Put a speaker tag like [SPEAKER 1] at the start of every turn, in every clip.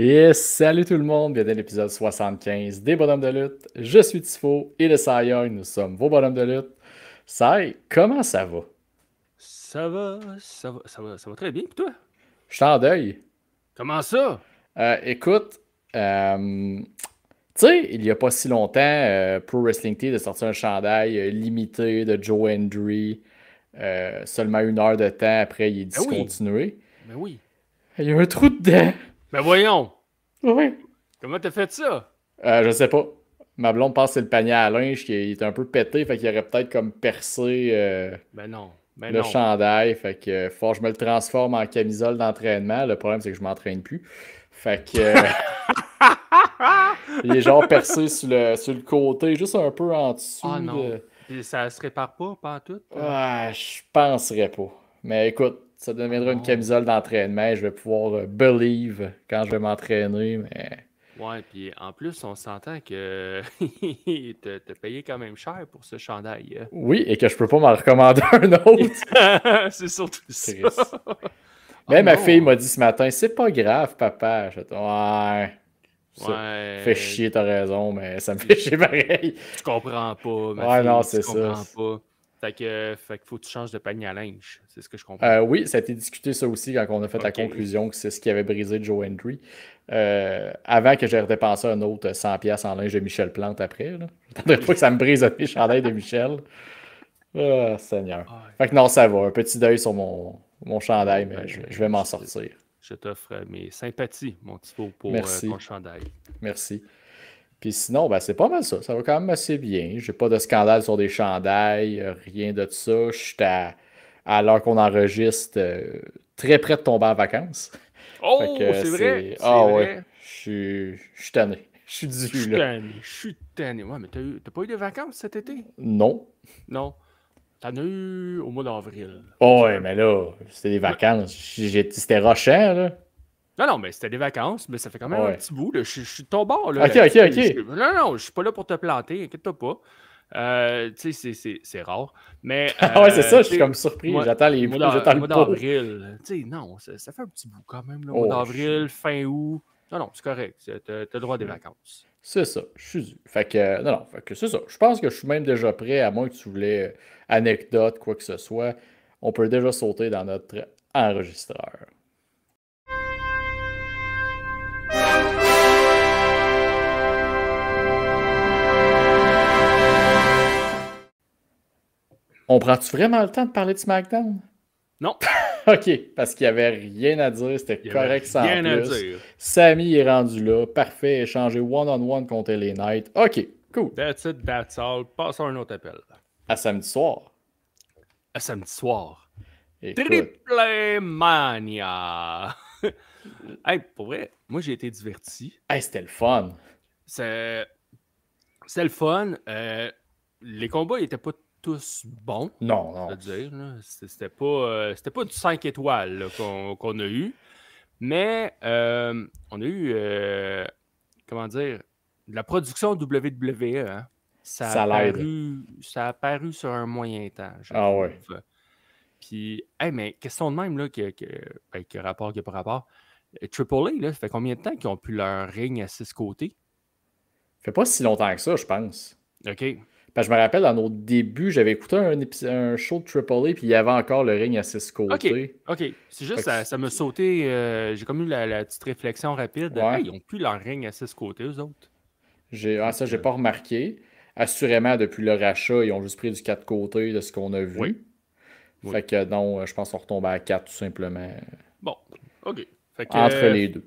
[SPEAKER 1] Et salut tout le monde, bienvenue à l'épisode 75 des Bonhommes de lutte. Je suis Tifo et le Cy Young, nous sommes vos Bonhommes de lutte. Cy, comment ça va?
[SPEAKER 2] Ça va très bien. Puis toi?
[SPEAKER 1] Je suis en deuil.
[SPEAKER 2] Comment ça?
[SPEAKER 1] Écoute, tu sais, il y a pas si longtemps, Pro Wrestling Tees a sorti un chandail limité de Joe Hendry, seulement 1 heure de temps après il est
[SPEAKER 2] Ben oui,
[SPEAKER 1] discontinué.
[SPEAKER 2] ben oui.
[SPEAKER 1] Il y a un trou dedans.
[SPEAKER 2] Ben voyons,
[SPEAKER 1] Oui.
[SPEAKER 2] comment t'as fait ça?
[SPEAKER 1] Je sais pas. Ma blonde pense que c'est le panier à linge qui est un peu pété, fait qu'il aurait peut-être comme percé
[SPEAKER 2] Ben non, ben
[SPEAKER 1] le
[SPEAKER 2] non.
[SPEAKER 1] chandail. Fait que faut que je me le transforme en camisole d'entraînement. Le problème, c'est que je m'entraîne plus. Fait que il est genre percé sur le côté, juste un peu en
[SPEAKER 2] Ah
[SPEAKER 1] dessous
[SPEAKER 2] non.
[SPEAKER 1] de.
[SPEAKER 2] Puis ça se répare pas tout?
[SPEAKER 1] Ah, je penserais pas. Mais écoute, ça
[SPEAKER 2] Ah
[SPEAKER 1] deviendra une
[SPEAKER 2] non.
[SPEAKER 1] camisole d'entraînement. Je vais pouvoir believe quand je vais m'entraîner. Mais
[SPEAKER 2] Ouais, puis en plus, on s'entend que t'as payé quand même cher pour ce chandail.
[SPEAKER 1] oui, et que je peux pas m'en recommander un autre.
[SPEAKER 2] C'est surtout ça.
[SPEAKER 1] Triste.
[SPEAKER 2] Ah
[SPEAKER 1] Mais ma fille
[SPEAKER 2] non.
[SPEAKER 1] m'a dit ce matin, c'est pas grave, papa. Je fais, ouais, fait
[SPEAKER 2] Ouais.
[SPEAKER 1] chier, t'as raison, mais ça me fait chier pareil.
[SPEAKER 2] Tu comprends pas, ma
[SPEAKER 1] Ouais, non,
[SPEAKER 2] fille, tu
[SPEAKER 1] c'est ça.
[SPEAKER 2] comprends pas. Fait que faut que tu changes de panier à linge. C'est ce que je comprends.
[SPEAKER 1] Oui, ça a été discuté ça aussi quand on a fait la
[SPEAKER 2] OK.
[SPEAKER 1] conclusion que c'est ce qui avait brisé Joe Hendry. Avant que j'ai dépensé un autre 100$ en linge de Michel Plante après. Là. J'attendrais pas que ça me brise mes chandails de Michel. Ah, Seigneur.
[SPEAKER 2] Ah,
[SPEAKER 1] Fait que non, ça va. Un petit deuil sur mon chandail,
[SPEAKER 2] bon,
[SPEAKER 1] mais
[SPEAKER 2] ben,
[SPEAKER 1] je vais m'en sortir.
[SPEAKER 2] je t'offre mes sympathies, mon petit faux, pour ton
[SPEAKER 1] Merci.
[SPEAKER 2] chandail.
[SPEAKER 1] Merci. Puis sinon, ben, c'est pas mal ça. Ça va quand même assez bien. J'ai pas de scandale sur des chandails, rien de ça. Je suis à l'heure qu'on enregistre, très près de tomber en vacances. Fait
[SPEAKER 2] Oh,
[SPEAKER 1] que
[SPEAKER 2] c'est vrai,
[SPEAKER 1] c'est.
[SPEAKER 2] c'est
[SPEAKER 1] Ah ouais,
[SPEAKER 2] vrai.
[SPEAKER 1] je suis tanné. Je suis
[SPEAKER 2] Je
[SPEAKER 1] dû,
[SPEAKER 2] suis
[SPEAKER 1] là.
[SPEAKER 2] tanné, je suis tanné. Ouais, mais t'as pas eu de vacances cet été?
[SPEAKER 1] Non.
[SPEAKER 2] Non. T'en as eu au mois d'avril, on
[SPEAKER 1] Oh ouais,
[SPEAKER 2] dirait.
[SPEAKER 1] mais là, c'était des vacances. C'était rochant, là.
[SPEAKER 2] Non, non, mais c'était des vacances, mais ça fait quand même un
[SPEAKER 1] Ouais.
[SPEAKER 2] petit bout. Là. Je suis de ton bord là,
[SPEAKER 1] Ok, ok,
[SPEAKER 2] là-dessus.
[SPEAKER 1] ok.
[SPEAKER 2] Non, non, je suis pas là pour te planter, inquiète-toi pas. Tu sais, c'est rare. Mais,
[SPEAKER 1] Ah ouais, c'est ça, je suis
[SPEAKER 2] tu sais,
[SPEAKER 1] comme surpris. J'attends j'attends le
[SPEAKER 2] mois
[SPEAKER 1] pot.
[SPEAKER 2] d'avril, tu sais, non, ça fait un petit bout quand même, là, mois
[SPEAKER 1] Oh,
[SPEAKER 2] d'avril, fin août. Non, non, c'est correct. T'as le droit des vacances.
[SPEAKER 1] C'est ça, je suis dû. Fait que, non, non, fait que c'est ça. Je pense que je suis même déjà prêt, à moins que tu voulais anecdote, quoi que ce soit. On peut déjà sauter dans notre enregistreur. On prend-tu vraiment le temps de parler de SmackDown?
[SPEAKER 2] Non,
[SPEAKER 1] Ok, parce qu'il n'y avait rien à dire, c'était
[SPEAKER 2] il y avait
[SPEAKER 1] correct sans
[SPEAKER 2] rien à
[SPEAKER 1] plus.
[SPEAKER 2] dire.
[SPEAKER 1] Sammy est rendu là, parfait, échangé one-on-one contre les Knights. Ok, cool.
[SPEAKER 2] That's it, that's all. Passons à un autre appel.
[SPEAKER 1] À samedi soir.
[SPEAKER 2] À samedi soir.
[SPEAKER 1] Écoute,
[SPEAKER 2] Triple Mania! Hey, pour vrai, moi j'ai été diverti.
[SPEAKER 1] hey, c'était le fun.
[SPEAKER 2] C'est le fun. Les combats n'étaient pas tous bons,
[SPEAKER 1] Non,
[SPEAKER 2] je veux
[SPEAKER 1] non.
[SPEAKER 2] dire. Là. C'était pas du 5 étoiles là, qu'on a eu. Mais on a eu, comment dire, de la production WWE. Hein.
[SPEAKER 1] Ça l'aide.
[SPEAKER 2] Ça a paru sur un moyen temps, je
[SPEAKER 1] Ah
[SPEAKER 2] trouve.
[SPEAKER 1] ouais.
[SPEAKER 2] Puis, hey, mais question de même, là, que rapport, que pas rapport. Triple A, là, ça fait combien de temps qu'ils ont pu leur ring à 6 côtés?
[SPEAKER 1] Fait pas si longtemps que ça, je pense.
[SPEAKER 2] OK.
[SPEAKER 1] Parce que je me rappelle, dans nos débuts, j'avais écouté un show de Triple A, puis il y avait encore le ring à 6
[SPEAKER 2] OK.
[SPEAKER 1] côtés.
[SPEAKER 2] OK. C'est juste,
[SPEAKER 1] Fait que,
[SPEAKER 2] ça m'a sauté. J'ai comme eu la petite réflexion rapide.
[SPEAKER 1] ouais.
[SPEAKER 2] Hey, ils ont plus leur ring à 6 côtés, eux autres.
[SPEAKER 1] Ça,
[SPEAKER 2] Donc,
[SPEAKER 1] j'ai pas remarqué. Assurément, depuis le rachat, ils ont juste pris du 4 côtés de ce qu'on a
[SPEAKER 2] oui.
[SPEAKER 1] vu.
[SPEAKER 2] Oui.
[SPEAKER 1] Fait que non, je pense qu'on retombe à 4 tout simplement.
[SPEAKER 2] Bon. OK. Fait
[SPEAKER 1] Entre
[SPEAKER 2] que,
[SPEAKER 1] les deux.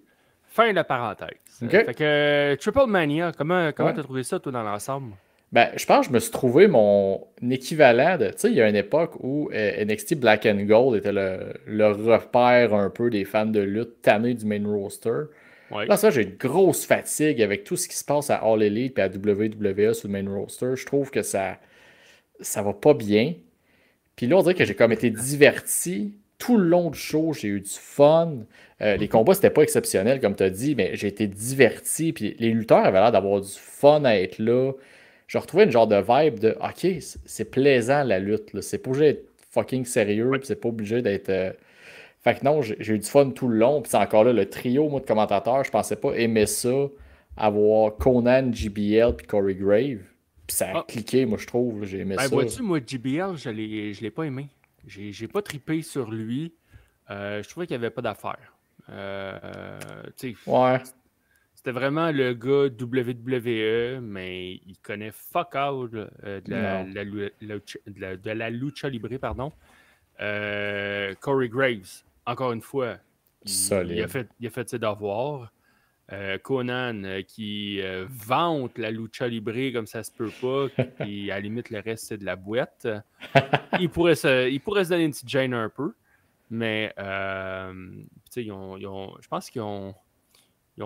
[SPEAKER 2] fin de la parenthèse.
[SPEAKER 1] OK?
[SPEAKER 2] Fait que, Triple Mania, comment
[SPEAKER 1] Ouais.
[SPEAKER 2] t'as trouvé ça, toi, dans l'ensemble?
[SPEAKER 1] Ben, je pense que je me suis trouvé mon équivalent de. Tu sais, il y a une époque où NXT Black and Gold était le repère un peu des fans de lutte tannés du main roster.
[SPEAKER 2] Oui.
[SPEAKER 1] Là, ça, j'ai une grosse fatigue avec tout ce qui se passe à All Elite et à WWE sur le main roster. Je trouve que ça va pas bien. Puis là, on dirait que j'ai comme été diverti tout le long du show. J'ai eu du fun. Les combats, c'était pas exceptionnel, comme tu as dit, mais j'ai été diverti. Puis les lutteurs avaient l'air d'avoir du fun à être là. Je retrouvais une genre de vibe de OK, c'est plaisant la lutte. Là. C'est pas obligé d'être fucking sérieux.
[SPEAKER 2] Oui.
[SPEAKER 1] Puis c'est pas obligé d'être. Fait que non, j'ai eu du fun tout le long. Puis c'est encore là, le trio, moi, de commentateurs, je pensais pas aimer ça, avoir Conan, JBL, puis Corey Grave. Puis ça a
[SPEAKER 2] Ah,
[SPEAKER 1] cliqué, moi, je trouve. J'ai aimé
[SPEAKER 2] ben
[SPEAKER 1] ça.
[SPEAKER 2] vois-tu, moi, JBL, je l'ai pas aimé. J'ai pas trippé sur lui. Je trouvais qu'il n'y avait pas d'affaire. Tu sais,
[SPEAKER 1] Ouais,
[SPEAKER 2] c'était vraiment le gars WWE, mais il connaît fuck all
[SPEAKER 1] non,
[SPEAKER 2] de la lucha libre, pardon. Corey Graves, encore une fois,
[SPEAKER 1] solide.
[SPEAKER 2] il a fait ses devoirs. Conan qui vante la lucha libre comme ça se peut pas, puis à la limite le reste c'est de la boîte. Il pourrait se donner une petite gêne un peu, mais je pense ils ont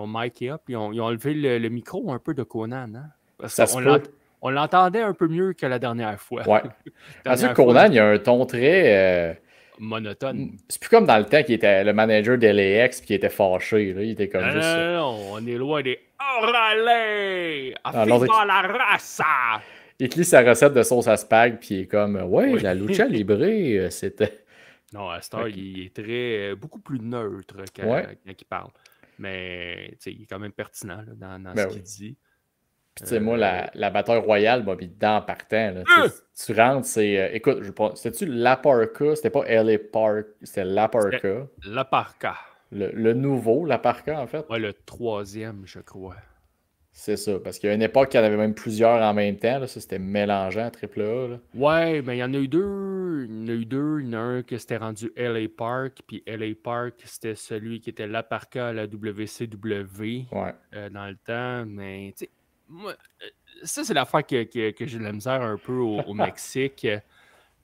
[SPEAKER 2] mic up, ils ont enlevé le micro un peu de Conan, hein? Parce
[SPEAKER 1] Ça se peut.
[SPEAKER 2] on l'entendait un peu mieux que la dernière fois.
[SPEAKER 1] Ouais.
[SPEAKER 2] La
[SPEAKER 1] Parce que
[SPEAKER 2] dernière fois,
[SPEAKER 1] Conan, il a un ton très.
[SPEAKER 2] monotone.
[SPEAKER 1] C'est plus comme dans le temps qu'il était le manager d'LAX puis qu'il était fâché. Là. Il était comme
[SPEAKER 2] Non,
[SPEAKER 1] juste.
[SPEAKER 2] non, non, on est loin des Orale!
[SPEAKER 1] Ah, l'autre,
[SPEAKER 2] Affiche la raça!
[SPEAKER 1] il te lit sa recette de sauce à spag puis il est comme ouais,
[SPEAKER 2] Oui.
[SPEAKER 1] la lucha libre, c'était.
[SPEAKER 2] Non, Astor,
[SPEAKER 1] Ok.
[SPEAKER 2] il est très, beaucoup plus neutre
[SPEAKER 1] Ouais,
[SPEAKER 2] quand il parle. Mais il est quand même pertinent là, dans ce
[SPEAKER 1] ben
[SPEAKER 2] qu'il
[SPEAKER 1] oui.
[SPEAKER 2] dit.
[SPEAKER 1] Puis tu sais, moi,
[SPEAKER 2] Euh,
[SPEAKER 1] la bataille royale m'a mis dedans en partant. Là. Tu rentres, c'est. Écoute, je pense. C'était-tu La Parka? C'était pas LA Park, c'était La
[SPEAKER 2] C'était
[SPEAKER 1] Parka.
[SPEAKER 2] La Parca.
[SPEAKER 1] Le nouveau La Parka, en fait.
[SPEAKER 2] Ouais, le troisième, je crois.
[SPEAKER 1] C'est ça. Parce qu'il y a une époque, il y en avait même plusieurs en même temps. Là. Ça, c'était mélangeant, triple A. Là.
[SPEAKER 2] Ouais, mais il y en a eu deux. Il y en a eu deux. Il y en a un qui s'était rendu LA Park. Puis LA Park, c'était celui qui était La Parca à la WCW
[SPEAKER 1] Ouais.
[SPEAKER 2] dans le temps. Mais, tu sais, moi, ça, c'est l'affaire que j'ai de la misère un peu au Mexique.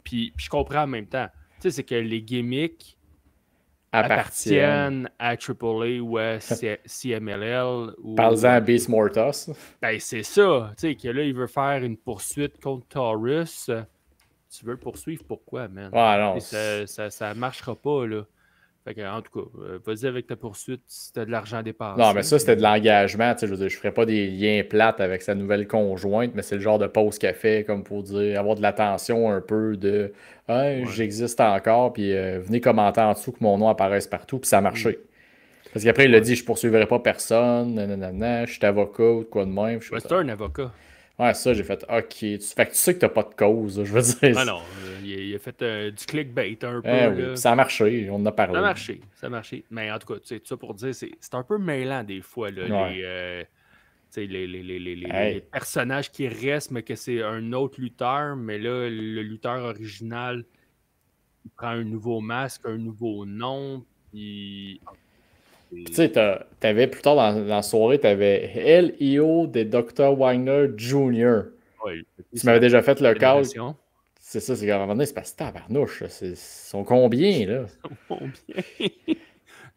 [SPEAKER 2] Puis je comprends en même temps. Tu sais, c'est que les gimmicks
[SPEAKER 1] Appartiennent.
[SPEAKER 2] appartiennent à AAA ou à CMLL ou
[SPEAKER 1] Parle-en à Beast Mortos.
[SPEAKER 2] ben c'est ça, tu sais que là il veut faire une poursuite contre Taurus. Tu veux le poursuivre pourquoi, man?
[SPEAKER 1] Ouais, non.
[SPEAKER 2] Et ça marchera pas là. Fait que, en tout cas, vas-y avec ta poursuite si t'as de l'argent à
[SPEAKER 1] Non, mais
[SPEAKER 2] dépenser.
[SPEAKER 1] ça, c'était de l'engagement. Tu sais, je veux dire, je ferais pas des liens plates avec sa nouvelle conjointe, mais c'est le genre de pause qu'elle fait, comme pour dire, avoir de l'attention un peu de hey,
[SPEAKER 2] Ouais.
[SPEAKER 1] j'existe encore, puis venez commenter en dessous que mon nom apparaisse partout, puis ça a
[SPEAKER 2] Mm.
[SPEAKER 1] marché. Parce qu'après, il a
[SPEAKER 2] Ouais.
[SPEAKER 1] dit, je poursuivrai pas personne, nanana, je suis avocat ou de quoi de même. Je
[SPEAKER 2] Ouais,
[SPEAKER 1] fais,
[SPEAKER 2] c'est un avocat.
[SPEAKER 1] ouais, ça, j'ai fait, ok. Fait que tu sais que t'as pas de cause, là, je veux dire.
[SPEAKER 2] Ah non, il a fait du clickbait un
[SPEAKER 1] Eh
[SPEAKER 2] peu
[SPEAKER 1] oui, puis
[SPEAKER 2] là.
[SPEAKER 1] ça a marché, on en a
[SPEAKER 2] Ça a
[SPEAKER 1] parlé.
[SPEAKER 2] marché, ça a marché. Mais en tout cas, tu sais, tout ça pour dire, c'est un peu mêlant des fois, là,
[SPEAKER 1] Ouais.
[SPEAKER 2] tu sais, les
[SPEAKER 1] Hey,
[SPEAKER 2] personnages qui restent, mais que c'est un autre lutteur, mais là, le lutteur original, il prend un nouveau masque, un nouveau nom, puis...
[SPEAKER 1] puis tu sais, t'avais plus tard dans la soirée, t'avais LIO des Dr. Wagner Jr.
[SPEAKER 2] Ouais,
[SPEAKER 1] Tu
[SPEAKER 2] c'est
[SPEAKER 1] m'avais
[SPEAKER 2] la
[SPEAKER 1] déjà fait le call.
[SPEAKER 2] fédération.
[SPEAKER 1] C'est ça, c'est qu'à un moment donné, c'est parce que tabarnouche. Ils sont combien, là?
[SPEAKER 2] Combien?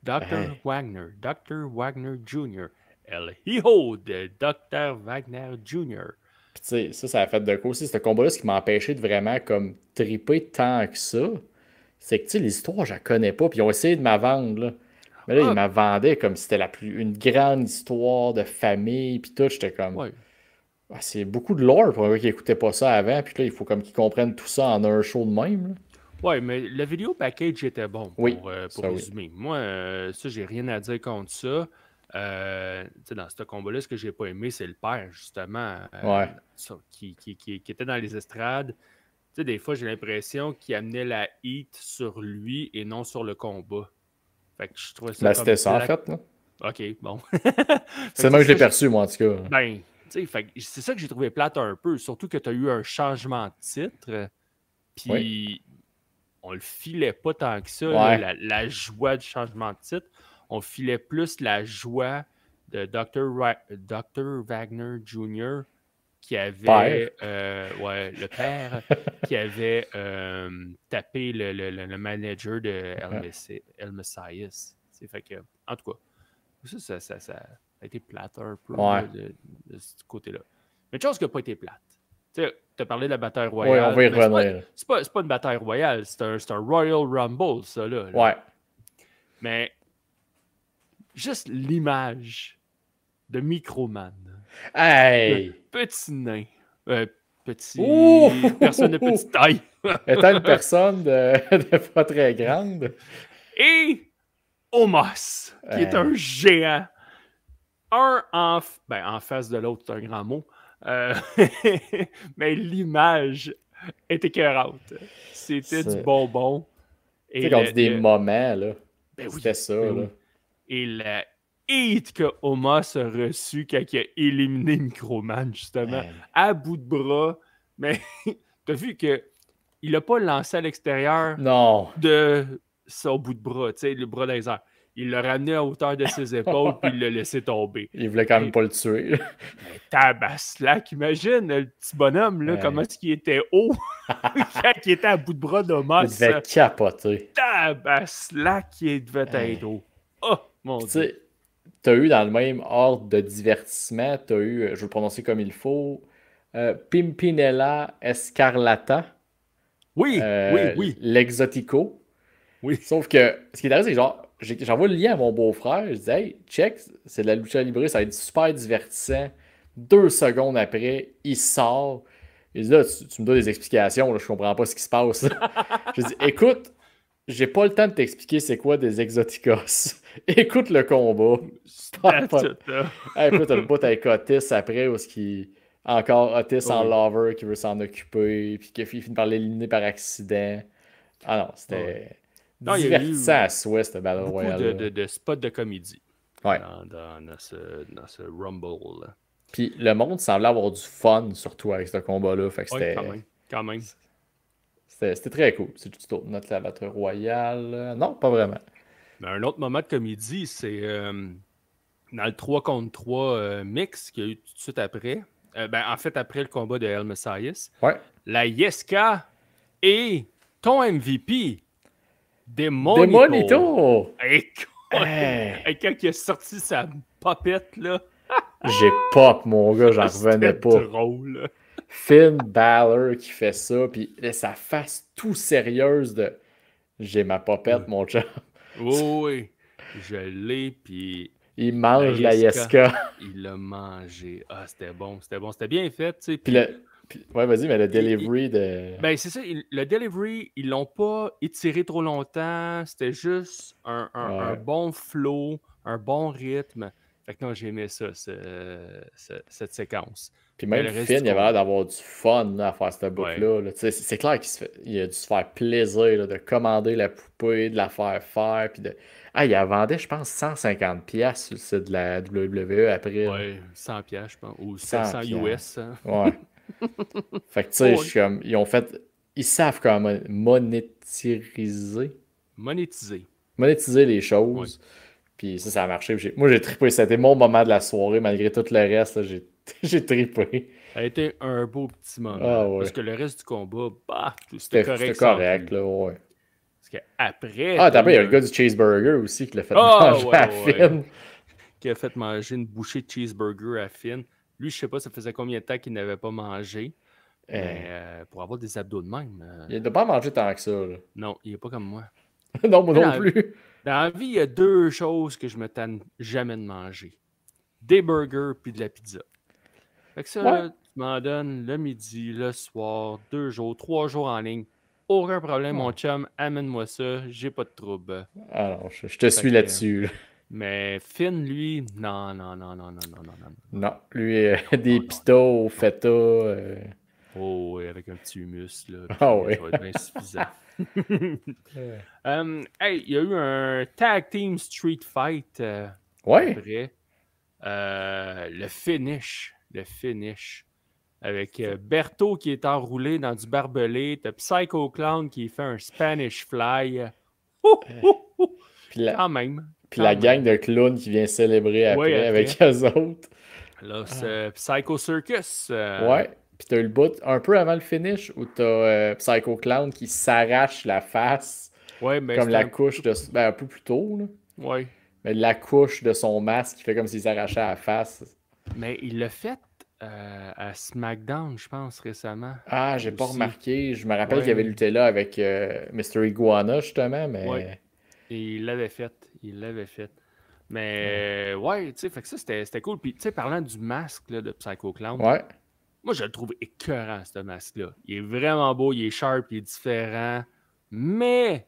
[SPEAKER 2] Dr.
[SPEAKER 1] Hey.
[SPEAKER 2] Wagner Jr. El Hijo de Dr. Wagner Jr.
[SPEAKER 1] Puis tu sais, ça a fait de quoi aussi? Ce combat-là, ce qui m'a empêché de vraiment comme triper tant que ça, c'est que tu sais, l'histoire, je la connais pas. Puis ils ont essayé de m'en vendre, là. Mais là, ils
[SPEAKER 2] Ah,
[SPEAKER 1] m'en vendaient comme si c'était une grande histoire de famille. Puis tout, j'étais comme.
[SPEAKER 2] ouais.
[SPEAKER 1] Ah, c'est beaucoup de lore pour un gars qui écoutait pas ça avant. Puis là, il faut comme qu'ils comprennent tout ça en un show de même, là.
[SPEAKER 2] Ouais, mais le vidéo package était bon
[SPEAKER 1] Oui,
[SPEAKER 2] pour
[SPEAKER 1] ça oui.
[SPEAKER 2] résumer. Moi, ça, j'ai rien à dire contre ça. Tu sais, dans ce combat-là, ce que j'ai pas aimé, c'est le père, justement,
[SPEAKER 1] Ouais.
[SPEAKER 2] qui était dans les estrades. Tu sais, des fois, j'ai l'impression qu'il amenait la heat sur lui et non sur le combat. Fait que je trouvais ça
[SPEAKER 1] Ben,
[SPEAKER 2] comme
[SPEAKER 1] c'était ça, en
[SPEAKER 2] plat.
[SPEAKER 1] fait, là.
[SPEAKER 2] OK, bon. Fait
[SPEAKER 1] C'est
[SPEAKER 2] que, tu
[SPEAKER 1] moi
[SPEAKER 2] sais,
[SPEAKER 1] que je l'ai
[SPEAKER 2] ça,
[SPEAKER 1] perçu, moi, en tout cas.
[SPEAKER 2] ben, tu sais, fait que c'est ça que j'ai trouvé plate un peu. Surtout que tu as eu un changement de titre.
[SPEAKER 1] Oui.
[SPEAKER 2] Puis on le filait pas tant que ça, là,
[SPEAKER 1] Ouais.
[SPEAKER 2] la joie du changement de titre. On filait plus la joie de Dr. Wagner Jr. qui
[SPEAKER 1] Père.
[SPEAKER 2] avait, ouais, le père, qui avait tapé le manager de El Messias. Fait que, en tout cas, ça a été plate un peu
[SPEAKER 1] Ouais.
[SPEAKER 2] là, de ce côté-là. Mais une chose qui n'a pas été plate. Tu as parlé de la bataille
[SPEAKER 1] Oui, on
[SPEAKER 2] royale,
[SPEAKER 1] va y
[SPEAKER 2] mais c'est
[SPEAKER 1] revenir.
[SPEAKER 2] pas une bataille royale, c'est un Royal Rumble, ça, là.
[SPEAKER 1] Ouais.
[SPEAKER 2] Mais juste l'image de Microman.
[SPEAKER 1] Hey!
[SPEAKER 2] Petit nain.
[SPEAKER 1] Ouh!
[SPEAKER 2] Personne de petite taille.
[SPEAKER 1] Étant une personne de pas très grande.
[SPEAKER 2] Et Omos, qui est un géant. Un en face de l'autre, c'est un grand mot. Mais l'image est écœurante. C'était du bonbon.
[SPEAKER 1] Tu sais, quand on dit des moments, là, c'était ça. Là.
[SPEAKER 2] Oui. Et la hate que Omos a reçu quand il a éliminé Microman, justement, à bout de bras. Mais t'as vu que il l'a pas lancé à l'extérieur de son bout de bras, tu sais, le bras dans les airs. Il l'a ramené à hauteur de ses épaules puis il l'a laissé tomber.
[SPEAKER 1] Il voulait quand même pas le tuer.
[SPEAKER 2] Mais tabaslac, imagine le petit bonhomme, là, comment est-ce qu'il était haut quand il était à bout de bras d'Omos.
[SPEAKER 1] Il devait capoter.
[SPEAKER 2] Tabaslac, il devait être haut. Oh, mon Dieu.
[SPEAKER 1] Tu as eu dans le même ordre de divertissement, tu as eu, je vais le prononcer comme il faut, Pimpinella Escarlata.
[SPEAKER 2] Oui.
[SPEAKER 1] L'Exotico.
[SPEAKER 2] Oui.
[SPEAKER 1] Sauf que ce qui est arrivé, c'est que genre, j'envoie le lien à mon beau-frère. Je dis, hey, check, c'est de la lucha libre, ça va être super divertissant. 2 secondes après, il sort. Il dit, là, tu me donnes des explications, là, je comprends pas ce qui se passe. Je dis, écoute, j'ai pas le temps de t'expliquer c'est quoi des Exoticos. Écoute le combat. Puis t'as le bout avec Otis après, où encore Otis en lover qui veut s'en occuper, puis qui finit par l'éliminer par accident. Ah non, c'était divertissant à souhait, cette Battle Royale.
[SPEAKER 2] De spots de comédie dans ce Rumble. Là.
[SPEAKER 1] Puis le monde semblait avoir du fun, surtout avec ce combat-là. Fait que c'était...
[SPEAKER 2] quand même.
[SPEAKER 1] C'était très cool. C'est tout autre note la Battle Royale. Non, pas vraiment.
[SPEAKER 2] Mais un autre moment de comédie, c'est dans le 3 contre 3 mix qu'il y a eu tout de suite après. En fait, après le combat de El Messias.
[SPEAKER 1] Ouais.
[SPEAKER 2] La Yeska et ton MVP, Demonito. Et quand il a sorti sa popette, là.
[SPEAKER 1] J'ai pop, mon gars, j'en revenais pas.
[SPEAKER 2] C'était drôle.
[SPEAKER 1] Finn Balor qui fait ça, puis sa face tout sérieuse de « J'ai ma popette, mon chum. »
[SPEAKER 2] Oui, je l'ai, puis...
[SPEAKER 1] Il mange la Yeska.
[SPEAKER 2] Il l'a mangé. Ah, c'était bon. C'était bien fait, tu sais.
[SPEAKER 1] Puis, ouais, vas-y, mais le delivery de...
[SPEAKER 2] Ben, c'est ça. Le delivery, ils l'ont pas étiré trop longtemps. C'était juste un bon flow, un bon rythme. Fait que non, j'ai aimé ça, cette séquence.
[SPEAKER 1] Puis même Finn, il avait l'air d'avoir du fun là, à faire cette boucle-là. Là. C'est clair qu'il a dû se faire plaisir là, de commander la poupée, de la faire faire. Puis il a vendu, je pense, 150$ sur le site de la WWE après.
[SPEAKER 2] Ouais, 100$, je pense. Ou 700 US. Hein.
[SPEAKER 1] Ouais. Fait que tu sais, je suis comme. Ils savent comment monétiser les choses. Ouais. Puis ça a marché. Moi, j'ai trippé. C'était mon moment de la soirée, malgré tout le reste. Là, j'ai trippé.
[SPEAKER 2] Ça a été un beau petit moment. Parce que le reste du combat, c'était correct.
[SPEAKER 1] C'était correct, là, ouais.
[SPEAKER 2] Parce qu'après.
[SPEAKER 1] T'as il y a le gars du cheeseburger aussi qui l'a fait manger à Finn.
[SPEAKER 2] Qui a fait manger une bouchée de cheeseburger à Finn. Lui, je sais pas, ça faisait combien de temps qu'il n'avait pas mangé. Mais pour avoir des abdos de même.
[SPEAKER 1] Il n'a pas mangé tant que ça. Là.
[SPEAKER 2] Non, il n'est pas comme moi.
[SPEAKER 1] Non, moi non plus.
[SPEAKER 2] Dans la vie, il y a 2 choses que je me tanne jamais de manger. Des burgers puis de la pizza. Fait que ça, tu m'en donnes le midi, le soir, 2 jours, 3 jours en ligne. Aucun problème, mon chum, amène-moi ça, j'ai pas de trouble.
[SPEAKER 1] Ah non, je te suis là-dessus.
[SPEAKER 2] Mais Finn, lui, non.
[SPEAKER 1] Non, lui, des pitos au feta.
[SPEAKER 2] Oh, oui, avec un petit humus, là.
[SPEAKER 1] Ah oui.
[SPEAKER 2] Ça va être bien suffisant. Hey, il y a eu un tag team street fight après. Le finish. Avec Berto qui est enroulé dans du barbelé. T'as Psycho Clown qui fait un Spanish Fly. Quand même.
[SPEAKER 1] Puis la gang de clowns qui vient célébrer après avec eux autres.
[SPEAKER 2] Là, c'est Psycho Circus.
[SPEAKER 1] Ouais. Puis t'as eu le bout un peu avant le finish où t'as Psycho Clown qui s'arrache la face.
[SPEAKER 2] Ouais, mais
[SPEAKER 1] comme la couche de... Ben, un peu plus tôt, là.
[SPEAKER 2] Ouais.
[SPEAKER 1] Mais la couche de son masque qui fait comme s'il s'arrachait la face.
[SPEAKER 2] Mais il l'a fait à SmackDown, je pense, récemment.
[SPEAKER 1] Ah, j'ai pas remarqué. Je me rappelle qu'il avait lutté là avec Mr. Iguana, justement, mais...
[SPEAKER 2] Ouais. Et il l'avait fait. Mais, tu sais, fait que ça, c'était cool. Puis, tu sais, parlant du masque là, de Psycho Clown, moi, je le trouve écœurant, ce masque-là. Il est vraiment beau, il est sharp, il est différent. Mais,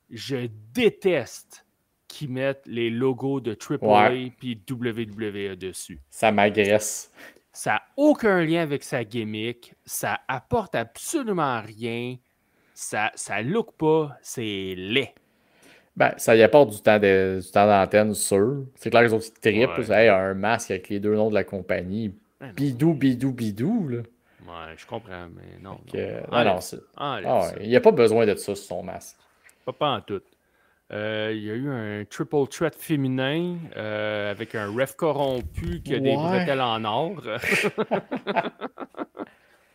[SPEAKER 2] je déteste qu'ils mettent les logos de AAA puis WWE dessus.
[SPEAKER 1] Ça m'agresse.
[SPEAKER 2] Ça n'a aucun lien avec sa gimmick. Ça apporte absolument rien. Ça look pas. C'est laid.
[SPEAKER 1] Ben, ça y apporte du temps d'antenne, sûr. C'est clair qu'ils ont petits trips.
[SPEAKER 2] Ouais.
[SPEAKER 1] Hey, un masque avec les deux noms de la compagnie.
[SPEAKER 2] Ben non.
[SPEAKER 1] Bidou, bidou, bidou, là.
[SPEAKER 2] Ouais, je comprends, mais non.
[SPEAKER 1] Non,
[SPEAKER 2] ça.
[SPEAKER 1] il n'y a pas besoin de ça sur son masque.
[SPEAKER 2] Pas en tout. Il y a eu un triple threat féminin avec un ref corrompu qui a des bretelles en or.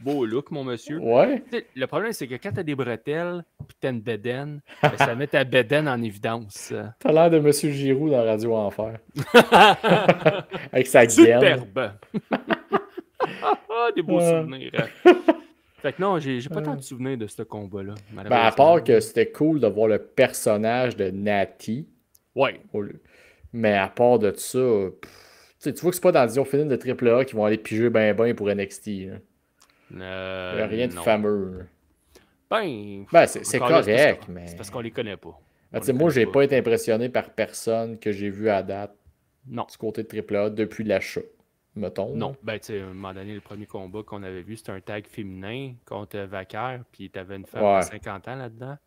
[SPEAKER 2] Beau look, mon monsieur.
[SPEAKER 1] Ouais.
[SPEAKER 2] Le problème, c'est que quand t'as des bretelles et t'as une bédaine, ça met ta bédaine en évidence.
[SPEAKER 1] T'as l'air de M. Giroux dans Radio Enfer. Avec sa gaine.
[SPEAKER 2] Superbe! Des beaux souvenirs. Fait que non, j'ai pas tant de souvenirs de ce combat-là.
[SPEAKER 1] Ben, à part que c'était cool de voir le personnage de Natty.
[SPEAKER 2] Ouais.
[SPEAKER 1] Mais à part de ça, tu vois que c'est pas dans la division féminine de AAA qui vont aller piger ben pour NXT. Il n'y a rien de fameux.
[SPEAKER 2] Ben
[SPEAKER 1] c'est correct, mais...
[SPEAKER 2] C'est parce qu'on les connaît pas.
[SPEAKER 1] Moi, j'ai pas été impressionné par personne que j'ai vu à date du côté de AAA depuis l'achat, mettons.
[SPEAKER 2] Non, ben tu sais, à un moment donné, le premier combat qu'on avait vu, c'était un tag féminin contre Vacker, puis t'avais une femme de 50 ans là-dedans.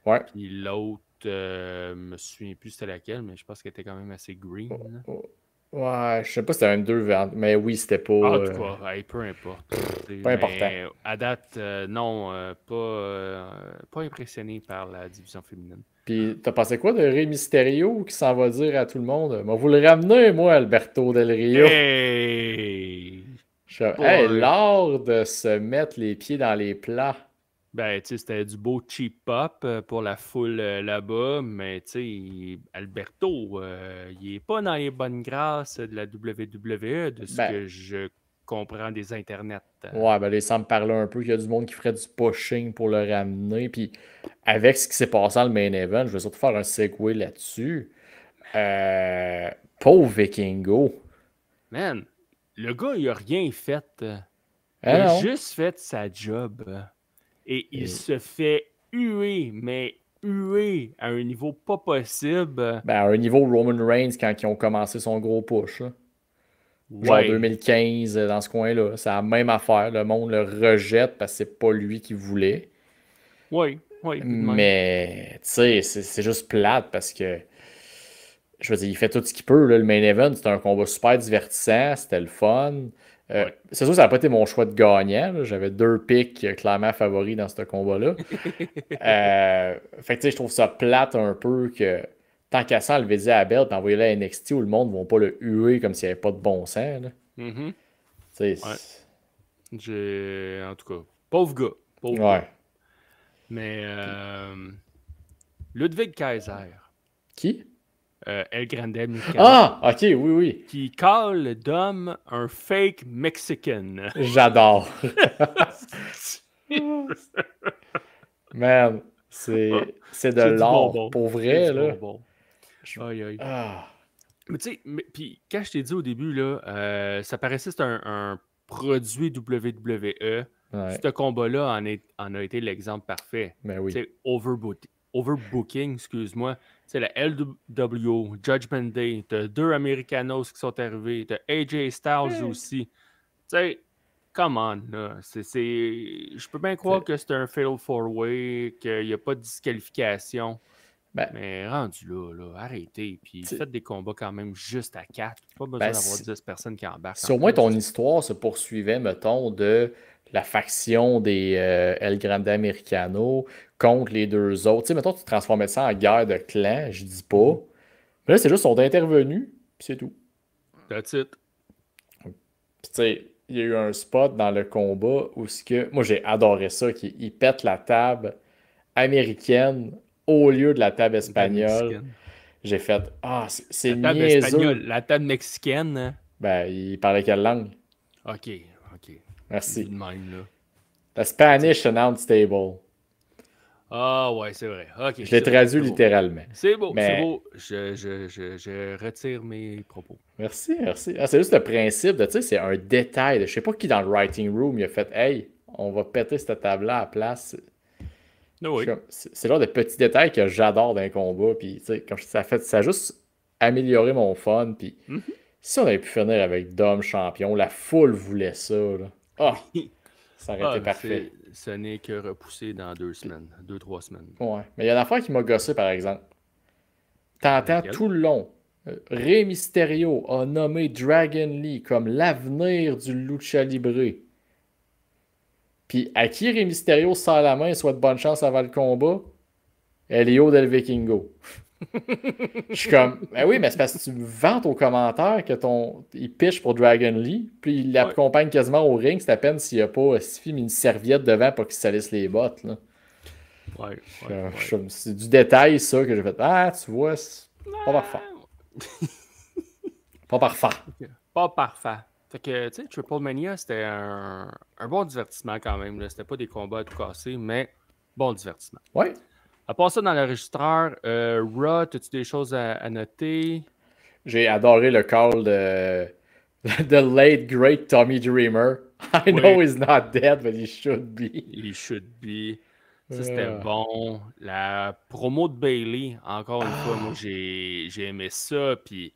[SPEAKER 1] Ouais.
[SPEAKER 2] Puis l'autre, me souviens plus c'était laquelle, mais je pense qu'elle était quand même assez green.
[SPEAKER 1] Ouais, je sais pas si c'était un 2, mais oui, c'était pas...
[SPEAKER 2] En tout cas, peu importe.
[SPEAKER 1] Pas important.
[SPEAKER 2] À date, non, pas impressionné par la division féminine.
[SPEAKER 1] Puis, t'as pensé quoi de Rey Mysterio qui s'en va dire à tout le monde « vous le ramenez, moi, Alberto Del Rio! » l'art de se mettre les pieds dans les plats.
[SPEAKER 2] Ben, tu sais, c'était du beau cheap pop pour la foule là-bas, mais tu sais, Alberto, il est pas dans les bonnes grâces de la WWE, de ce que je comprends des internets.
[SPEAKER 1] Ouais, ben, il semble parler un peu qu'il y a du monde qui ferait du pushing pour le ramener, puis avec ce qui s'est passé dans le main event, je vais surtout faire un segue là-dessus. Pauvre Vikingo.
[SPEAKER 2] Man, le gars, il a rien fait. Il a juste fait sa job. Et il se fait huer, mais huer à un niveau pas possible.
[SPEAKER 1] Ben, à un niveau Roman Reigns quand ils ont commencé son gros push. Là. Genre 2015, dans ce coin-là. C'est la même affaire. Le monde le rejette parce que c'est pas lui qui voulait.
[SPEAKER 2] Oui.
[SPEAKER 1] Mais, tu sais, c'est juste plate parce que, je veux dire, il fait tout ce qu'il peut. Là. Le main event, c'était un combat super divertissant. C'était le fun. C'est sûr que ça n'a pas été mon choix de gagnant. Là. J'avais 2 picks clairement favoris dans ce combat-là. Fait que, tu sais, je trouve ça plate un peu que tant qu'à ça, enlever à Bell et envoyer-le à NXT où le monde ne va pas le huer comme s'il n'y avait pas de bon sens. Là.
[SPEAKER 2] En tout cas, pauvre gars. Gars. Mais Ludwig Kaiser.
[SPEAKER 1] Qui?
[SPEAKER 2] El Grande Mexicano.
[SPEAKER 1] Ah! Ok, oui.
[SPEAKER 2] Qui call Dom un fake Mexican.
[SPEAKER 1] J'adore. Man, c'est de l'or. Bon. Pour vrai, là.
[SPEAKER 2] Bon. Aïe. Mais tu sais, puis quand je t'ai dit au début, là, ça paraissait que c'était un produit WWE. Ce combat-là en a été l'exemple parfait.
[SPEAKER 1] Ben oui.
[SPEAKER 2] C'est overbooking, excuse-moi. C'est la LW, Judgment Day, t'as 2 Americanos qui sont arrivés, t'as AJ Styles aussi. Tu sais, come on, là. Je peux bien croire que c'est un Fatal 4-Way, qu'il n'y a pas de disqualification. Mais rendu là, arrêtez. Puis faites des combats quand même juste à 4. Pas besoin d'avoir 10 personnes qui embarquent.
[SPEAKER 1] Si au moins ton histoire se poursuivait, mettons, de la faction des El Grande Americano contre les 2 autres. Tu sais, mettons, tu transformais ça en guerre de clans, je dis pas. Mais là, c'est juste, ils sont intervenus, puis c'est tout.
[SPEAKER 2] That's it.
[SPEAKER 1] Puis tu sais, il y a eu un spot dans le combat où moi, j'ai adoré ça, qu'il pète la table américaine au lieu de la table espagnole. J'ai fait, c'est niaiseux.
[SPEAKER 2] La table mexicaine. Hein?
[SPEAKER 1] Ben, il parlait quelle langue?
[SPEAKER 2] OK.
[SPEAKER 1] Merci.
[SPEAKER 2] De même, là.
[SPEAKER 1] The Spanish Announce Table.
[SPEAKER 2] Ah ouais, c'est vrai. OK.
[SPEAKER 1] Je l'ai traduit littéralement.
[SPEAKER 2] C'est beau. Je retire mes propos.
[SPEAKER 1] Merci. C'est juste le principe de, tu sais, c'est un détail. Je sais pas qui dans le writing room il a fait, hey, on va péter cette table-là à la place.
[SPEAKER 2] Oui.
[SPEAKER 1] C'est genre de petits détails que j'adore dans un combat. Puis, tu sais, comme ça a juste amélioré mon fun. Puis,
[SPEAKER 2] Mhm.
[SPEAKER 1] si on avait pu finir avec Dom champion, la foule voulait ça, là. Ah,
[SPEAKER 2] Oui.
[SPEAKER 1] ça aurait été
[SPEAKER 2] Ah,
[SPEAKER 1] parfait.
[SPEAKER 2] ce n'est que repoussé dans 2, 3 semaines.
[SPEAKER 1] Ouais. Mais il y a une affaire qui m'a gossé, par exemple. T'entends
[SPEAKER 2] Laquelle?
[SPEAKER 1] tout le long. Rey Mysterio a nommé Dragon Lee comme l'avenir du Lucha Libre. Puis à qui Rey Mysterio sert la main et souhaite bonne chance avant le combat? Elio del Vikingo. Je suis comme, ben oui, mais c'est parce que tu me vantes aux commentaires que il pitch pour Dragon Lee, puis il
[SPEAKER 2] Ouais,
[SPEAKER 1] l'accompagne quasiment au ring, c'est à peine s'il a pas mis une serviette devant pour qu'il salisse les bottes, là.
[SPEAKER 2] ouais, ouais, ouais.
[SPEAKER 1] C'est du détail, ça, que j'ai fait. Ah, tu vois, c'est pas parfait. Pas parfait.
[SPEAKER 2] Ok. Pas parfait. Fait que, tu sais, Triple Mania, c'était un bon divertissement quand même. Là. C'était pas des combats à tout casser, mais bon divertissement.
[SPEAKER 1] Ouais.
[SPEAKER 2] À part ça, dans l'enregistreur, Raw, as-tu des choses à noter?
[SPEAKER 1] J'ai adoré le call de The late great Tommy Dreamer. I
[SPEAKER 2] Oui,
[SPEAKER 1] know he's not dead, but he should be.
[SPEAKER 2] he should be. Ça, c'était
[SPEAKER 1] Euh,
[SPEAKER 2] bon. La promo de Bailey, encore une fois, moi,
[SPEAKER 1] Ah,
[SPEAKER 2] j'ai aimé ça. Puis,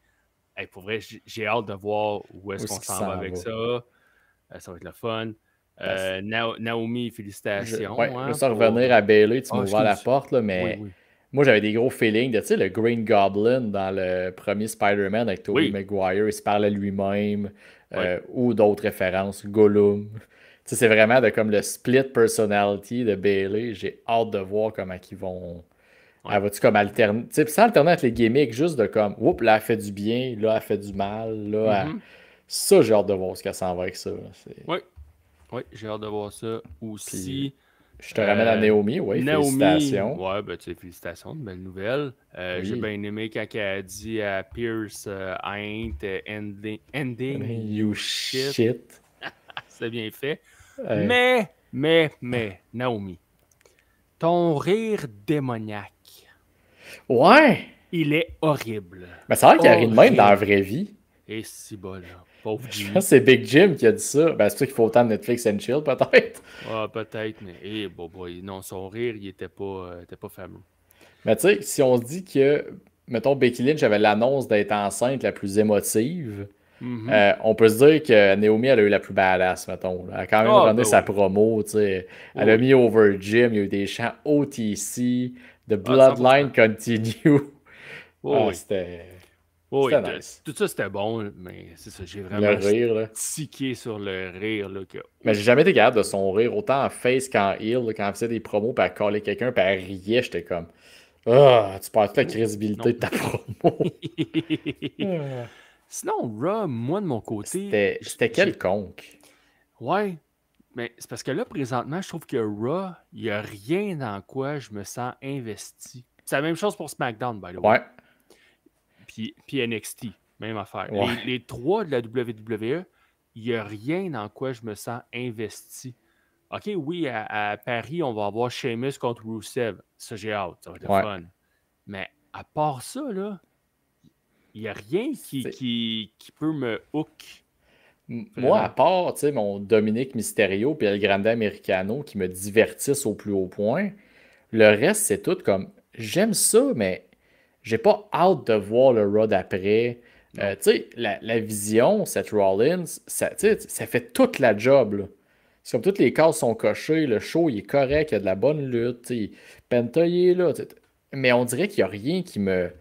[SPEAKER 2] hey, pour vrai, j'ai hâte de voir où
[SPEAKER 1] où
[SPEAKER 2] est-ce
[SPEAKER 1] est-ce
[SPEAKER 2] qu'on
[SPEAKER 1] qu'il
[SPEAKER 2] s'en va
[SPEAKER 1] s'en
[SPEAKER 2] avec
[SPEAKER 1] va?
[SPEAKER 2] ça. Ça va être le fun.
[SPEAKER 1] Parce-
[SPEAKER 2] Naomi,
[SPEAKER 1] ouais,
[SPEAKER 2] félicitations
[SPEAKER 1] juste
[SPEAKER 2] hein,
[SPEAKER 1] à
[SPEAKER 2] pour.
[SPEAKER 1] revenir à Bailey, tu
[SPEAKER 2] Ah,
[SPEAKER 1] m'as ouvert la
[SPEAKER 2] excuse.
[SPEAKER 1] porte, là,
[SPEAKER 2] Oui,
[SPEAKER 1] mais
[SPEAKER 2] oui.
[SPEAKER 1] moi j'avais des gros feelings de, tu sais, le Green Goblin dans le premier Spider-Man avec Tobey
[SPEAKER 2] Oui,
[SPEAKER 1] Maguire, il se parle à lui-même,
[SPEAKER 2] oui.
[SPEAKER 1] ou d'autres références, Gollum. Tu sais, c'est vraiment de comme le split personality de Bailey. J'ai hâte de voir comment ils vont.
[SPEAKER 2] Oui.
[SPEAKER 1] Elle va-tu comme alterner, tu sais, sans alterner avec les gimmicks, juste de comme, oups, là, elle fait du bien, là, elle fait du mal, là,
[SPEAKER 2] Mhm.
[SPEAKER 1] ça, j'ai hâte de voir ce qu'elle s'en va avec ça, là.
[SPEAKER 2] Oui, oui, j'ai hâte de voir ça
[SPEAKER 1] Puis,
[SPEAKER 2] aussi.
[SPEAKER 1] je te ramène à
[SPEAKER 2] Euh,
[SPEAKER 1] Naomi, oui,
[SPEAKER 2] Naomi,
[SPEAKER 1] félicitations.
[SPEAKER 2] ouais, ben, tu sais, félicitations, de belle nouvelle. J'ai
[SPEAKER 1] Oui.
[SPEAKER 2] bien aimé quand elle a dit à Pierce, I ain't ending
[SPEAKER 1] You
[SPEAKER 2] you shit.
[SPEAKER 1] shit.
[SPEAKER 2] C'est bien fait.
[SPEAKER 1] Euh,
[SPEAKER 2] Mais, Naomi, ton rire démoniaque,
[SPEAKER 1] ouais.
[SPEAKER 2] il est horrible.
[SPEAKER 1] Mais ça a l'air qu'il rit de même dans la
[SPEAKER 2] Horrible.
[SPEAKER 1] vraie vie.
[SPEAKER 2] Et si bas, là. Pauvre
[SPEAKER 1] Je pense
[SPEAKER 2] G.
[SPEAKER 1] que c'est Big Jim qui a dit ça. Ben, c'est sûr qu'il faut autant de Netflix and chill, peut-être.
[SPEAKER 2] Ah, peut-être, mais bon, boy, non, son rire, il était pas fameux.
[SPEAKER 1] Mais tu sais, si on se dit que, mettons, Becky Lynch avait l'annonce d'être enceinte la plus émotive,
[SPEAKER 2] Mhm.
[SPEAKER 1] on peut se dire que Naomi, elle a eu la plus badass, mettons. Elle a quand même
[SPEAKER 2] Ah,
[SPEAKER 1] runné
[SPEAKER 2] ben
[SPEAKER 1] sa
[SPEAKER 2] oui.
[SPEAKER 1] promo, tu sais. Elle a
[SPEAKER 2] Oui,
[SPEAKER 1] mis over Jim, il y a eu des chants OTC, The
[SPEAKER 2] ah, 100%.
[SPEAKER 1] Bloodline Continue. Ah,
[SPEAKER 2] Oui, oui.
[SPEAKER 1] c'était
[SPEAKER 2] Oui,
[SPEAKER 1] nice.
[SPEAKER 2] tout ça c'était bon, mais c'est ça, j'ai
[SPEAKER 1] Le
[SPEAKER 2] vraiment
[SPEAKER 1] rire, là.
[SPEAKER 2] stické sur le rire là, que.
[SPEAKER 1] Mais j'ai jamais été capable de son rire, autant en face qu'en heel, là, quand elle faisait des promos, puis elle collait quelqu'un, puis elle riait, j'étais comme, ah, tu perds toute la
[SPEAKER 2] Oh,
[SPEAKER 1] crédibilité
[SPEAKER 2] non.
[SPEAKER 1] de ta promo. Ah.
[SPEAKER 2] Sinon, Raw, moi de mon côté,
[SPEAKER 1] C'était quelconque.
[SPEAKER 2] ouais, mais c'est parce que là, présentement, je trouve que Raw, il n'y a rien dans quoi je me sens investi. C'est la même chose pour SmackDown, by the way.
[SPEAKER 1] Ouais,
[SPEAKER 2] Puis NXT, même affaire.
[SPEAKER 1] ouais.
[SPEAKER 2] Les trois de la WWE, il n'y a rien dans quoi je me sens investi. OK, oui, à Paris, on va avoir Sheamus contre Rusev. Ça, j'ai hâte. Ça va être le
[SPEAKER 1] Ouais.
[SPEAKER 2] fun. Mais à part ça, là, il n'y a rien
[SPEAKER 1] C'est-
[SPEAKER 2] qui peut me hook,
[SPEAKER 1] Moi, à
[SPEAKER 2] vraiment.
[SPEAKER 1] part, tu sais, mon Dominique Mysterio puis El Grande Americano qui me divertissent au plus haut point, le reste, c'est tout comme, j'aime ça, mais j'ai pas hâte de voir le Raw d'après.
[SPEAKER 2] Non.
[SPEAKER 1] Tu sais, la vision, Seth Rollins, ça, tu sais, ça fait toute la job, là. C'est comme toutes les cases sont cochées, le show, il est correct, il y a de la bonne lutte, tu sais, Penta, il est là, tu sais. Mais on dirait qu'il n'y a rien qui me...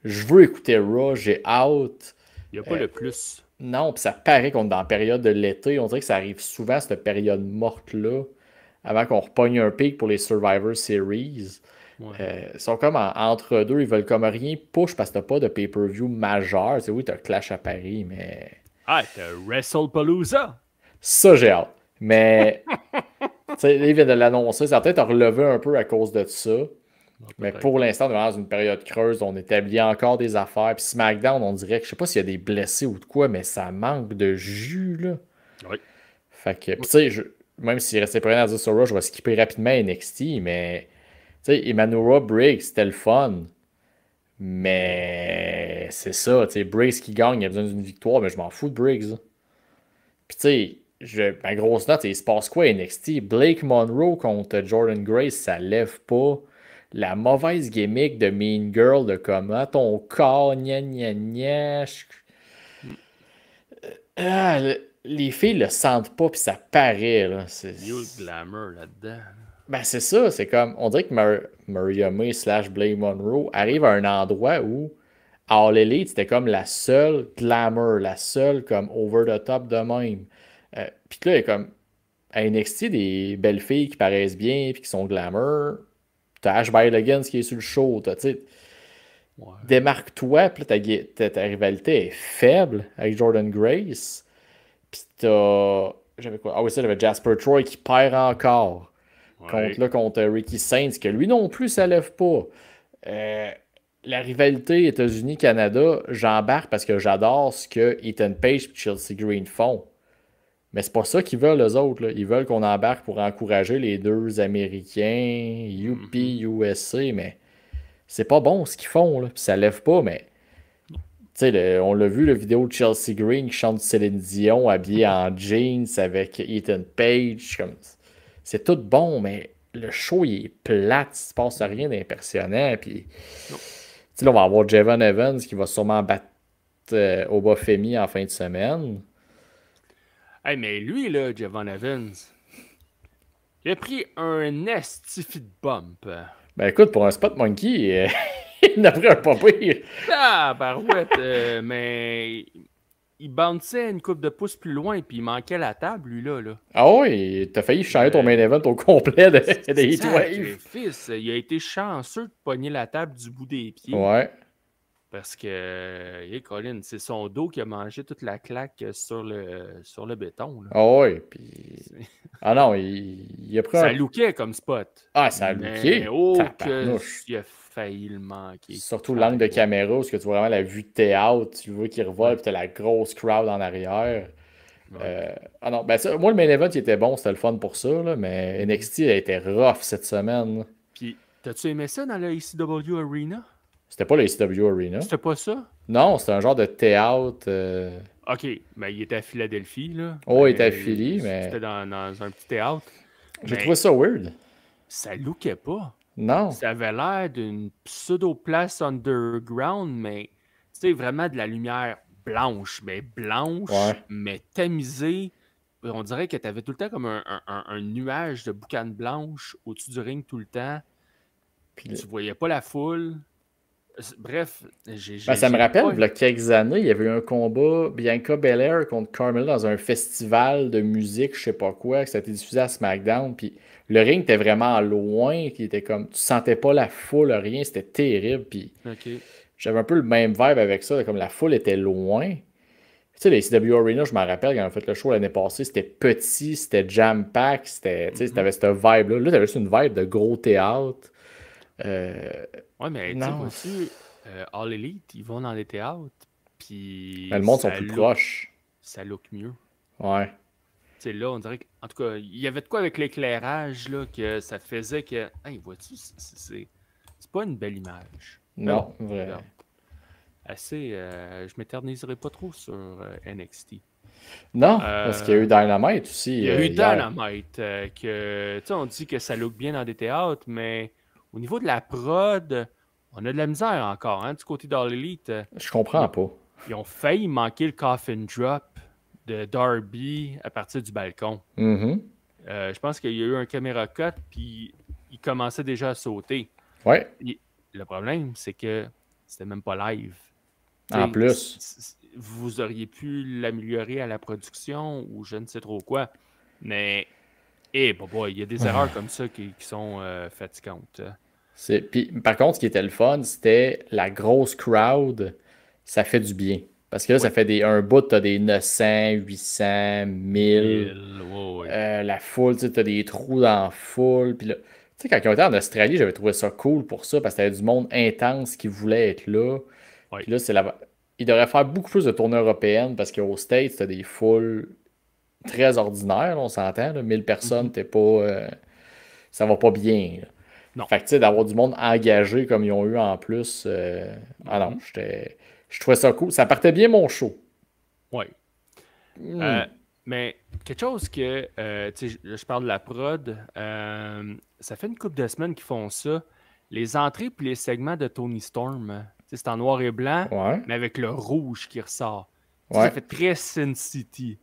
[SPEAKER 1] Je veux écouter Raw, j'ai hâte.
[SPEAKER 2] Il n'y a pas
[SPEAKER 1] Euh,
[SPEAKER 2] le plus.
[SPEAKER 1] non, puis ça paraît qu'on est dans la période de l'été. On dirait que ça arrive souvent, cette période morte-là, avant qu'on repogne un pic pour les Survivor Series.
[SPEAKER 2] Ouais.
[SPEAKER 1] Ils sont comme entre deux, ils veulent comme rien push parce que t'as pas de pay-per-view majeur. C'est oui, t'as Clash à Paris, mais
[SPEAKER 2] Ah, t'as WrestlePalooza!
[SPEAKER 1] ça, j'ai hâte. Mais, tu sais, là, ils viennent de l'annoncer, ça va peut-être relever un peu à cause de ça.
[SPEAKER 2] Ah,
[SPEAKER 1] Mais
[SPEAKER 2] peut-être.
[SPEAKER 1] pour l'instant, on est dans une période creuse, on établit encore des affaires. Puis SmackDown, on dirait que, je sais pas s'il y a des blessés ou de quoi, mais ça manque de jus, là.
[SPEAKER 2] Oui.
[SPEAKER 1] Fait que, puis tu sais, même s'il restait plus rien à dire sur Raw, je vais skipper rapidement NXT, mais, tu sais, Emmanuel Briggs, c'était le fun. Mais c'est ça, tu sais, Briggs qui gagne, il a besoin d'une victoire, mais je m'en fous de Briggs, là. Puis tu sais, ma grosse note, il se passe quoi NXT? Blake Monroe contre Jordan Grace, ça lève pas. La mauvaise gimmick de Mean Girl, de comment ton corps, gna gna gna. Les filles le sentent pas, puis ça paraît. Là.
[SPEAKER 2] New glamour là-dedans.
[SPEAKER 1] Ben c'est ça, c'est comme, on dirait que Maria May / Blake Monroe arrive à un endroit où All Elite, c'était comme la seule glamour, la seule comme over the top de même. Puis là, il y a comme à NXT des belles filles qui paraissent bien puis qui sont glamour. T'as Ash Bylegans qui est sur le show. Démarque-toi, puis là, ta rivalité est faible avec Jordan Grace. Puis j'avais quoi? Ah oui, ça, j'avais Jasper Troy qui perd encore. Contre Ricky Saints, que lui non plus, ça lève pas. La rivalité États-Unis-Canada, j'embarque parce que j'adore ce que Ethan Page et Chelsea Green font. Mais c'est pas ça qu'ils veulent, eux autres. Là. Ils veulent qu'on embarque pour encourager les deux Américains, UP, USA, mais c'est pas bon ce qu'ils font. Là. Puis ça lève pas, mais on l'a vu, la vidéo de Chelsea Green qui chante Céline Dion habillée en jeans avec Ethan Page. C'est tout bon, mais le show, il est plate. Il se passe rien d'impressionnant. Puis, là, on va avoir Javon Evans qui va sûrement battre Obafemi en fin de semaine.
[SPEAKER 2] Hey, mais lui, là, Javon Evans, il a pris un estifi de bump.
[SPEAKER 1] Ben écoute, pour un spot monkey, il n'a pris un pas pire.
[SPEAKER 2] Ah, barouette, mais il bounçait une coupe de pouces plus loin, puis il manquait la table, lui, là.
[SPEAKER 1] Ah oui, t'as failli changer ton main event au complet de Heatwave.
[SPEAKER 2] Fils, il a été chanceux de pogner la table du bout des pieds.
[SPEAKER 1] Ouais.
[SPEAKER 2] Parce que, Colin, c'est son dos qui a mangé toute la claque sur le béton. Là.
[SPEAKER 1] Ah oui, puis... Ah non, il a pris
[SPEAKER 2] ça lookait comme spot.
[SPEAKER 1] Ah, ça a looké.
[SPEAKER 2] Oh, il a failli le manquer.
[SPEAKER 1] Surtout l'angle de caméra, parce que tu vois vraiment la vue de théâtre, tu vois qu'il revole, puis t'as la grosse crowd en arrière. Ah non, ben ça, moi, le main event, il était bon, c'était le fun pour ça, là, mais NXT a été rough cette semaine.
[SPEAKER 2] Puis, t'as-tu aimé ça dans le ECW Arena?
[SPEAKER 1] C'était pas le ECW Arena.
[SPEAKER 2] C'était pas ça?
[SPEAKER 1] Non, c'était un genre de théâtre.
[SPEAKER 2] OK, mais il était à Philadelphie, là.
[SPEAKER 1] Oh, il était à Philly, mais...
[SPEAKER 2] C'était dans un petit théâtre.
[SPEAKER 1] J'ai trouvé ça weird.
[SPEAKER 2] Ça lookait pas.
[SPEAKER 1] Non.
[SPEAKER 2] Ça avait l'air d'une pseudo-place underground, mais tu sais, vraiment de la lumière blanche, mais tamisée. On dirait que tu avais tout le temps comme un nuage de boucan blanche au-dessus du ring tout le temps. Puis tu voyais pas la foule. Bref,
[SPEAKER 1] ça me rappelle, il y a quelques années, il y avait eu un combat Bianca Belair contre Carmella dans un festival de musique, je sais pas quoi, que ça a été diffusé à SmackDown. Puis le ring était vraiment loin, qui était comme, tu sentais pas la foule, rien, c'était terrible. Puis j'avais un peu le même vibe avec ça, comme la foule était loin. Tu sais, les CW Arena, je m'en rappelle quand on a fait le show l'année passée, c'était petit, c'était jam-pack, t'avais cette vibe-là. Là, t'avais juste une vibe de gros théâtre.
[SPEAKER 2] Ouais, mais tu sais, aussi, All Elite, ils vont dans les théâtres, puis...
[SPEAKER 1] le monde sont plus proches.
[SPEAKER 2] Ça look mieux.
[SPEAKER 1] Ouais.
[SPEAKER 2] Tu sais, là, on dirait en tout cas, il y avait de quoi avec l'éclairage, là, que ça faisait que... Hey, vois-tu, c'est pas une belle image.
[SPEAKER 1] Non, vrai.
[SPEAKER 2] Assez... je m'éterniserai pas trop sur NXT.
[SPEAKER 1] Non, parce qu'il y a eu Dynamite aussi.
[SPEAKER 2] Il y a eu Dynamite, que... Tu sais, on dit que ça look bien dans des théâtres, mais... Au niveau de la prod, on a de la misère encore, hein, du côté d'All Elite.
[SPEAKER 1] Je comprends pas.
[SPEAKER 2] Ils ont failli manquer le coffin drop de Darby à partir du balcon. Je pense qu'il y a eu un caméra cut, puis il commençait déjà à sauter.
[SPEAKER 1] Ouais.
[SPEAKER 2] Et le problème, c'est que c'était même pas live.
[SPEAKER 1] En plus.
[SPEAKER 2] Vous auriez pu l'améliorer à la production ou je ne sais trop quoi. Mais... il y a des erreurs comme ça qui sont fatigantes.
[SPEAKER 1] Puis, par contre, ce qui était le fun, c'était la grosse crowd. Ça fait du bien. Parce que là, ça fait un bout, tu as des 900, 800, 1000. La foule, tu as des trous dans la foule. Puis là, tu sais, quand ils ont été en Australie, j'avais trouvé ça cool pour ça, parce que t'avais du monde intense qui voulait être là. Puis là, ils devraient faire beaucoup plus de tournées européennes, parce qu'aux States, tu as des foules très ordinaires, on s'entend. 1000 personnes, t'es pas... ça va pas bien. Là.
[SPEAKER 2] Non.
[SPEAKER 1] Fait que, tu sais, d'avoir du monde engagé comme ils ont eu en plus... Ah non, je trouvais ça cool. Ça partait bien mon show.
[SPEAKER 2] Oui. Mais quelque chose que, tu sais, je parle de la prod, ça fait une couple de semaines qu'ils font ça. Les entrées puis les segments de Tony Storm, tu sais, c'est en noir et blanc,
[SPEAKER 1] Ouais.
[SPEAKER 2] mais avec le rouge qui ressort. Tu sais, ça
[SPEAKER 1] Ouais.
[SPEAKER 2] fait très Sin City.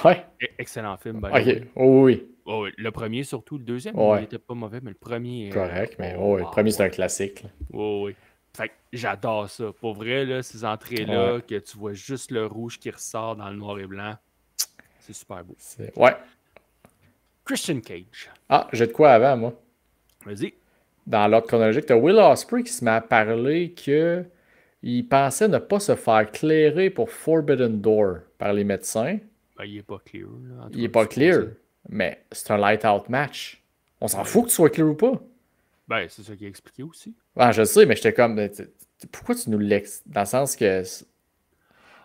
[SPEAKER 1] Ouais.
[SPEAKER 2] Excellent film, by the
[SPEAKER 1] Ok.
[SPEAKER 2] way.
[SPEAKER 1] Oh, oui.
[SPEAKER 2] Oh, oui, le premier surtout, le deuxième, il
[SPEAKER 1] Ouais.
[SPEAKER 2] était pas mauvais, mais le premier...
[SPEAKER 1] Correct, mais
[SPEAKER 2] oh,
[SPEAKER 1] le
[SPEAKER 2] wow,
[SPEAKER 1] premier, c'est
[SPEAKER 2] wow.
[SPEAKER 1] un classique. Là.
[SPEAKER 2] Oh, oui. Fait que j'adore ça. Pour vrai, là, ces entrées-là,
[SPEAKER 1] Ouais.
[SPEAKER 2] que tu vois juste le rouge qui ressort dans le noir et blanc, c'est super beau.
[SPEAKER 1] Ouais.
[SPEAKER 2] Christian Cage.
[SPEAKER 1] Ah, j'ai de quoi avant, moi.
[SPEAKER 2] Vas-y.
[SPEAKER 1] Dans l'ordre chronologique, t'as Will Ospreay qui se met à parler que il pensait ne pas se faire clairer pour Forbidden Door par les médecins.
[SPEAKER 2] Ben, il est pas clear. Là, en tout
[SPEAKER 1] Il est
[SPEAKER 2] cas,
[SPEAKER 1] pas
[SPEAKER 2] tu
[SPEAKER 1] clear,
[SPEAKER 2] pensais.
[SPEAKER 1] mais c'est un light-out match. On s'en
[SPEAKER 2] Ouais.
[SPEAKER 1] fout que tu sois clear ou pas.
[SPEAKER 2] Ben, c'est ça qu'il a expliqué aussi.
[SPEAKER 1] Ah, je sais, mais j'étais comme... Pourquoi tu nous l'ex... Dans le sens que...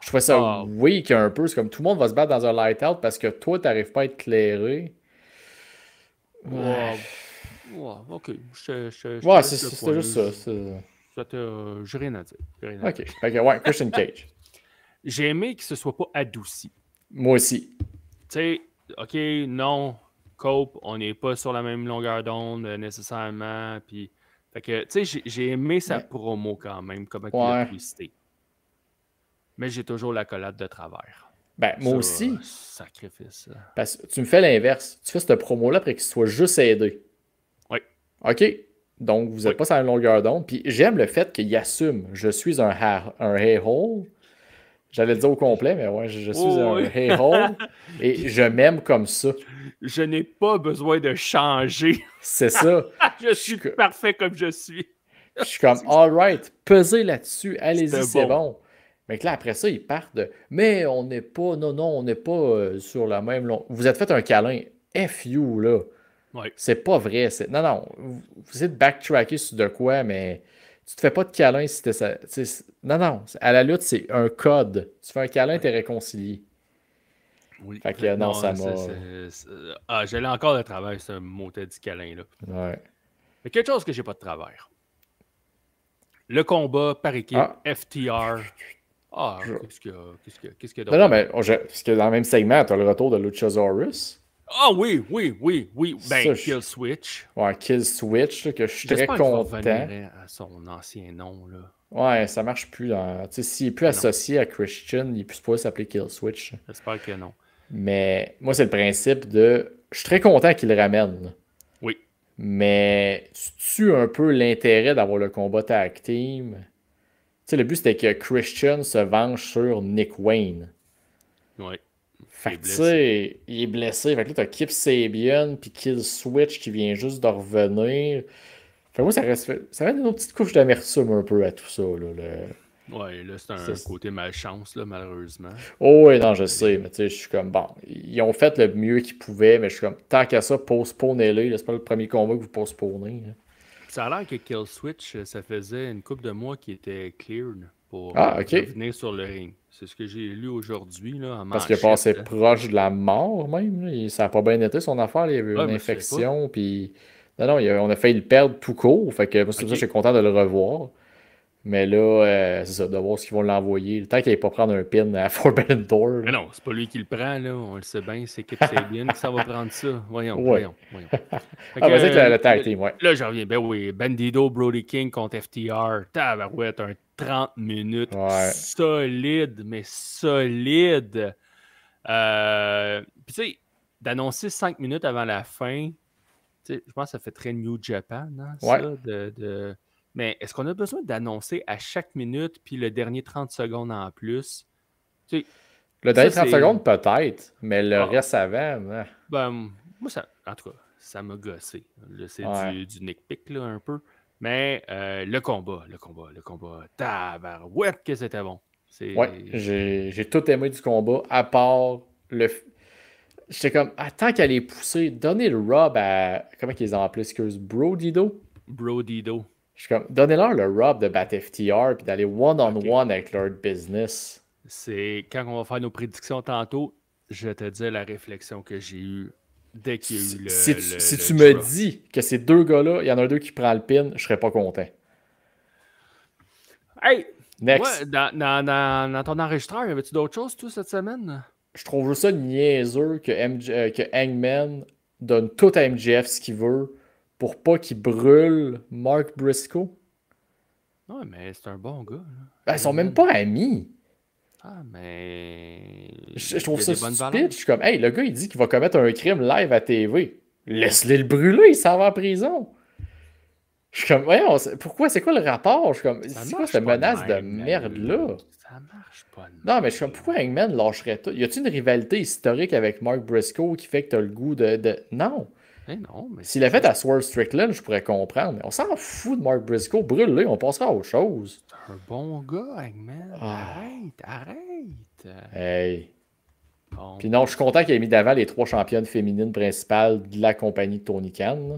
[SPEAKER 1] Je trouvais ça
[SPEAKER 2] Ah,
[SPEAKER 1] weak un peu. C'est comme tout le monde va se battre dans un light-out parce que toi, t'arrives pas à être clairé.
[SPEAKER 2] ouais, ouais, ok. Je te
[SPEAKER 1] Ouais,
[SPEAKER 2] laisse le
[SPEAKER 1] c'était
[SPEAKER 2] point.
[SPEAKER 1] juste ça.
[SPEAKER 2] J'ai rien à dire. J'ai rien à dire.
[SPEAKER 1] Ok. Fait que, ouais, Christian Cage.
[SPEAKER 2] J'ai aimé que ce soit pas adouci.
[SPEAKER 1] Moi aussi.
[SPEAKER 2] Tu sais, ok, non, Cope, on n'est pas sur la même longueur d'onde nécessairement. Puis, fait que, tu sais, j'ai aimé sa
[SPEAKER 1] Ouais.
[SPEAKER 2] promo quand même, comment il
[SPEAKER 1] Ouais.
[SPEAKER 2] a twisté. Mais j'ai toujours la collade de travers.
[SPEAKER 1] Ben, moi
[SPEAKER 2] Ça,
[SPEAKER 1] aussi.
[SPEAKER 2] sacrifice.
[SPEAKER 1] Parce que tu me fais l'inverse. Tu fais cette promo-là après qu'il soit juste aidé.
[SPEAKER 2] Oui.
[SPEAKER 1] OK. Donc, vous n'êtes
[SPEAKER 2] Oui.
[SPEAKER 1] pas sur la même longueur d'onde. Puis j'aime le fait qu'il assume. Je suis un hey-hole. J'allais le dire au complet, mais ouais, je suis
[SPEAKER 2] Oh,
[SPEAKER 1] un
[SPEAKER 2] oui.
[SPEAKER 1] hey-hole. Et je m'aime comme ça.
[SPEAKER 2] Je n'ai pas besoin de changer.
[SPEAKER 1] C'est ça.
[SPEAKER 2] Je suis parfait comme je suis.
[SPEAKER 1] Je suis comme, all right, pesez là-dessus. Allez-y,
[SPEAKER 2] C'était
[SPEAKER 1] c'est
[SPEAKER 2] bon.
[SPEAKER 1] bon. Mais que là, après ça, ils partent de, mais on n'est pas, non, on n'est pas sur la même longueur. Vous êtes fait un câlin. F you, là.
[SPEAKER 2] Oui.
[SPEAKER 1] C'est pas vrai. Non, vous essayez de backtracker sur de quoi, mais tu te fais pas de câlin si t'es ça. Non, à la lutte, c'est un code. Tu fais un câlin, t'es réconcilié.
[SPEAKER 2] Oui.
[SPEAKER 1] Fait que non, ça m'a.
[SPEAKER 2] Ah, j'allais encore de travers, ce mot dit câlin, là.
[SPEAKER 1] Ouais.
[SPEAKER 2] Mais quelque chose que j'ai pas de travers. Le combat par équipe, FTR. Ah, qu'est-ce qu'il y a d'autre?
[SPEAKER 1] Non, mais parce que dans le même segment, t'as le retour de Luchasaurus.
[SPEAKER 2] Ah oui. Ben,
[SPEAKER 1] Ça,
[SPEAKER 2] Kill Switch.
[SPEAKER 1] Ouais, Kill Switch, là, que je suis très
[SPEAKER 2] J'espère qu'il va
[SPEAKER 1] content.
[SPEAKER 2] revenir à son ancien nom, là.
[SPEAKER 1] Ouais, ça marche plus. Tu sais, s'il est plus associé à Christian, il est plus supposé s'appeler Kill Switch.
[SPEAKER 2] J'espère que non.
[SPEAKER 1] Mais moi, c'est le principe de. Je suis très content qu'il le ramène.
[SPEAKER 2] Oui.
[SPEAKER 1] Mais tu tues un peu l'intérêt d'avoir le combat tag team. Tu sais, le but, c'était que Christian se venge sur Nick Wayne.
[SPEAKER 2] Oui.
[SPEAKER 1] Fait que, tu sais, il est blessé. Fait que là, t'as Kip Sabian puis Kill Switch qui vient juste de revenir. Fait que moi, ça reste une autre petite couche d'amertume un peu à tout ça.
[SPEAKER 2] Ouais, là, c'est un côté malchance, là, malheureusement.
[SPEAKER 1] Oh, oui, non, je sais. Mais tu sais, je suis comme, bon, ils ont fait le mieux qu'ils pouvaient, mais je suis comme, tant qu'à ça, postponez-le. C'est pas le premier combat que vous postponez. Là.
[SPEAKER 2] Ça a l'air que Kill Switch, ça faisait une couple de mois qui était cleared pour revenir sur le ring. C'est ce que j'ai lu aujourd'hui. Là, en
[SPEAKER 1] parce qu'il est passé proche de la mort, même. Là. Ça n'a pas bien été son affaire. Il y avait eu une infection. Puis... Non, on a failli le perdre tout court. Fait que moi, c'est pour ça que je suis content de le revoir. Mais là, c'est ça, de voir ce qu'ils vont l'envoyer. Le temps qu'il n'aille pas prendre un pin à Forbidden Door.
[SPEAKER 2] Mais non, c'est pas lui qui le prend, là. On le sait bien, c'est Kip Sabian qui s'en va prendre ça. Voyons.
[SPEAKER 1] Vas-y avec le tag team, ouais.
[SPEAKER 2] Là, j'en reviens. Ben oui, Bandido, Brody King contre FTR. Tabarouette, un 30 minutes solide, mais solide. Puis tu sais, d'annoncer 5 minutes avant la fin, je pense que ça fait très New Japan, hein, ça, Mais est-ce qu'on a besoin d'annoncer à chaque minute, puis le dernier 30 secondes en plus?
[SPEAKER 1] Le dernier 30 secondes, peut-être, mais le reste avant...
[SPEAKER 2] Ben, moi, en tout cas, ça m'a gossé. C'est du nitpick, là, un peu. Mais le combat, tabarouette que c'était bon.
[SPEAKER 1] Ouais, j'ai tout aimé du combat, à part le... J'étais comme, tant qu'elle est poussée, donnez le rub à... Comment qu'ils ont appelé, excuse? Brodido?
[SPEAKER 2] Brodido.
[SPEAKER 1] Je suis comme, donnez-leur le rub de battre FTR puis d'aller one-on-one avec leur business.
[SPEAKER 2] C'est quand on va faire nos prédictions tantôt, je te dis la réflexion que j'ai eue dès qu'il y a eu
[SPEAKER 1] Si tu me dis que ces deux gars-là, il y en a un d'eux qui prend le pin, je serais pas content.
[SPEAKER 2] Hey!
[SPEAKER 1] Next.
[SPEAKER 2] Ouais, dans ton enregistreur, y avait-tu d'autres choses, toi, cette semaine?
[SPEAKER 1] je trouve ça niaiseux que Hangman donne tout à MJF ce qu'il veut pour pas qu'il brûle Mark Briscoe.
[SPEAKER 2] Ouais, mais c'est un bon gars. Là.
[SPEAKER 1] Ben, ils sont même pas amis.
[SPEAKER 2] Ah, mais.
[SPEAKER 1] Je trouve
[SPEAKER 2] Il a
[SPEAKER 1] ça
[SPEAKER 2] des bonnes
[SPEAKER 1] stupide.
[SPEAKER 2] valeurs.
[SPEAKER 1] Je suis comme, hey, le gars, il dit qu'il va commettre un crime live à TV. Laisse-le le brûler, il s'en va en prison. Je suis comme, voyons, pourquoi, c'est quoi le rapport? Je suis comme,
[SPEAKER 2] Ça
[SPEAKER 1] c'est quoi
[SPEAKER 2] marche
[SPEAKER 1] cette
[SPEAKER 2] pas
[SPEAKER 1] menace de
[SPEAKER 2] même, la
[SPEAKER 1] merde-là?
[SPEAKER 2] lutte. Ça marche pas de
[SPEAKER 1] Non, mais
[SPEAKER 2] même.
[SPEAKER 1] je suis comme, pourquoi Hangman lâcherait tout? Y a-t-il une rivalité historique avec Mark Briscoe qui fait que t'as le goût de... Non.
[SPEAKER 2] Mais non, mais
[SPEAKER 1] S'il l'a fait à Swerve Strickland, je pourrais comprendre. Mais on s'en fout de Mark Briscoe. Brûle-le, on passera à autre chose.
[SPEAKER 2] c'est un bon gars, Hangman.
[SPEAKER 1] Ah.
[SPEAKER 2] Arrête.
[SPEAKER 1] Hey.
[SPEAKER 2] Bon.
[SPEAKER 1] Puis non, je suis content qu'il ait mis d'avant les 3 championnes féminines principales de la compagnie de Tony Khan. Là.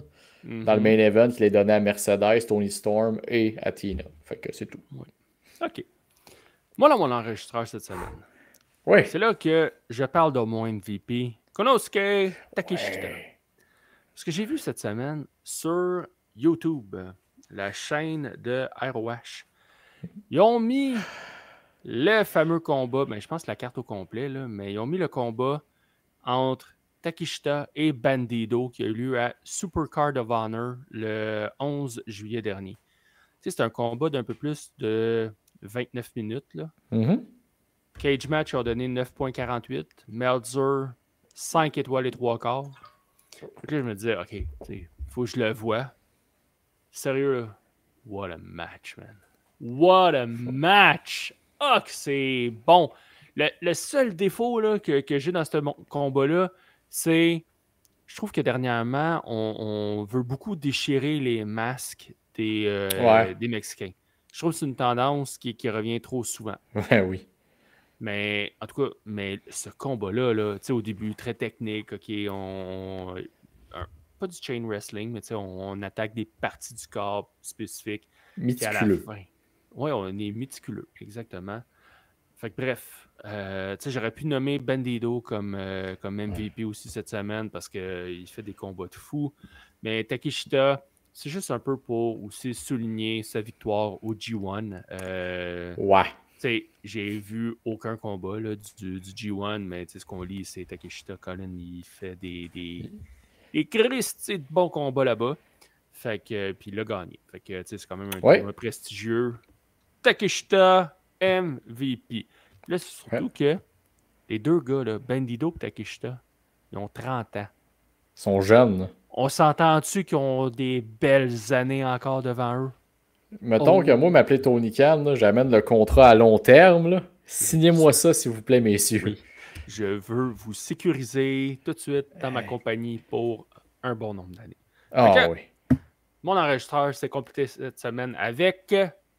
[SPEAKER 1] Dans le main event, il les donnait à Mercedes, Tony Storm et à Tina. Fait que c'est tout.
[SPEAKER 2] Oui. OK. Moi, là, mon enregistreur cette semaine.
[SPEAKER 1] Oui.
[SPEAKER 2] C'est là que je parle de mon MVP, Konosuke Takeshita.
[SPEAKER 1] Ouais.
[SPEAKER 2] Ce que j'ai vu cette semaine sur YouTube, la chaîne de ROH, ils ont mis le fameux combat, ben, je pense la carte au complet, là, mais ils ont mis le combat entre Takeshita et Bandido qui a eu lieu à Supercard of Honor le 11 juillet dernier. Tu sais, c'est un combat d'un peu plus de 29 minutes. Là.
[SPEAKER 1] Mm-hmm.
[SPEAKER 2] Cage Match a donné 9.48. Meltzer, 5 étoiles et 3 quarts. Fait que là, je me disais, OK, il faut que je le voie. Sérieux, là, what a match, man. What a match! Ah, que c'est bon! Le seul défaut là, que j'ai dans ce combat-là, c'est, je trouve que dernièrement, on veut beaucoup déchirer les masques des Mexicains. Je trouve que c'est une tendance qui revient trop souvent.
[SPEAKER 1] Ouais, oui.
[SPEAKER 2] Mais en tout cas, ce combat-là, là, au début, très technique, OK, pas du chain wrestling, mais on attaque des parties du corps spécifiques.
[SPEAKER 1] Méticuleux.
[SPEAKER 2] Oui, on est méticuleux, exactement. Fait que bref, j'aurais pu nommer Bandido comme MVP aussi cette semaine parce qu'il fait des combats de fou. Mais Takeshita, c'est juste un peu pour aussi souligner sa victoire au G1. J'ai vu aucun combat là, du G1, mais ce qu'on lit, c'est Takeshita Colin, il fait des Christy de bons combats là-bas. Fait que, puis il a gagné. Fait que, c'est quand même un tournoi prestigieux. Takeshita MVP. Là, c'est surtout que les deux gars, là, Bandido et Takeshita, ils ont 30 ans.
[SPEAKER 1] Ils sont jeunes.
[SPEAKER 2] On s'entend-tu qu'ils ont des belles années encore devant eux?
[SPEAKER 1] Mettons que moi, m'appeler Tony Khan, là, j'amène le contrat à long terme. Là. Signez-moi ça, s'il vous plaît, messieurs.
[SPEAKER 2] Oui. Je veux vous sécuriser tout de suite dans ma compagnie pour un bon nombre d'années.
[SPEAKER 1] Ah oui.
[SPEAKER 2] Mon enregistreur s'est complété cette semaine avec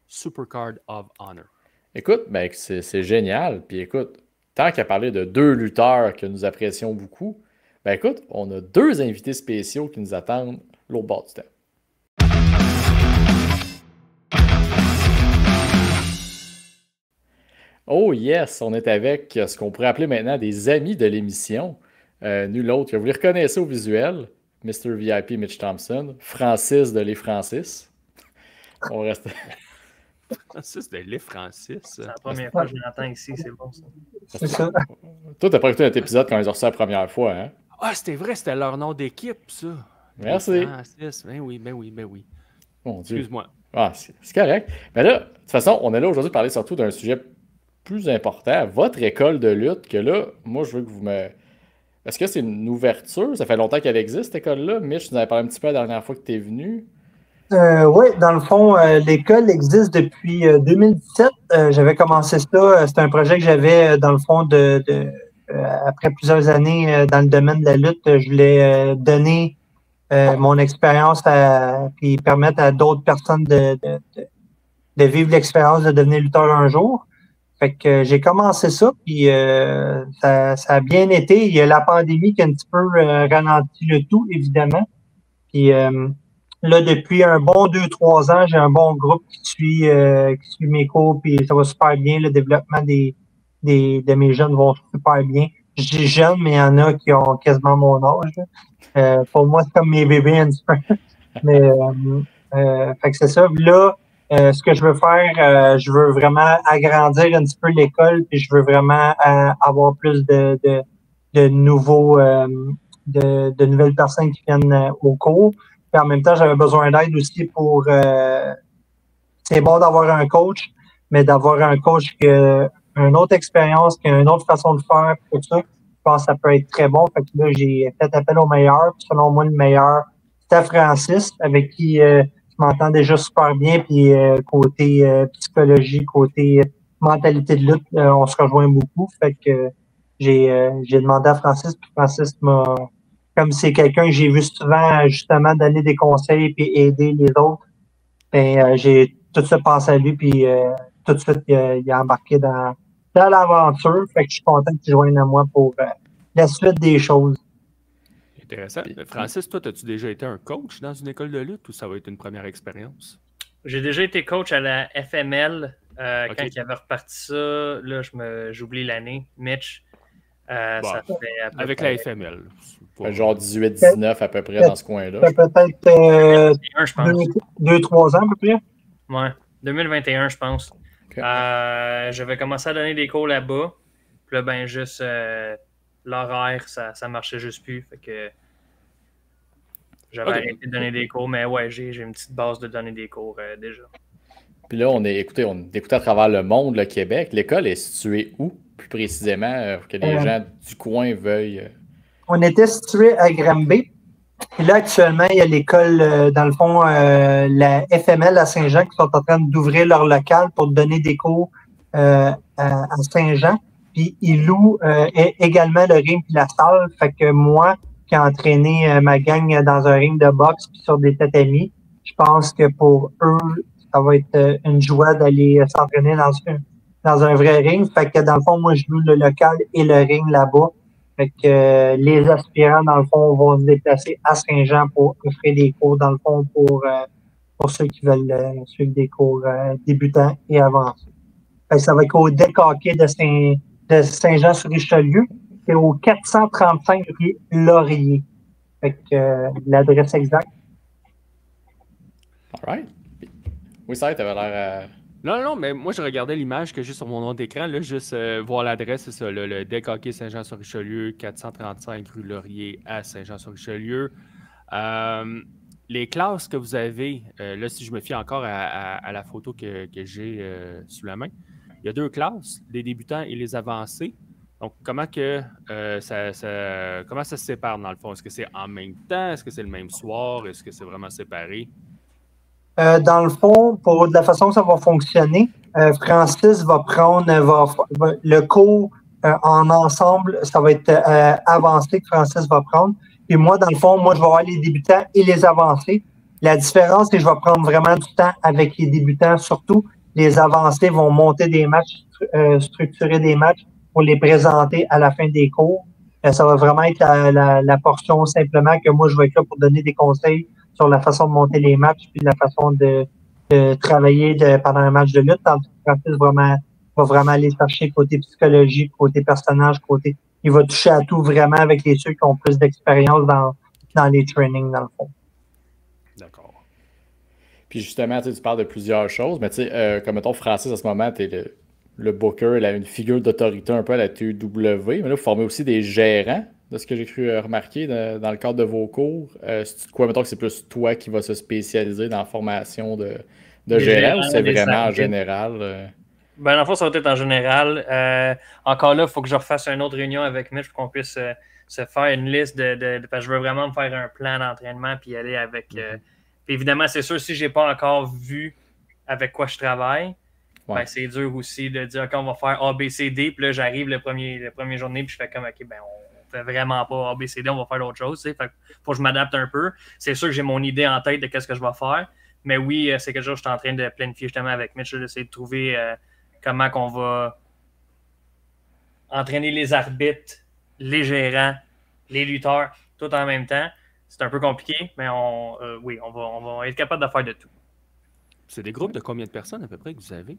[SPEAKER 2] Supercard of Honor.
[SPEAKER 1] Écoute, ben, c'est génial. Puis écoute, tant qu'à parler de 2 lutteurs que nous apprécions beaucoup, ben écoute, on a 2 invités spéciaux qui nous attendent l'autre bord du temps. Oh yes, on est avec ce qu'on pourrait appeler maintenant des amis de l'émission. Nul autre que vous les reconnaissez au visuel, Mr. VIP Mitch Thompson, Francis de Les Francis. On reste...
[SPEAKER 2] Francis de Les Francis.
[SPEAKER 3] C'est la première fois que je l'entends ici, c'est bon ça.
[SPEAKER 4] C'est ça.
[SPEAKER 1] Toi, t'as pas écouté notre épisode quand ils ont reçu la première fois, hein?
[SPEAKER 2] Ah, c'était vrai, c'était leur nom d'équipe, ça.
[SPEAKER 1] Merci.
[SPEAKER 2] Francis, ben oui.
[SPEAKER 1] Mon Dieu.
[SPEAKER 2] Excuse-moi.
[SPEAKER 1] Ah, c'est correct. Mais là, de toute façon, on est là aujourd'hui pour parler surtout d'un sujet plus important, votre école de lutte, que là, moi, je veux que vous me... Est-ce que c'est une ouverture? Ça fait longtemps qu'elle existe, cette école-là. Mitch, tu nous avais parlé un petit peu la dernière fois que tu es venu.
[SPEAKER 4] Oui, dans le fond, l'école existe depuis 2017. J'avais commencé ça. C'était un projet que j'avais, dans le fond, après plusieurs années dans le domaine de la lutte. Je voulais donner mon expérience puis permettre à d'autres personnes de vivre l'expérience de devenir lutteur un jour. Fait que j'ai commencé ça, puis ça a bien été. Il y a la pandémie qui a un petit peu ralenti le tout, évidemment. Puis là, depuis un bon 2-3 ans, j'ai un bon groupe qui suit mes cours, puis ça va super bien. Le développement de mes jeunes va super bien. Je dis jeunes, mais il y en a qui ont quasiment mon âge. Pour moi, c'est comme mes bébés un petit peu. Mais fait que c'est ça. Là, Ce que je veux faire, je veux vraiment agrandir un petit peu l'école, puis je veux vraiment avoir plus de nouveaux de nouvelles personnes qui viennent au cours. Puis en même temps, j'avais besoin d'aide aussi pour c'est bon d'avoir un coach, mais d'avoir un coach qui a une autre expérience, qui a une autre façon de faire, tout ça, je pense que ça peut être très bon. Fait que là, j'ai fait appel au meilleur. Puis selon moi, le meilleur, c'était Francis, avec qui je m'entends déjà super bien. Puis côté psychologie, côté mentalité de lutte, on se rejoint beaucoup. Fait que j'ai demandé à Francis, puis Francis m'a, comme c'est quelqu'un que j'ai vu souvent justement donner des conseils puis aider les autres, ben, j'ai tout de suite pensé à lui, puis tout de suite, il a embarqué dans l'aventure. Fait que je suis content qu'il joigne à moi pour la suite des choses.
[SPEAKER 2] Intéressant. Francis, toi, as-tu déjà été un coach dans une école de lutte ou ça va être une première expérience?
[SPEAKER 3] J'ai déjà été coach à la FML quand il avait reparti ça. Là, j'oublie l'année. Mitch. Ça fait
[SPEAKER 2] avec la FML.
[SPEAKER 1] Genre 18-19 à peu près dans ce coin-là.
[SPEAKER 4] Peut-être 2-3 ans à peu près.
[SPEAKER 3] Ouais, 2021, je pense. Okay. J'avais commencé à donner des cours là-bas. Puis là, ben, juste l'horaire, ça marchait juste plus. Fait que j'avais arrêté de donner des cours. Mais ouais, j'ai une petite base de donner des cours déjà.
[SPEAKER 1] Puis là, on écoutait à travers le monde, le Québec. L'école est située où, plus précisément, pour que les gens du coin veuillent...
[SPEAKER 4] On était situé à Granby. Et là, actuellement, il y a l'école, dans le fond, la FML à Saint-Jean qui sont en train d'ouvrir leur local pour donner des cours à Saint-Jean. Puis ils louent également le ring puis la salle. Fait que moi, qui ai entraîné ma gang dans un ring de boxe puis sur des tatamis, je pense que pour eux, ça va être une joie d'aller s'entraîner dans un vrai ring. Fait que dans le fond, moi, je loue le local et le ring là-bas. Fait que les aspirants, dans le fond, vont se déplacer à Saint-Jean pour offrir des cours, dans le fond, pour ceux qui veulent suivre des cours débutants et avancés. Fait que ça va être au décaqué de Saint-Jean-sur-Richelieu et au 435 rue Laurier. Fait que l'adresse exacte.
[SPEAKER 1] All right. Oui, ça, tu avais l'air...
[SPEAKER 2] Non, mais moi, je regardais l'image que j'ai sur mon nom d'écran, là, juste voir l'adresse, c'est ça, le décaqué Saint-Jean-sur-Richelieu, 435 rue Laurier à Saint-Jean-sur-Richelieu. Les classes que vous avez, là, si je me fie encore à la photo que j'ai sous la main, il y a 2 classes, les débutants et les avancés. Donc, comment ça se sépare dans le fond? Est-ce que c'est en même temps? Est-ce que c'est le même soir? Est-ce que c'est vraiment séparé?
[SPEAKER 4] Dans le fond, pour de la façon que ça va fonctionner, Francis va prendre le cours en ensemble, ça va être avancé que Francis va prendre. Et moi, dans le fond, je vais avoir les débutants et les avancés. La différence, c'est que je vais prendre vraiment du temps avec les débutants, surtout. Les avancés vont monter des matchs, structurer des matchs pour les présenter à la fin des cours. Ça va vraiment être la portion simplement que moi, je vais être là pour donner des conseils sur la façon de monter les matchs puis la façon de travailler pendant un match de lutte. Tandis que Francis va vraiment aller chercher côté psychologie, côté personnage, il va toucher à tout vraiment avec ceux qui ont plus d'expérience dans les trainings, dans le fond.
[SPEAKER 1] D'accord. Puis justement, tu parles de plusieurs choses, mais comme mettons Francis, à ce moment, tu es le booker, il a une figure d'autorité un peu à la TEW, mais là, vous formez aussi des gérants, de ce que j'ai cru remarquer dans le cadre de vos cours. C'est quoi, mettons que c'est plus toi qui vas se spécialiser dans la formation de gérant ou c'est vraiment en général?
[SPEAKER 3] Ben, dans le fond, ça va être en général. Encore là, il faut que je refasse une autre réunion avec Mitch pour qu'on puisse se faire une liste parce que je veux vraiment me faire un plan d'entraînement puis aller avec... puis évidemment, c'est sûr, si je n'ai pas encore vu avec quoi je travaille, ben, c'est dur aussi de dire, OK, on va faire A, B, C, D. Puis là, j'arrive le premier journée puis je fais comme, OK, ben on fait vraiment pas A, B, C, D, on va faire d'autres choses. Fait faut que je m'adapte un peu. C'est sûr que j'ai mon idée en tête de qu'est-ce que je vais faire. Mais oui, c'est quelque chose que je suis en train de planifier justement avec Mitch, d'essayer de trouver comment qu'on va entraîner les arbitres, les gérants, les lutteurs, tout en même temps. C'est un peu compliqué, mais on va être capable de faire de tout.
[SPEAKER 2] C'est des groupes de combien de personnes à peu près que vous avez?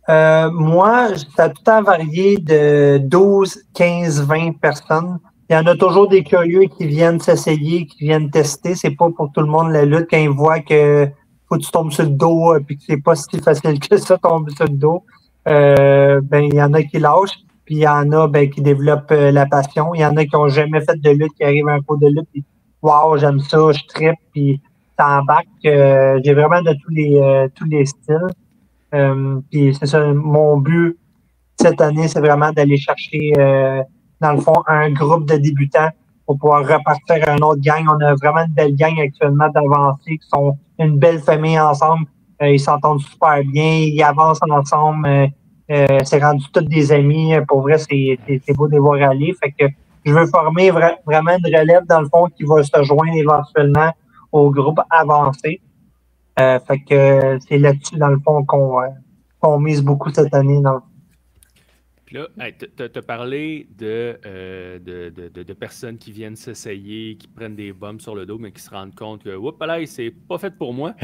[SPEAKER 4] Moi, ça a tout le temps varié de 12, 15, 20 personnes. Il y en a toujours des curieux qui viennent s'essayer, qui viennent tester. C'est pas pour tout le monde la lutte. Quand ils voient que faut que tu tombes sur le dos, puis que c'est pas si facile que ça, tomber sur le dos. Il y en a qui lâchent, puis il y en a qui développent la passion. Il y en a qui n'ont jamais fait de lutte, qui arrivent à un cours de lutte, puis wow, j'aime ça, je trippe, puis ça embarque. J'ai vraiment de tous les styles. Puis c'est ça, mon but cette année, c'est vraiment d'aller chercher, dans le fond, un groupe de débutants pour pouvoir repartir à une autre gang. On a vraiment une belle gang actuellement d'avancés qui sont une belle famille ensemble. Ils s'entendent super bien, ils avancent ensemble. C'est rendu tous des amis. Pour vrai, c'est beau de les voir aller. Fait que je veux former vraiment une relève, dans le fond, qui va se joindre éventuellement au groupe avancé. Fait que c'est là-dessus, dans le fond, qu'on mise beaucoup cette année.
[SPEAKER 2] Puis là, tu as parlé de personnes qui viennent s'essayer, qui prennent des bombes sur le dos, mais qui se rendent compte que, oups, là, c'est pas fait pour moi.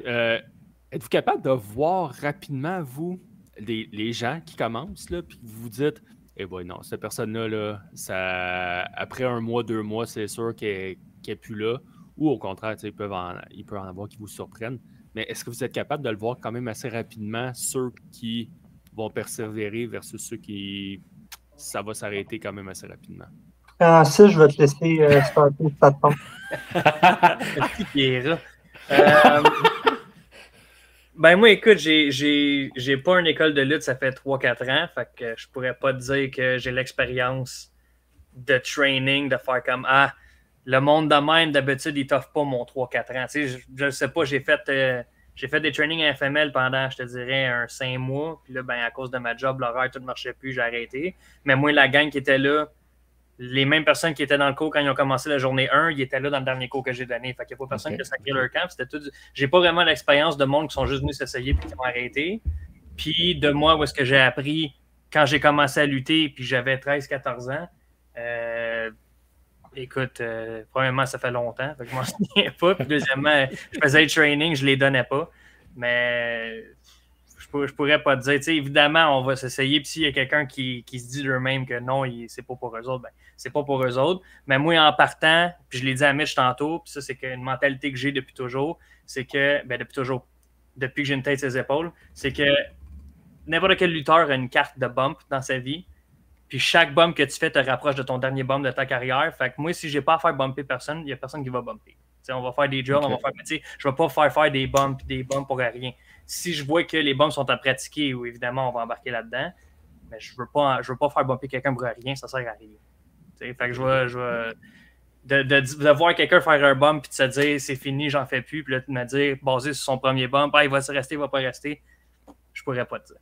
[SPEAKER 2] Êtes-vous capable de voir rapidement, vous, les gens qui commencent, là, puis vous vous dites, eh bien non, cette personne-là, là, après 1 mois, 2 mois, c'est sûr qu'elle n'est plus là. Ou au contraire, ils peuvent en avoir qui vous surprennent. Mais est-ce que vous êtes capable de le voir quand même assez rapidement, ceux qui vont persévérer versus ceux qui... ça va s'arrêter quand même assez rapidement?
[SPEAKER 4] Ça, je vais te laisser starter ta tombe.
[SPEAKER 3] Petit Pierre. Moi, écoute, j'ai pas une école de lutte, ça fait 3-4 ans, fait que je pourrais pas te dire que j'ai l'expérience de training, de faire comme le monde de même, d'habitude, il t'offre pas mon 3-4 ans. Tu sais, je sais pas, j'ai fait des trainings à FML pendant, je te dirais, 5 mois. Puis là, à cause de ma job, l'horaire, tout ne marchait plus, j'ai arrêté. Mais moi, la gang qui était là, les mêmes personnes qui étaient dans le cours quand ils ont commencé la journée 1, ils étaient là dans le dernier cours que j'ai donné. Fait qu'il n'y a pas personne qui a sacré leur camp. J'ai pas vraiment l'expérience de monde qui sont juste venus s'essayer puis qui ont arrêté. Puis de moi, où est-ce que j'ai appris quand j'ai commencé à lutter puis j'avais 13-14 ans. Écoute, premièrement, ça fait longtemps, fait que je m'en souviens pas. Puis deuxièmement, je faisais le training, je les donnais pas. Mais je pourrais pas te dire. Tu sais, évidemment, on va s'essayer. Puis s'il y a quelqu'un qui se dit d'eux-mêmes que non, c'est pas pour eux autres, c'est pas pour eux autres. Mais moi, en partant, puis je l'ai dit à Mitch tantôt, puis ça, c'est une mentalité que j'ai depuis toujours, c'est que, depuis que j'ai une tête sur ses épaules, c'est que n'importe quel lutteur a une carte de bump dans sa vie. Puis chaque bump que tu fais te rapproche de ton dernier bump de ta carrière. Fait que moi, si j'ai pas à faire bumper personne, il n'y a personne qui va bumper. T'sais, on va faire des drills, on va faire. Je ne vais pas faire des bumps pour rien. Si je vois que les bumps sont à pratiquer, ou évidemment, on va embarquer là-dedans, mais je veux pas faire bumper quelqu'un pour rien, ça sert à rien. T'sais, fait que je vais de voir quelqu'un faire un bump puis de se dire c'est fini, j'en fais plus, puis là, de me dire, basé sur son premier bump, il va se rester, il va pas rester, je pourrais pas te dire.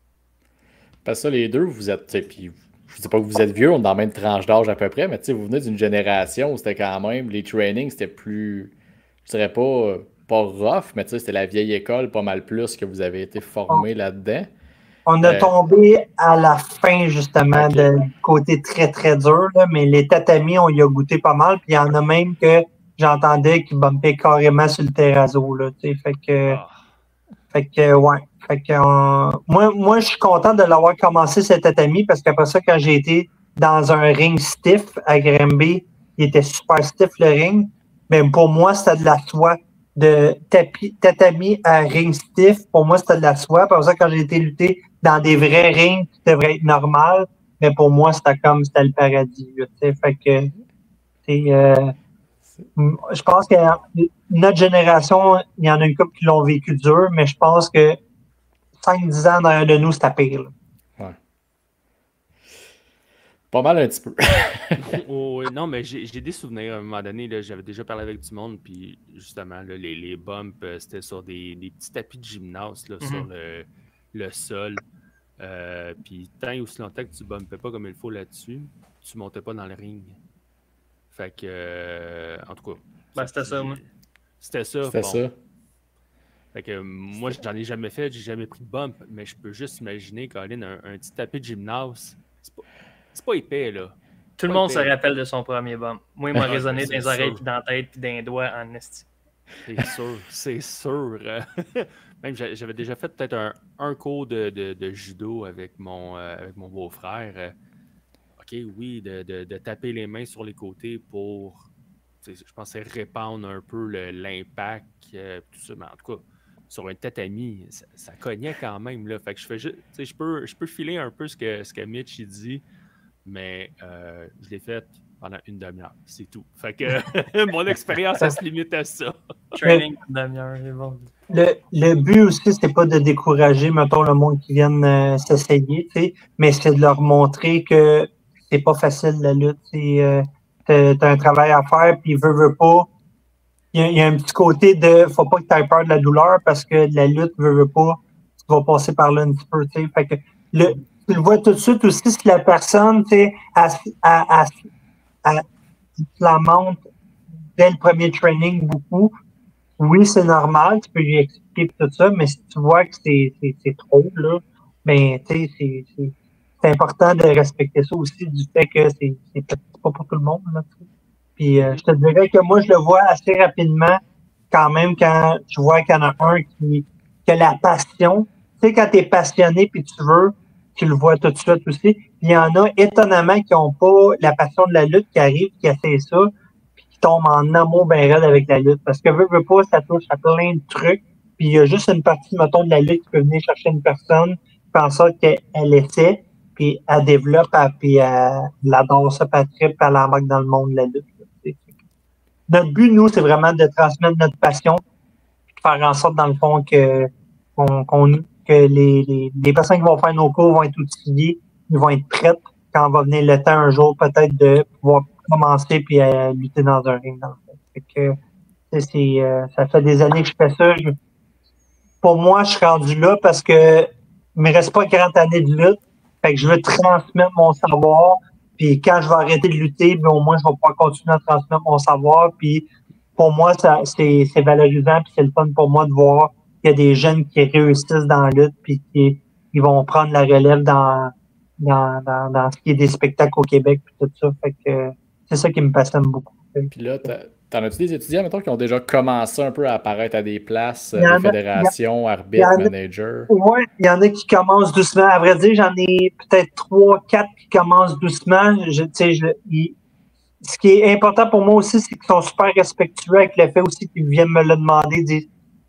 [SPEAKER 1] Parce que ça, les deux, vous êtes. Puis je ne dis pas que vous êtes vieux, on est dans la même tranche d'âge à peu près, mais vous venez d'une génération où c'était quand même, les trainings, c'était plus, je dirais pas rough, mais c'était la vieille école pas mal plus que vous avez été formé là-dedans.
[SPEAKER 4] On a tombé à la fin, justement, de côté très, très dur, là, mais les tatamis, on y a goûté pas mal, puis il y en a même que j'entendais qui bumpaient carrément sur le terrazzo, là, fait que, ouais. Fait que, moi, je suis content de l'avoir commencé cet tatami parce qu'après ça, quand j'ai été dans un ring stiff à Granby, il était super stiff le ring. Mais pour moi, c'était de la soie. De tatami à ring stiff, pour moi, c'était de la soie. Après ça, quand j'ai été lutter dans des vrais rings qui devraient être normal, mais pour moi, c'était le paradis. Fait que, je pense que notre génération, il y en a une couple qui l'ont vécu dur, mais je pense que 5-10 ans derrière de nous, c'est à pire. Là.
[SPEAKER 1] Ouais. Pas mal un petit peu.
[SPEAKER 2] Non, mais j'ai des souvenirs. À un moment donné, là, j'avais déjà parlé avec du monde, puis justement, là, les bumps, c'était sur des petits tapis de gymnase là, sur le sol. Puis tant et aussi longtemps que tu bumpais pas comme il faut là-dessus, tu montais pas dans le ring. Fait que, en tout cas.
[SPEAKER 3] C'était ça, moi.
[SPEAKER 2] C'était ça.
[SPEAKER 1] C'était ça.
[SPEAKER 2] Fait que moi, j'en ai jamais fait, j'ai jamais pris de bump, mais je peux juste imaginer, Colin, un petit tapis de gymnase. C'est pas épais, là.
[SPEAKER 3] Tout le monde se rappelle de son premier bump. Moi, il m'a résonné dans les oreilles, puis dans la tête, puis dans les doigts en esti.
[SPEAKER 2] C'est sûr. Même j'avais déjà fait peut-être un cours de judo avec mon beau-frère. OK, oui, de taper les mains sur les côtés pour, je pensais, répandre un peu l'impact, tout ça. Mais en tout cas, sur un tatami, ça cognait quand même. Là. Fait que je fais juste, je peux filer un peu ce que Mitch il dit, mais je l'ai fait pendant une demi-heure. C'est tout. Fait que mon expérience, elle se limite à ça.
[SPEAKER 3] Training une demi-heure, c'est bon.
[SPEAKER 4] Le but aussi, c'est pas de décourager, mettons, le monde qui vient s'essayer, mais c'est de leur montrer que c'est pas facile la lutte. T'as un travail à faire, puis veut pas. Il y a un petit côté de faut pas que tu aies peur de la douleur parce que la lutte veut pas, tu vas passer par là un petit peu. Fait que tu le vois tout de suite aussi si la personne, elle la montre dès le premier training beaucoup. Oui, c'est normal, tu peux lui expliquer tout ça, mais si tu vois que c'est trop, là, ben, tu sais, c'est important de respecter ça aussi du fait que c'est pas pour tout le monde, là, t'sais. Puis, je te dirais que moi, je le vois assez rapidement quand même quand je vois qu'il y en a un qui a la passion. Tu sais, quand tu es passionné puis tu le vois tout de suite aussi. Puis, il y en a étonnamment qui n'ont pas la passion de la lutte qui arrive, qui essaient ça, qui tombe en amour bien raide avec la lutte. Parce que veut pas, ça touche à plein de trucs. Puis il y a juste une partie, mettons, de la lutte qui peut venir chercher une personne, faire en sorte qu'elle essaie, puis elle développe, puis elle adore ça, puis elle tripe, puis elle embarque dans le monde de la lutte. Notre but, nous, c'est vraiment de transmettre notre passion, de faire en sorte, dans le fond, que les personnes qui vont faire nos cours vont être outillées, ils vont être prêtes quand va venir le temps un jour, peut-être, de pouvoir commencer puis à lutter dans un ring. Dans le fond. Fait que, ça fait des années que je fais ça. Pour moi, je suis rendu là parce que il me reste pas 40 années de lutte. Fait que je veux transmettre mon savoir. Puis quand je vais arrêter de lutter, bien, au moins, je vais pouvoir continuer à transmettre mon savoir. Puis pour moi, c'est valorisant. Puis c'est le fun pour moi de voir qu'il y a des jeunes qui réussissent dans la lutte. Puis ils vont prendre la relève dans ce qui est des spectacles au Québec. Puis tout ça. Fait que c'est ça qui me passionne beaucoup.
[SPEAKER 1] Puis là, t'en as-tu des étudiants, mettons, qui ont déjà commencé un peu à apparaître à des places, des fédérations, arbitres, managers?
[SPEAKER 4] Oui, il y en a qui commencent doucement. À vrai dire, j'en ai peut-être 3, 4 qui commencent doucement. Ce qui est important pour moi aussi, c'est qu'ils sont super respectueux avec le fait aussi qu'ils viennent me le demander. Tu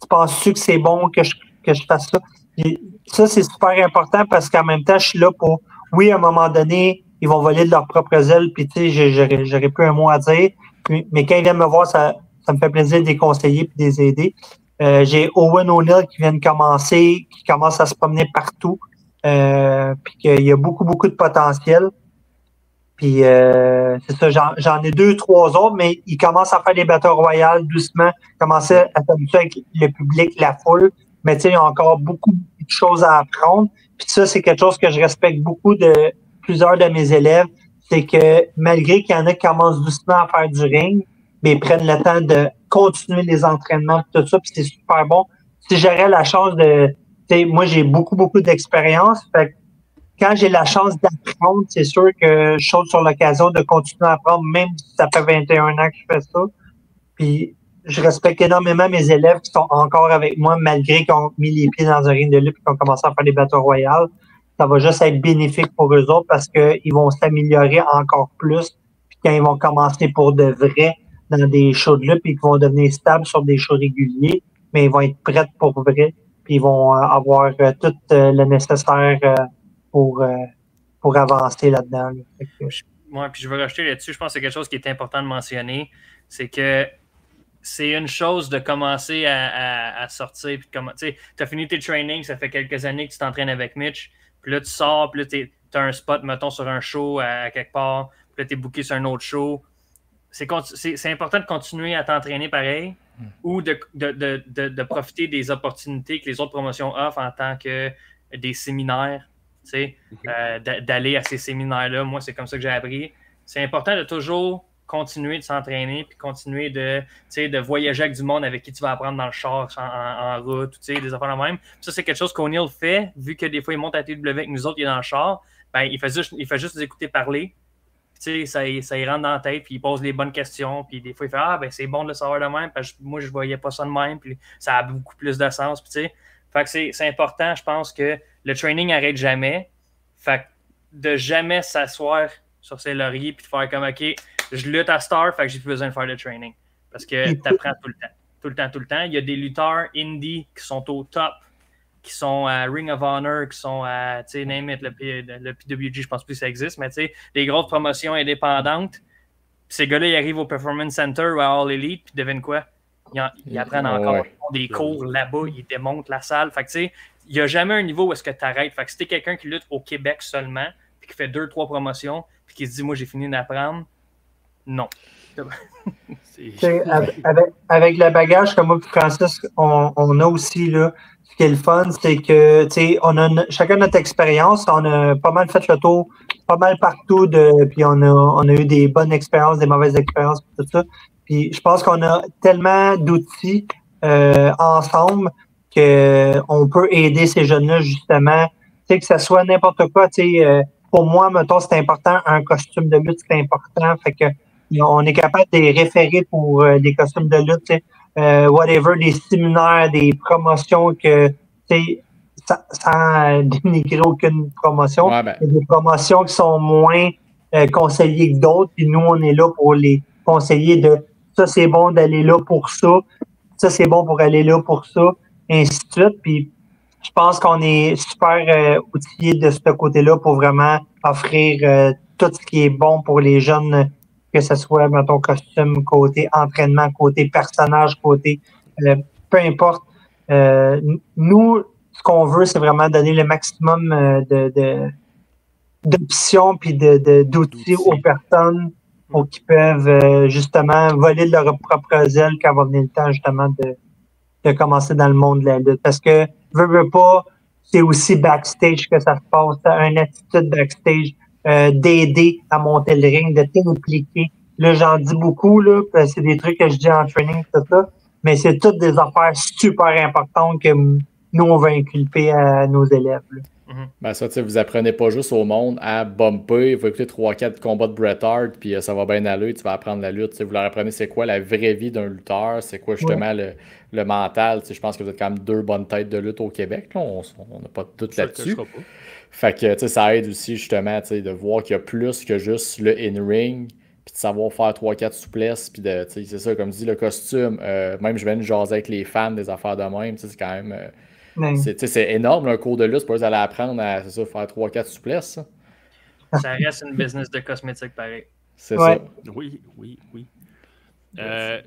[SPEAKER 4] penses-tu que c'est bon que je fasse ça? Et ça, c'est super important parce qu'en même temps, je suis là pour, oui, à un moment donné, ils vont voler de leurs propres ailes, puis tu sais, j'aurais plus un mot à dire. Mais quand ils viennent me voir, ça me fait plaisir de les conseiller et de les aider. J'ai Owen O'Neill qui commence à se promener partout. Puis qu'il y a beaucoup, beaucoup de potentiel. Puis c'est ça, j'en ai 2, 3 autres, mais ils commencent à faire des Battle Royale doucement, commencer à s'habituer avec le public, la foule. Mais tu sais, il y a encore beaucoup de choses à apprendre. Puis ça, c'est quelque chose que je respecte beaucoup de plusieurs de mes élèves. C'est que malgré qu'il y en a qui commencent doucement à faire du ring, mais ils prennent le temps de continuer les entraînements et tout ça, puis c'est super bon. Si j'aurais la chance moi j'ai beaucoup, beaucoup d'expérience, fait que quand j'ai la chance d'apprendre, c'est sûr que je saute sur l'occasion de continuer à apprendre, même si ça fait 21 ans que je fais ça. Puis je respecte énormément mes élèves qui sont encore avec moi, malgré qu'ils ont mis les pieds dans un ring de lutte et qu'ils ont commencé à faire des Battle Royale. Ça va juste être bénéfique pour eux autres parce qu'ils vont s'améliorer encore plus. Puis quand ils vont commencer pour de vrai dans des shows de lutte, puis qu'ils vont devenir stables sur des shows réguliers, mais ils vont être prêts pour vrai. Puis ils vont avoir tout le nécessaire pour avancer là-dedans.
[SPEAKER 3] Moi, puis je veux rajouter là-dessus, je pense que c'est quelque chose qui est important de mentionner, c'est que c'est une chose de commencer à sortir. Tu as fini tes trainings, ça fait quelques années que tu t'entraînes avec Mitch. Puis là, tu sors, puis là, tu as un spot, mettons, sur un show à quelque part. Puis là, tu es booké sur un autre show. C'est important de continuer à t'entraîner pareil ou de profiter des opportunités que les autres promotions offrent en tant que des séminaires. D'aller à ces séminaires-là. Moi, c'est comme ça que j'ai appris. C'est important de toujours continuer de s'entraîner puis continuer de voyager avec du monde avec qui tu vas apprendre dans le char, en route, des affaires de même. Ça, c'est quelque chose qu'O'Neill fait, vu que des fois, il monte à TW avec nous autres, il est dans le char, ben, il fait juste nous écouter parler. Ça y rentre dans la tête, puis il pose les bonnes questions, puis des fois, il fait « Ah, ben c'est bon de le savoir de même, parce que moi, je voyais pas ça de même, puis ça a beaucoup plus de sens. » Fait que c'est important, je pense, que le training n'arrête jamais. Fait que de jamais s'asseoir sur ses lauriers puis de faire comme « OK, je lutte à Star, fait que j'ai plus besoin de faire le training. » Parce que tu apprends tout le temps. tout le temps. Il y a des lutteurs indie qui sont au top, qui sont à Ring of Honor, qui sont à, tu sais, name it, le PWG, je pense plus que ça existe, mais tu sais, des grosses promotions indépendantes. Puis ces gars-là, ils arrivent au Performance Center ou à All Elite, puis devine quoi? Ils apprennent encore des cours là-bas, ils démontent la salle. Fait que tu sais, il n'y a jamais un niveau où est-ce que tu arrêtes. Fait que si t'es quelqu'un qui lutte au Québec seulement, puis qui fait 2-3 promotions, puis qui se dit, moi, j'ai fini d'apprendre, non.
[SPEAKER 4] Avec le bagage comme moi et Francis, on a aussi, là, ce qui est le fun, c'est que on a chacun notre expérience, on a pas mal fait le tour, pas mal partout, puis on a eu des bonnes expériences, des mauvaises expériences, tout ça. Puis je pense qu'on a tellement d'outils ensemble qu'on peut aider ces jeunes-là, justement, que ce soit n'importe quoi. Pour moi, mettons, c'est important, un costume de lutte, c'est important. Fait que on est capable de les référer pour des costumes de lutte, whatever, des séminaires, des promotions que, sans dénigrer aucune promotion,
[SPEAKER 1] Ouais, ben.
[SPEAKER 4] il y a des promotions qui sont moins conseillées que d'autres, puis nous, on est là pour les conseiller de ça, c'est bon d'aller là pour ça, ça, c'est bon pour aller là pour ça, et ainsi de suite. Puis je pense qu'on est super outillés de ce côté-là pour vraiment offrir tout ce qui est bon pour les jeunes, que ce soit, mettons, costume, côté entraînement, côté personnage, côté peu importe. Nous, ce qu'on veut, c'est vraiment donner le maximum d'options puis d'outils aux personnes pour qu'ils peuvent justement voler de leur propre ailes quand va venir le temps justement de commencer dans le monde de la lutte. Parce que, veux pas, c'est aussi backstage que ça se passe. T'as une attitude backstage. D'aider à monter le ring, de t'impliquer. Là, j'en dis beaucoup, là, parce que c'est des trucs que je dis en training, tout ça, mais c'est toutes des affaires super importantes que nous, on va inculper à nos élèves. Là.
[SPEAKER 1] Ben ça, vous apprenez pas juste au monde à bumper, il faut écouter 3-4 combats de Bret Hart, puis ça va bien aller, tu vas apprendre la lutte. Vous leur apprenez c'est quoi la vraie vie d'un lutteur, c'est quoi justement le mental. Je pense que vous êtes quand même 2 bonnes têtes de lutte au Québec. Là. On n'a pas de doute là-dessus. Fait que ça aide aussi justement de voir qu'il y a plus que juste le in-ring, puis de savoir faire 3-4 souplesses, puis c'est ça, comme dit, le costume. Même je viens de jaser avec les fans des affaires de même, c'est quand même. C'est énorme, un cours de lutte, pour eux, aller apprendre à faire 3-4 souplesses.
[SPEAKER 3] Ça reste une business de cosmétiques pareil.
[SPEAKER 1] C'est ça.
[SPEAKER 2] Oui. Là,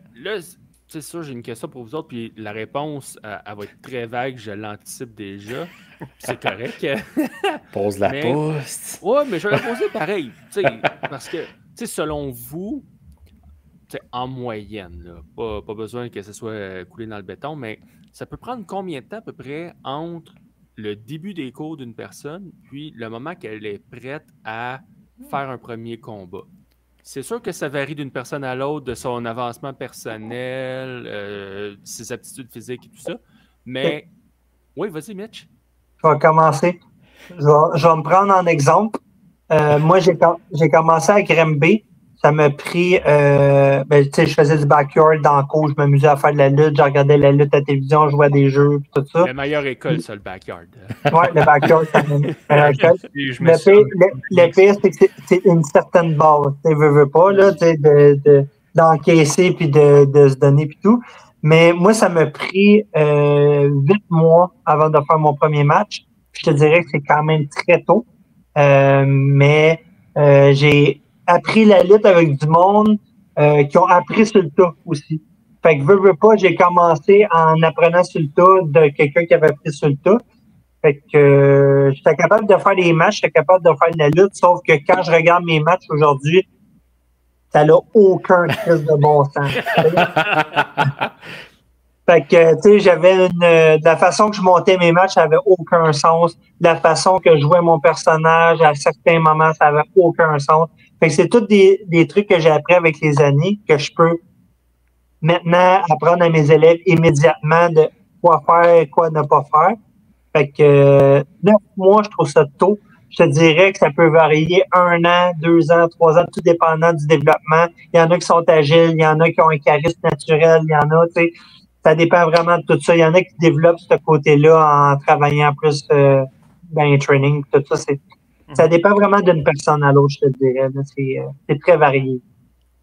[SPEAKER 2] c'est ça, j'ai une question pour vous autres, puis la réponse, elle va être très vague, je l'anticipe déjà. C'est correct.
[SPEAKER 1] Pose la poste.
[SPEAKER 2] Oui, mais je vais la poser pareil. Parce que, selon vous, en moyenne, là, pas besoin que ce soit coulé dans le béton, mais ça peut prendre combien de temps à peu près entre le début des cours d'une personne puis le moment qu'elle est prête à faire un premier combat? C'est sûr que ça varie d'une personne à l'autre, de son avancement personnel, ses aptitudes physiques et tout ça. Mais, oui, vas-y, Mitch.
[SPEAKER 4] Je vais commencer. Je vais me prendre en exemple. Moi, j'ai commencé avec RMB. Ça m'a pris, je faisais du backyard dans le cours, je m'amusais à faire de la lutte, je regardais la lutte à la télévision, je jouais à des jeux, tout ça.
[SPEAKER 2] La meilleure école, ça, le backyard.
[SPEAKER 4] Oui, le backyard, c'est la meilleure école. Le pire, c'est que c'est une certaine base. Tu veux pas, là, d'encaisser puis de se donner puis tout. Mais moi, ça m'a pris 8 mois avant de faire mon premier match. Je te dirais que c'est quand même très tôt. Mais j'ai appris la lutte avec du monde qui ont appris sur le tas aussi. Fait que veux pas, j'ai commencé en apprenant sur le tas de quelqu'un qui avait appris sur le tas. Fait que j'étais capable de faire des matchs, j'étais capable de faire de la lutte, sauf que quand je regarde mes matchs aujourd'hui, ça n'a aucun crise de bon sens. Fait que, tu sais, j'avais de la façon que je montais mes matchs, ça avait aucun sens. La façon que je jouais mon personnage, à certains moments, ça avait aucun sens. Fait que c'est tous des trucs que j'ai appris avec les années, que je peux maintenant apprendre à mes élèves immédiatement de quoi faire et quoi ne pas faire. Fait que 9 mois, je trouve ça tôt. Je te dirais que ça peut varier 1 an, 2 ans, 3 ans, tout dépendant du développement. Il y en a qui sont agiles, il y en a qui ont un charisme naturel, il y en a, tu sais, ça dépend vraiment de tout ça. Il y en a qui développent ce côté-là en travaillant plus dans les trainings, tout ça. Ça dépend vraiment d'une personne à l'autre, je te dirais. C'est très varié.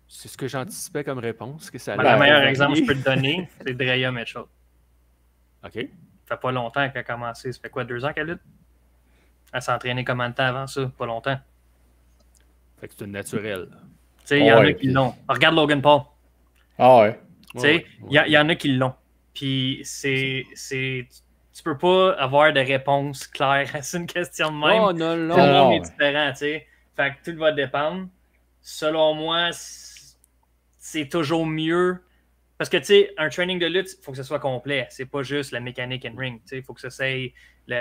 [SPEAKER 2] C'est ce que j'anticipais comme réponse. Que ça
[SPEAKER 3] Le
[SPEAKER 2] allait
[SPEAKER 3] meilleur
[SPEAKER 2] varier.
[SPEAKER 3] exemple que je peux te donner, c'est Drea Mitchell.
[SPEAKER 2] OK.
[SPEAKER 3] Ça fait pas longtemps qu'elle a commencé. Ça fait quoi, 2 ans qu'elle lutte? Elle s'est entraînée combien de temps avant ça? Pas longtemps.
[SPEAKER 2] Fait que c'est une naturelle.
[SPEAKER 3] Tu sais, il y en a
[SPEAKER 1] Ouais,
[SPEAKER 3] qui
[SPEAKER 1] puis-
[SPEAKER 3] l'ont. Regarde Logan Paul.
[SPEAKER 1] Ah ouais.
[SPEAKER 3] Tu sais, il y en a qui l'ont. Puis tu peux pas avoir de réponse claire. C'est une question de même.
[SPEAKER 2] Oh non,
[SPEAKER 3] Tout le
[SPEAKER 2] non.
[SPEAKER 1] Non,
[SPEAKER 3] monde
[SPEAKER 1] non,
[SPEAKER 3] est différent, tu sais. Fait que tout va dépendre. Selon moi, c'est toujours mieux. Parce que, tu sais, un training de lutte, il faut que ce soit complet. C'est pas juste la mécanique in-ring. Il faut que ça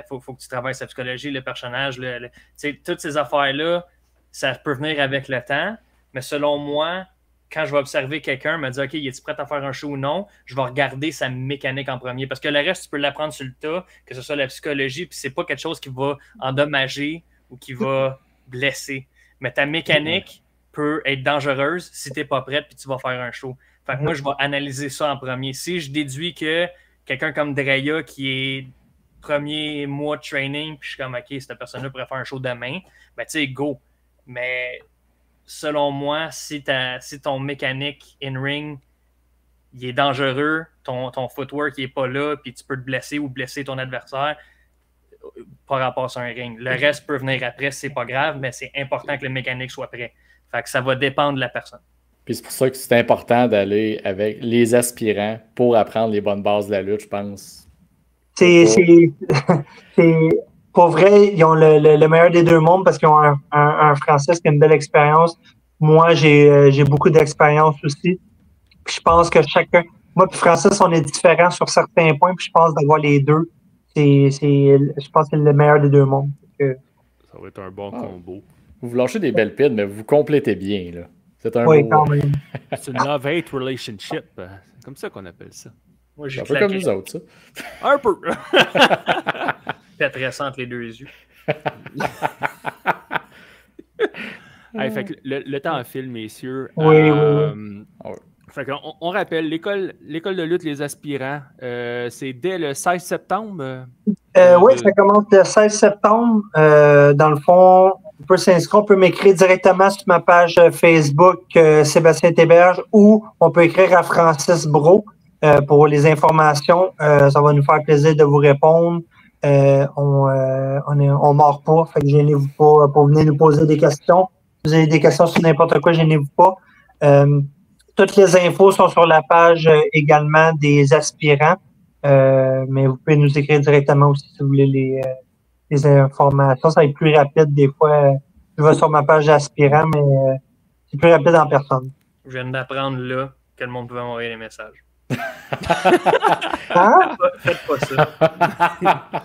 [SPEAKER 3] faut que tu travailles sa psychologie, le personnage. Tu sais, toutes ces affaires-là, ça peut venir avec le temps. Mais selon moi, quand je vais observer quelqu'un, me dire, OK, es-tu prêt à faire un show ou non, je vais regarder sa mécanique en premier. Parce que le reste, tu peux l'apprendre sur le tas, que ce soit la psychologie, puis c'est pas quelque chose qui va endommager ou qui va blesser. Mais ta mécanique peut être dangereuse si tu n'es pas prête puis tu vas faire un show. Fait que moi, je vais analyser ça en premier. Si je déduis que quelqu'un comme Drea, qui est premier mois de training, puis je suis comme, OK, cette personne-là pourrait faire un show demain, ben tu sais, go. Mais selon moi, si ton mécanique in-ring il est dangereux, ton footwork il n'est pas là, puis tu peux te blesser ou blesser ton adversaire par rapport à un ring. Le reste peut venir après, c'est pas grave, mais c'est important que le mécanique soit prêt. Fait que ça va dépendre de la personne.
[SPEAKER 1] Puis c'est pour ça que c'est important d'aller avec les aspirants pour apprendre les bonnes bases de la lutte, je pense.
[SPEAKER 4] C'est pour vrai, ils ont le meilleur des deux mondes parce qu'ils ont un Français qui a une belle expérience. Moi, j'ai beaucoup d'expérience aussi. Puis je pense que chacun. Moi puis Francis, on est différents sur certains points, puis je pense d'avoir les deux. Je pense que c'est le meilleur des deux mondes.
[SPEAKER 2] Ça va être un bon combo.
[SPEAKER 1] Vous lâchez des belles pides, mais vous complétez bien, là. C'est un
[SPEAKER 4] Oui,
[SPEAKER 1] beau...
[SPEAKER 4] quand même.
[SPEAKER 2] C'est une love-hate relationship. C'est comme ça qu'on appelle ça.
[SPEAKER 3] Moi,
[SPEAKER 1] C'est
[SPEAKER 3] j'ai
[SPEAKER 1] un peu comme nous autres, ça.
[SPEAKER 2] Un peu.
[SPEAKER 3] tête récente les deux yeux.
[SPEAKER 2] Hey, fait que le temps file, messieurs.
[SPEAKER 4] Oui,
[SPEAKER 2] Fait qu'on on rappelle, l'école de lutte, les aspirants, c'est dès le 16 septembre.
[SPEAKER 4] Oui, ça commence le 16 septembre. Dans le fond, on peut s'inscrire, on peut m'écrire directement sur ma page Facebook Sébastien Théberge ou on peut écrire à Francis Brault pour les informations. Ça va nous faire plaisir de vous répondre. On mord pas, fait que gênez-vous pas pour venir nous poser des questions. Si vous avez des questions sur n'importe quoi, gênez-vous pas. Toutes les infos sont sur la page également des aspirants. Mais vous pouvez nous écrire directement aussi si vous voulez les informations. Ça va être plus rapide des fois. Je vais sur ma page aspirant, mais c'est plus rapide en personne.
[SPEAKER 3] Je viens d'apprendre là que le monde pouvait m'envoyer des messages.
[SPEAKER 4] Hein?
[SPEAKER 3] Faites pas ça.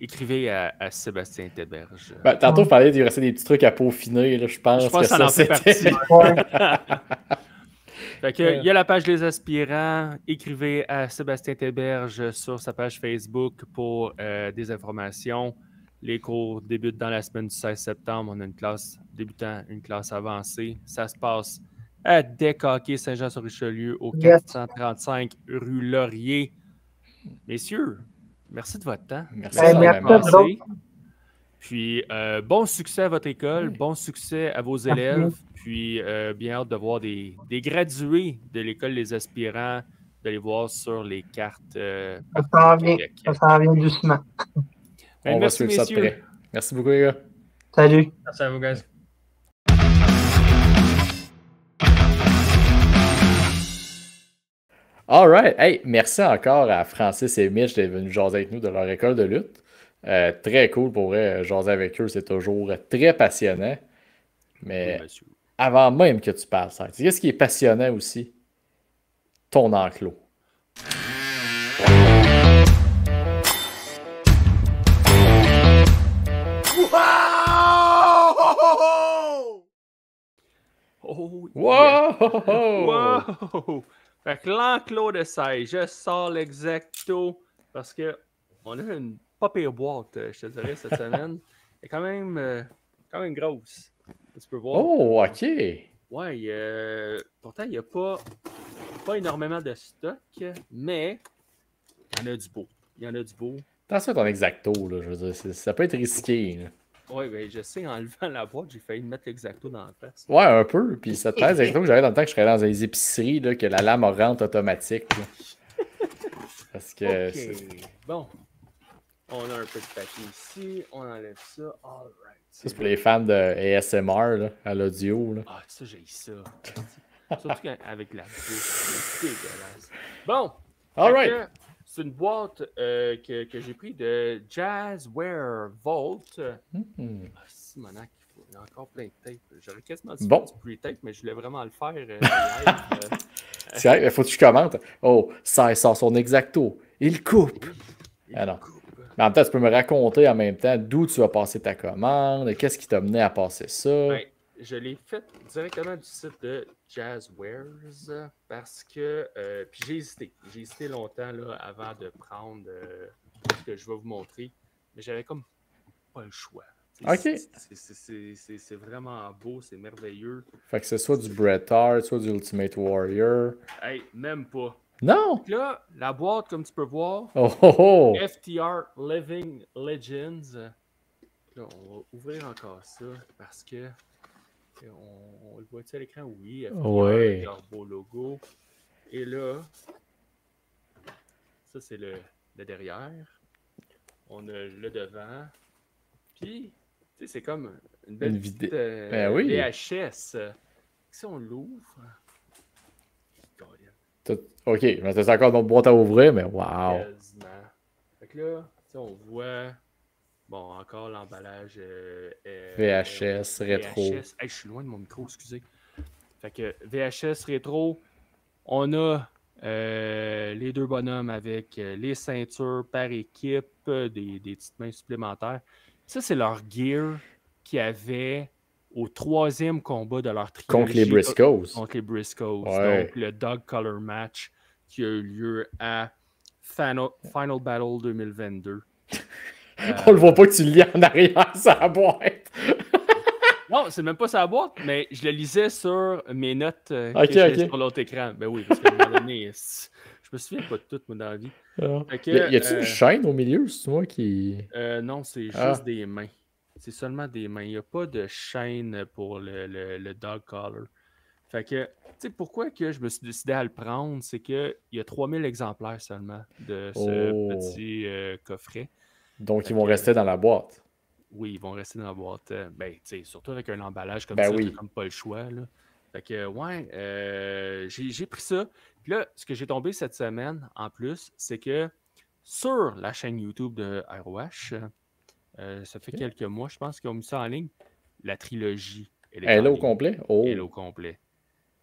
[SPEAKER 2] Écrivez à Sébastien Théberge.
[SPEAKER 1] Ben, tantôt, il fallait qu'il restait des petits trucs à peaufiner. Là, je pense
[SPEAKER 2] Je pense
[SPEAKER 1] que
[SPEAKER 2] que ça en fait
[SPEAKER 1] c'était...
[SPEAKER 2] partie.
[SPEAKER 4] Ouais.
[SPEAKER 2] Fait que, il y a la page des aspirants. Écrivez à Sébastien Théberge sur sa page Facebook pour des informations. Les cours débutent dans la semaine du 16 septembre. On a une classe débutant, une classe avancée. Ça se passe à Décaquet, Saint-Jean-sur-Richelieu, au 435 rue Laurier. Messieurs, merci de votre temps.
[SPEAKER 1] Merci
[SPEAKER 4] Merci
[SPEAKER 1] énormément.
[SPEAKER 4] à vous autres.
[SPEAKER 2] Puis, bon succès à votre école, bon succès à vos élèves. Puis, bien hâte de voir des gradués de l'école des aspirants, d'aller voir sur les cartes.
[SPEAKER 4] Ça
[SPEAKER 2] partout
[SPEAKER 4] s'en
[SPEAKER 2] au
[SPEAKER 4] vient.
[SPEAKER 2] Québec.
[SPEAKER 4] Ça s'en vient doucement.
[SPEAKER 2] Ben,
[SPEAKER 1] On va
[SPEAKER 2] merci,
[SPEAKER 1] suivre ça de
[SPEAKER 2] messieurs.
[SPEAKER 1] près. Merci beaucoup, les gars.
[SPEAKER 4] Salut.
[SPEAKER 3] Merci à vous, guys.
[SPEAKER 1] All right. Hey, merci encore à Francis et Mitch d'être venus jaser avec nous de leur école de lutte. Très cool pour vrai, jaser avec eux, c'est toujours très passionnant. Mais
[SPEAKER 2] Oui, monsieur.
[SPEAKER 1] avant même que tu parles, ça, qu'est-ce qui est passionnant aussi? Ton enclos.
[SPEAKER 2] Oh,
[SPEAKER 1] Wow!
[SPEAKER 2] Wow! Fait que l'enclos de 16, je sors l'exacto parce que on a une pas pire boîte, je te dirais, cette semaine. Elle est quand même grosse. Tu peux voir.
[SPEAKER 1] Oh, ok.
[SPEAKER 2] Ouais, pourtant, il n'y a pas énormément de stock, mais il y en a du beau. Il y en a du beau.
[SPEAKER 1] Attention à ton exacto, là, je veux dire, ça peut être risqué. Là.
[SPEAKER 2] Oui, ben, je sais, en levant la boîte, j'ai failli mettre l'exacto dans la face.
[SPEAKER 1] Ouais, un peu. Puis cette paire d'exacto que j'avais dans le temps que je travaillais dans les épiceries, là, que la lame rentre automatique. Là. Parce que.
[SPEAKER 2] OK. Bon. On a un peu de papier ici. On enlève ça. All right.
[SPEAKER 1] Ça, c'est pour les fans de ASMR là, à l'audio. Là.
[SPEAKER 2] Ah, ça, j'ai ça. Surtout avec la bouche. C'est dégueulasse. Bon.
[SPEAKER 1] All right.
[SPEAKER 2] C'est une boîte que j'ai pris de Jazzware Vault. Ah, Simonac, il y a encore plein de tape. J'aurais quasiment dû faire du pre-tape, mais je voulais vraiment le faire live.
[SPEAKER 1] C'est vrai, il faut que tu commentes. Oh, ça sort son exacto. Il coupe. Ah non. Mais en même temps, tu peux me raconter en même temps d'où tu as passé ta commande, qu'est-ce qui t'a mené à passer ça.
[SPEAKER 2] Ben, je l'ai fait directement du site de Jazzwares parce que. Puis j'ai hésité. J'ai hésité longtemps là, avant de prendre ce que je vais vous montrer. Mais j'avais comme pas le choix.
[SPEAKER 1] OK.
[SPEAKER 2] C'est vraiment beau, c'est merveilleux.
[SPEAKER 1] Fait que c'est soit du Bret Hart, soit du Ultimate Warrior.
[SPEAKER 2] Hey, même pas.
[SPEAKER 1] Non!
[SPEAKER 2] Donc là, la boîte, comme tu peux voir, FTR Living Legends. Là, on va ouvrir encore ça parce que on le voit-tu à l'écran? Oui, FTR avec leur beau logo. Et là, ça c'est le derrière. On a le devant. Puis, tu sais, c'est comme une belle petite VHS. Si on l'ouvre...
[SPEAKER 1] OK, mais c'est encore notre boîte à ouvrir, mais wow!
[SPEAKER 2] Quasiment. Fait que là, on voit, bon, encore l'emballage
[SPEAKER 1] VHS, rétro.
[SPEAKER 2] VHS. Hey, je suis loin de mon micro, excusez. Fait que VHS, rétro, on a les deux bonhommes avec les ceintures par équipe, des petites mains supplémentaires. Ça, c'est leur gear qu'ils avaient au 3e combat de leur trilogie.
[SPEAKER 1] Contre les Briscoes.
[SPEAKER 2] Contre les Briscoes.
[SPEAKER 1] Ouais.
[SPEAKER 2] Donc, le Dog Color Match qui a eu lieu à Final Battle 2022.
[SPEAKER 1] On le voit pas que tu le lis en arrière sur la boîte.
[SPEAKER 2] Non, c'est même pas sa boîte, mais je le lisais sur mes notes sur l'autre écran. Ben oui, parce qu'à un moment donné, je me souviens pas de tout, moi, dans la vie.
[SPEAKER 1] Y a-t-il une chaîne au milieu, c'est toi qui...
[SPEAKER 2] non, c'est juste des mains. C'est seulement des mains. Il n'y a pas de chaîne pour le dog collar. Fait que, tu sais, pourquoi que je me suis décidé à le prendre, c'est qu'il y a 3000 exemplaires seulement de ce petit coffret.
[SPEAKER 1] Donc, ils vont rester dans la boîte.
[SPEAKER 2] Oui, ils vont rester dans la boîte. Ben, tu sais, surtout avec un emballage comme
[SPEAKER 1] ça,
[SPEAKER 2] t'as comme pas le choix, là. Fait que, ouais, j'ai pris ça. Puis là, ce que j'ai tombé cette semaine, en plus, c'est que sur la chaîne YouTube de ROH, ça fait quelques mois, je pense, qu'ils ont mis ça en ligne, la trilogie.
[SPEAKER 1] Elle est au complet?
[SPEAKER 2] Elle est au complet.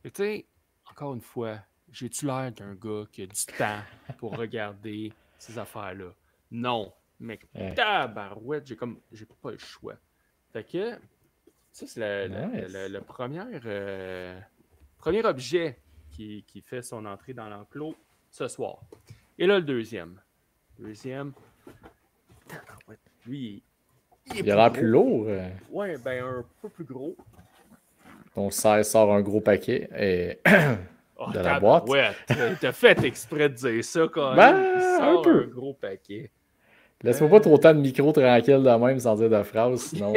[SPEAKER 2] Tu sais, encore une fois, j'ai-tu l'air d'un gars qui a du temps pour regarder ces affaires-là? Non. Mais tabarouette, j'ai pas le choix. Fait que ça, c'est le premier objet qui fait son entrée dans l'enclos ce soir. Et là, le deuxième. Tabarouette, lui,
[SPEAKER 1] il a l'air plus lourd.
[SPEAKER 2] Ouais, ben un peu plus gros.
[SPEAKER 1] Donc, ça sort un gros paquet de la boîte.
[SPEAKER 2] Ouais, t'as fait exprès de dire ça quand
[SPEAKER 1] même.
[SPEAKER 2] Il sort un gros paquet.
[SPEAKER 1] Laisse-moi pas trop de temps de micro tranquille de même sans dire de phrase, sinon...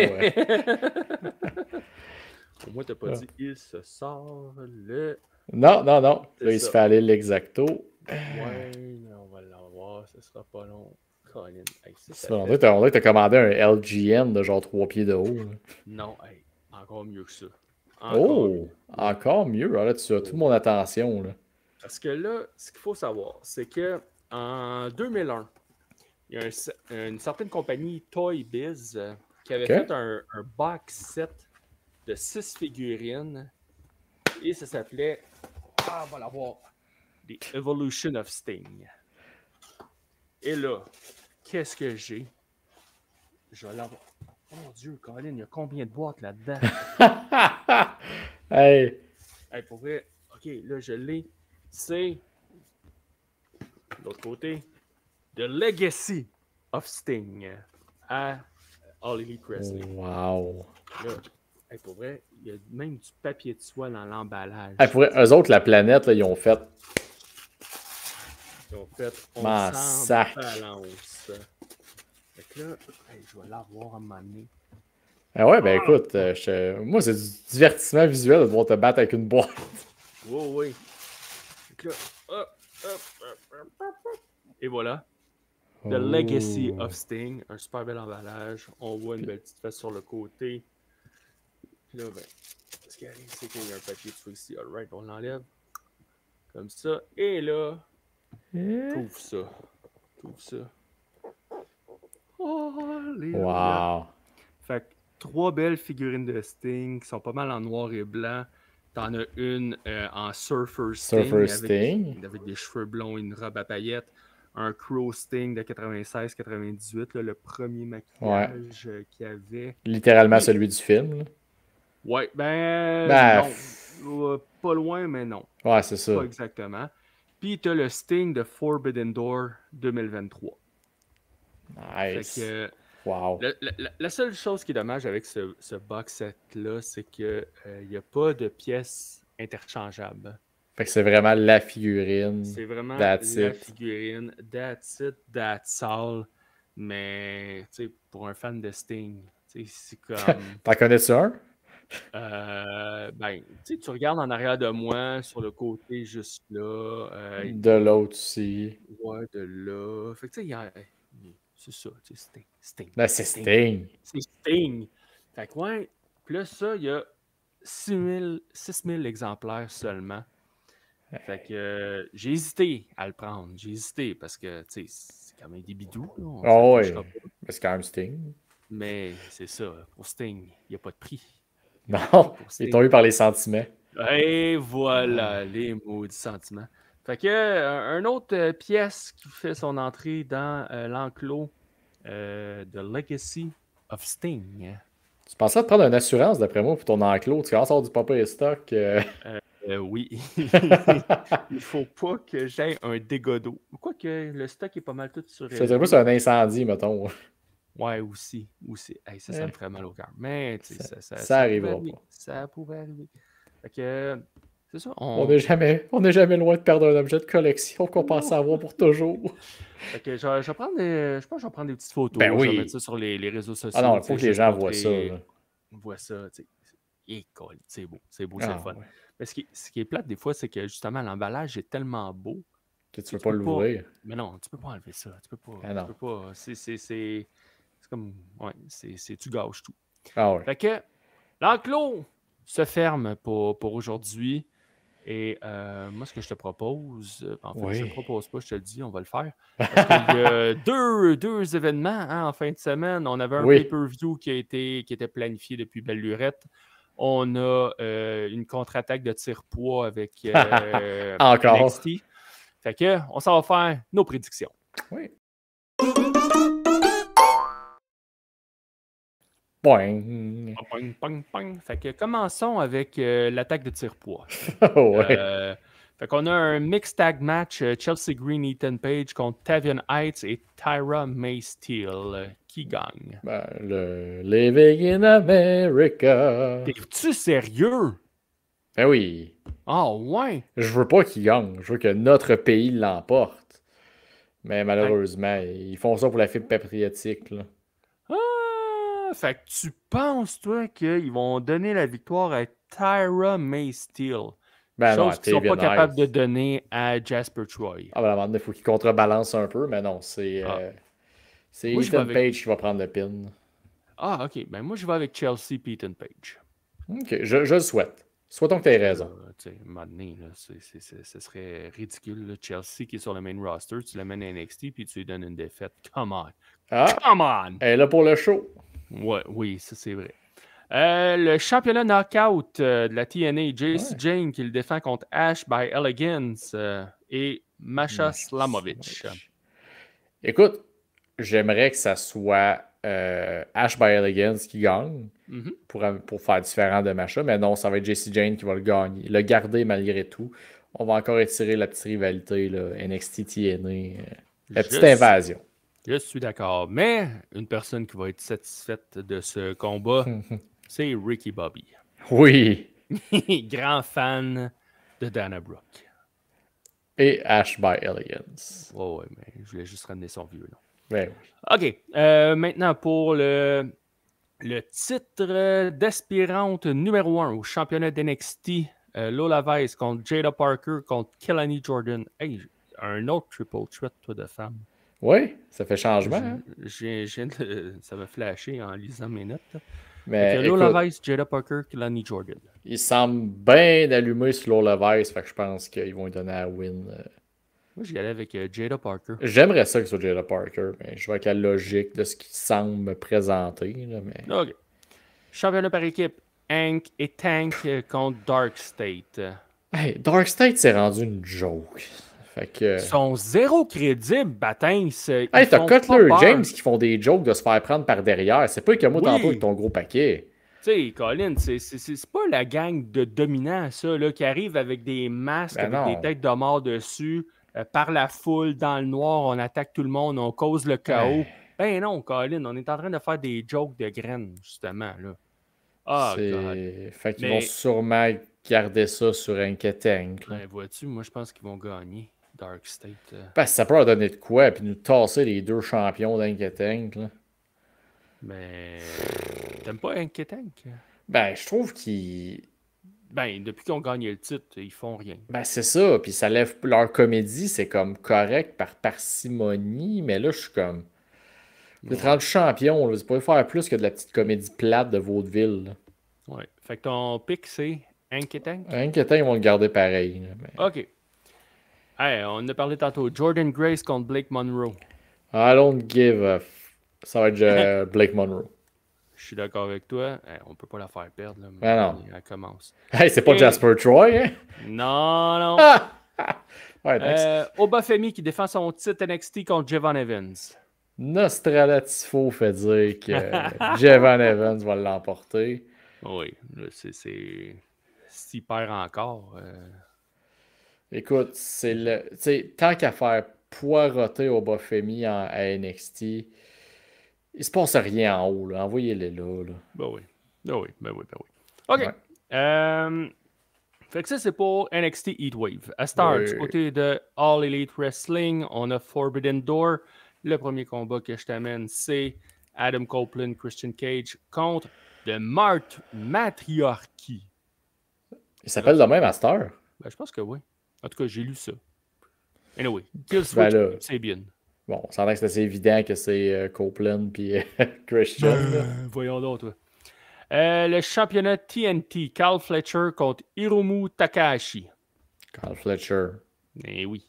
[SPEAKER 2] Au moins, t'as pas dit « il se sort le... »
[SPEAKER 1] Non. Là, il se fait aller l'exacto.
[SPEAKER 2] Ouais, on va l'avoir, ce sera pas long. Colin. Hey,
[SPEAKER 1] on dirait que t'as commandé un LGN de genre 3 pieds de haut. Là.
[SPEAKER 2] Non, hey, encore mieux que ça.
[SPEAKER 1] Encore mieux. Alors là, tu as toute mon attention. Là.
[SPEAKER 2] Parce que là, ce qu'il faut savoir, c'est que en 2001, il y a une certaine compagnie, Toy Biz, qui avait fait un box set de 6 figurines. Et ça s'appelait, on va l'avoir, The Evolution of Sting. Et là, qu'est-ce que j'ai? Je vais l'avoir. Oh mon Dieu, Colin, il y a combien de boîtes là-dedans?
[SPEAKER 1] Hey,
[SPEAKER 2] pour vrai, ok, là, je l'ai. C'est, de l'autre côté, The Legacy of Sting à All Elite Wrestling.
[SPEAKER 1] Wow.
[SPEAKER 2] Là, pour vrai, il y a même du papier de soie dans l'emballage.
[SPEAKER 1] Pour vrai, eux autres, la planète, là, ils ont fait...
[SPEAKER 2] on s'en balance. Fait que là, je vais l'avoir à un moment donné.
[SPEAKER 1] Ah ouais, ben écoute, moi, c'est du divertissement visuel de devoir te battre avec une boîte.
[SPEAKER 2] Oh oui. Donc là, hop, hop, hop, hop, hop, hop. Et voilà. The Legacy of Sting. Un super bel emballage. On voit une belle petite face sur le côté. Puis là, ben, ce qui arrive, c'est qu'il y a un papier dessus ici. Alright, on l'enlève. Comme ça. Et là, trouve ça. Trouve ça. Oh, les
[SPEAKER 1] Wow.
[SPEAKER 2] Fait que 3 belles figurines de Sting qui sont pas mal en noir et blanc. T'en as une en Surfer Sting, avec des cheveux blonds et une robe à paillettes. Un Crow Sting de 96-98, le premier maquillage qu'il y avait.
[SPEAKER 1] Littéralement celui du film. Là.
[SPEAKER 2] Ouais, non. Pas loin, mais non.
[SPEAKER 1] Ouais, c'est ça.
[SPEAKER 2] Pas exactement. Puis t'as le Sting de Forbidden Door 2023.
[SPEAKER 1] Nice.
[SPEAKER 2] Fait que,
[SPEAKER 1] wow.
[SPEAKER 2] La seule chose qui est dommage avec ce box set-là, c'est qu'il n'y a pas de pièces interchangeables.
[SPEAKER 1] Fait que c'est vraiment la figurine.
[SPEAKER 2] C'est vraiment
[SPEAKER 1] that's
[SPEAKER 2] la
[SPEAKER 1] it.
[SPEAKER 2] figurine. That's it, that's all. Mais, tu sais, pour un fan de Sting, c'est comme...
[SPEAKER 1] T'en connais-tu un?
[SPEAKER 2] Ben, tu regardes en arrière de moi, sur le côté juste là.
[SPEAKER 1] De l'autre aussi.
[SPEAKER 2] Ouais, de là. Fait que, tu sais, c'est ça, tu sais, Sting.
[SPEAKER 1] Ben, c'est Sting.
[SPEAKER 2] C'est Sting. Fait que, ouais, puis là, ça, il y a 6000 exemplaires seulement. Fait que j'ai hésité à le prendre. J'ai hésité parce que, tu sais, c'est quand même des bidous.
[SPEAKER 1] Oh, oui. Mais c'est quand même Sting.
[SPEAKER 2] Mais c'est ça, pour Sting, il n'y a pas de prix.
[SPEAKER 1] Non, il est tombé par les sentiments.
[SPEAKER 2] Et voilà, les maudits sentiments. Fait que, une autre pièce qui fait son entrée dans l'enclos de Legacy of Sting.
[SPEAKER 1] Tu pensais te prendre une assurance, d'après moi, pour ton enclos. Tu commences à avoir du papier stock.
[SPEAKER 2] Oui. Il faut pas que j'aie un dégât d'eau. Quoique, le stock est pas mal tout sur...
[SPEAKER 1] Je te dirais pas c'est un incendie, mettons.
[SPEAKER 2] Ouais, aussi. Hey, ça me ferait mal au cœur. Mais, tu sais,
[SPEAKER 1] ça arrivera pas.
[SPEAKER 2] Ça pourrait arriver. Fait que, c'est ça.
[SPEAKER 1] On n'est jamais loin de perdre un objet de collection qu'on pense avoir pour toujours.
[SPEAKER 2] Fait que je vais prendre je pense que je vais prendre des petites photos.
[SPEAKER 1] Ben oui.
[SPEAKER 2] Je vais mettre ça sur les réseaux sociaux.
[SPEAKER 1] Ah non, il faut que les gens voient ça.
[SPEAKER 2] Voient ça, tu sais. C'est beau, c'est le fun.
[SPEAKER 1] Ouais.
[SPEAKER 2] Mais ce qui est plate des fois, c'est que justement, l'emballage est tellement beau
[SPEAKER 1] que tu peux pas l'ouvrir.
[SPEAKER 2] Mais non, tu peux pas enlever ça. Tu peux pas.
[SPEAKER 1] Ah,
[SPEAKER 2] tu peux pas. C'est comme. Ouais, tu gâches tout.
[SPEAKER 1] Ah ouais.
[SPEAKER 2] Fait que l'enclos se ferme pour aujourd'hui. Et moi, ce que je te propose, en fait, je te propose pas, je te le dis, on va le faire. Parce qu'il y a deux événements en fin de semaine. On avait un pay-per-view qui était planifié depuis belle lurette. On a une contre-attaque de tire-poids avec
[SPEAKER 1] encore.
[SPEAKER 2] NXT. Fait que, on s'en va faire nos prédictions.
[SPEAKER 1] Oui. Boing.
[SPEAKER 2] Ping, ping, ping. Fait que commençons avec l'attaque de tire-poids. Fait qu'on a un mixed tag match Chelsea Green, Ethan Page contre Tavion Heights et Tyra May Steele. Qui gagne?
[SPEAKER 1] Le Living in America.
[SPEAKER 2] T'es-tu sérieux?
[SPEAKER 1] Ben oui.
[SPEAKER 2] Ah ouais?
[SPEAKER 1] Je veux pas qu'il gagne. Je veux que notre pays l'emporte. Mais malheureusement, ils font ça pour la fibre patriotique. Là.
[SPEAKER 2] Fait que tu penses, toi, qu'ils vont donner la victoire à Tyra May Steele? Chose qu'ils ne sont pas capables de donner à Jasper Troy.
[SPEAKER 1] Ah ben, il faut qu'il contrebalance un peu, mais non, c'est Ethan Page qui va prendre le pin.
[SPEAKER 2] Ah, ok. Ben moi, je vais avec Chelsea et Ethan Page.
[SPEAKER 1] Ok, je le souhaite. Souhaitons que tu aies raison.
[SPEAKER 2] À un moment donné, ce serait ridicule. Là. Chelsea qui est sur le main roster, tu l'amènes à NXT puis tu lui donnes une défaite. Come on. Come on!
[SPEAKER 1] Elle est là pour le show.
[SPEAKER 2] Ouais, oui, ça c'est vrai. Le championnat knockout de la TNA, Jacy Jane qui le défend contre Ash by Elegance et Masha Slamovich.
[SPEAKER 1] Écoute, j'aimerais que ça soit Ash by Elegance qui gagne pour faire différent de Masha, mais non, ça va être Jacy Jane qui va le gagner. Le garder malgré tout. On va encore étirer la petite rivalité là, NXT TNA. La petite invasion.
[SPEAKER 2] Je suis d'accord, mais une personne qui va être satisfaite de ce combat, c'est Ricky Bobby.
[SPEAKER 1] Oui.
[SPEAKER 2] Grand fan de Dana Brooke.
[SPEAKER 1] Et Ash by Elegance.
[SPEAKER 2] Ouais, mais je voulais juste ramener son vieux nom.
[SPEAKER 1] Ben oui.
[SPEAKER 2] OK. Maintenant, pour le Le titre d'aspirante numéro 1 au championnat d'NXT, Lola Vice contre Jada Parker contre Kelani Jordan. Hey, un autre triple threat, toi, de femme.
[SPEAKER 1] Oui, ça fait changement. Hein?
[SPEAKER 2] Ça m'a flashé en lisant mes notes.
[SPEAKER 1] Mais
[SPEAKER 2] Lola
[SPEAKER 1] écoute,
[SPEAKER 2] Vice, Jada Parker, Kelani Jordan.
[SPEAKER 1] il semble bien allumé sur Lola Vice, fait que je pense qu'ils vont lui donner à win.
[SPEAKER 2] Moi, j'y allais avec Jada Parker.
[SPEAKER 1] J'aimerais ça que ce soit Jada Parker, mais je vois avec la logique de ce qui semble me présenter. Là, mais...
[SPEAKER 2] OK. Championnat par équipe, Hank et Tank contre Dark State.
[SPEAKER 1] Hey, Dark State s'est rendu une joke. Fait que...
[SPEAKER 2] Ils sont zéro crédibles, Batins.
[SPEAKER 1] Hey, t'as Cutler James qui font des jokes de se faire prendre par derrière. C'est pas comme moi tantôt avec ton gros paquet.
[SPEAKER 2] Tu sais, Colin, c'est pas la gang de dominants, ça, là, qui arrive avec des masques, avec des têtes de mort dessus, par la foule, dans le noir, on attaque tout le monde, on cause le chaos. Ben non, Colin, on est en train de faire des jokes de graines, justement, là. Ah,
[SPEAKER 1] Fait qu'ils vont sûrement garder ça sur un Tank.
[SPEAKER 2] Ben, vois-tu, moi, je pense qu'ils vont gagner Dark State.
[SPEAKER 1] Parce que ça peut leur donner de quoi, puis nous tasser les deux champions d'un Tank, là.
[SPEAKER 2] Mais t'aimes pas Hank Tank?
[SPEAKER 1] Ben, je trouve qu'ils...
[SPEAKER 2] Ben, depuis qu'ils ont gagné le titre, ils font rien.
[SPEAKER 1] Ben, c'est ça. Puis ça lève... Leur comédie, c'est comme correct par parcimonie, mais là, je suis comme... Vous êtes rendu champion, là. Vous pouvez faire plus que de la petite comédie plate de vaudeville, là.
[SPEAKER 2] Ouais. Fait que ton pick, c'est Hank Tank?
[SPEAKER 1] Hank Tank, ils vont le garder pareil. Là, mais...
[SPEAKER 2] OK. Hey, on a parlé tantôt. Jordan Grace contre Blake Monroe.
[SPEAKER 1] I don't give a... Ça va être Blake Monroe.
[SPEAKER 2] Je suis d'accord avec toi. Hey, on peut pas la faire perdre. Là, mais
[SPEAKER 1] ben non.
[SPEAKER 2] Elle commence.
[SPEAKER 1] Hey, c'est pas Jasper Troy, hein?
[SPEAKER 2] Non, non.
[SPEAKER 1] Ouais,
[SPEAKER 2] Obafemi qui défend son titre NXT contre Javon Evans.
[SPEAKER 1] Nostradatifo fait dire que Javon Evans va l'emporter.
[SPEAKER 2] Oui, s'il perd encore.
[SPEAKER 1] Écoute, c'est le. Tu sais, tant qu'à faire poireauter Obafemi à NXT, il se passe rien en haut, là. Envoyez-les là.
[SPEAKER 2] Ben oui. OK. Ouais. Fait que ça, c'est pour NXT Heatwave. À Star, du côté de All Elite Wrestling, on a Forbidden Door. Le premier combat que je t'amène, c'est Adam Copeland, Christian Cage contre The Matriarchy.
[SPEAKER 1] Il s'appelle de même à Star?
[SPEAKER 2] Ben, je pense que oui. En tout cas, j'ai lu ça. Anyway, Kill Switch, c'est bien.
[SPEAKER 1] Bon, on s'entend que c'est assez évident que c'est Copeland puis Christian.
[SPEAKER 2] Voyons donc, toi. Le championnat TNT, Carl Fletcher contre Hiromu Takahashi.
[SPEAKER 1] Carl Fletcher.
[SPEAKER 2] Eh oui.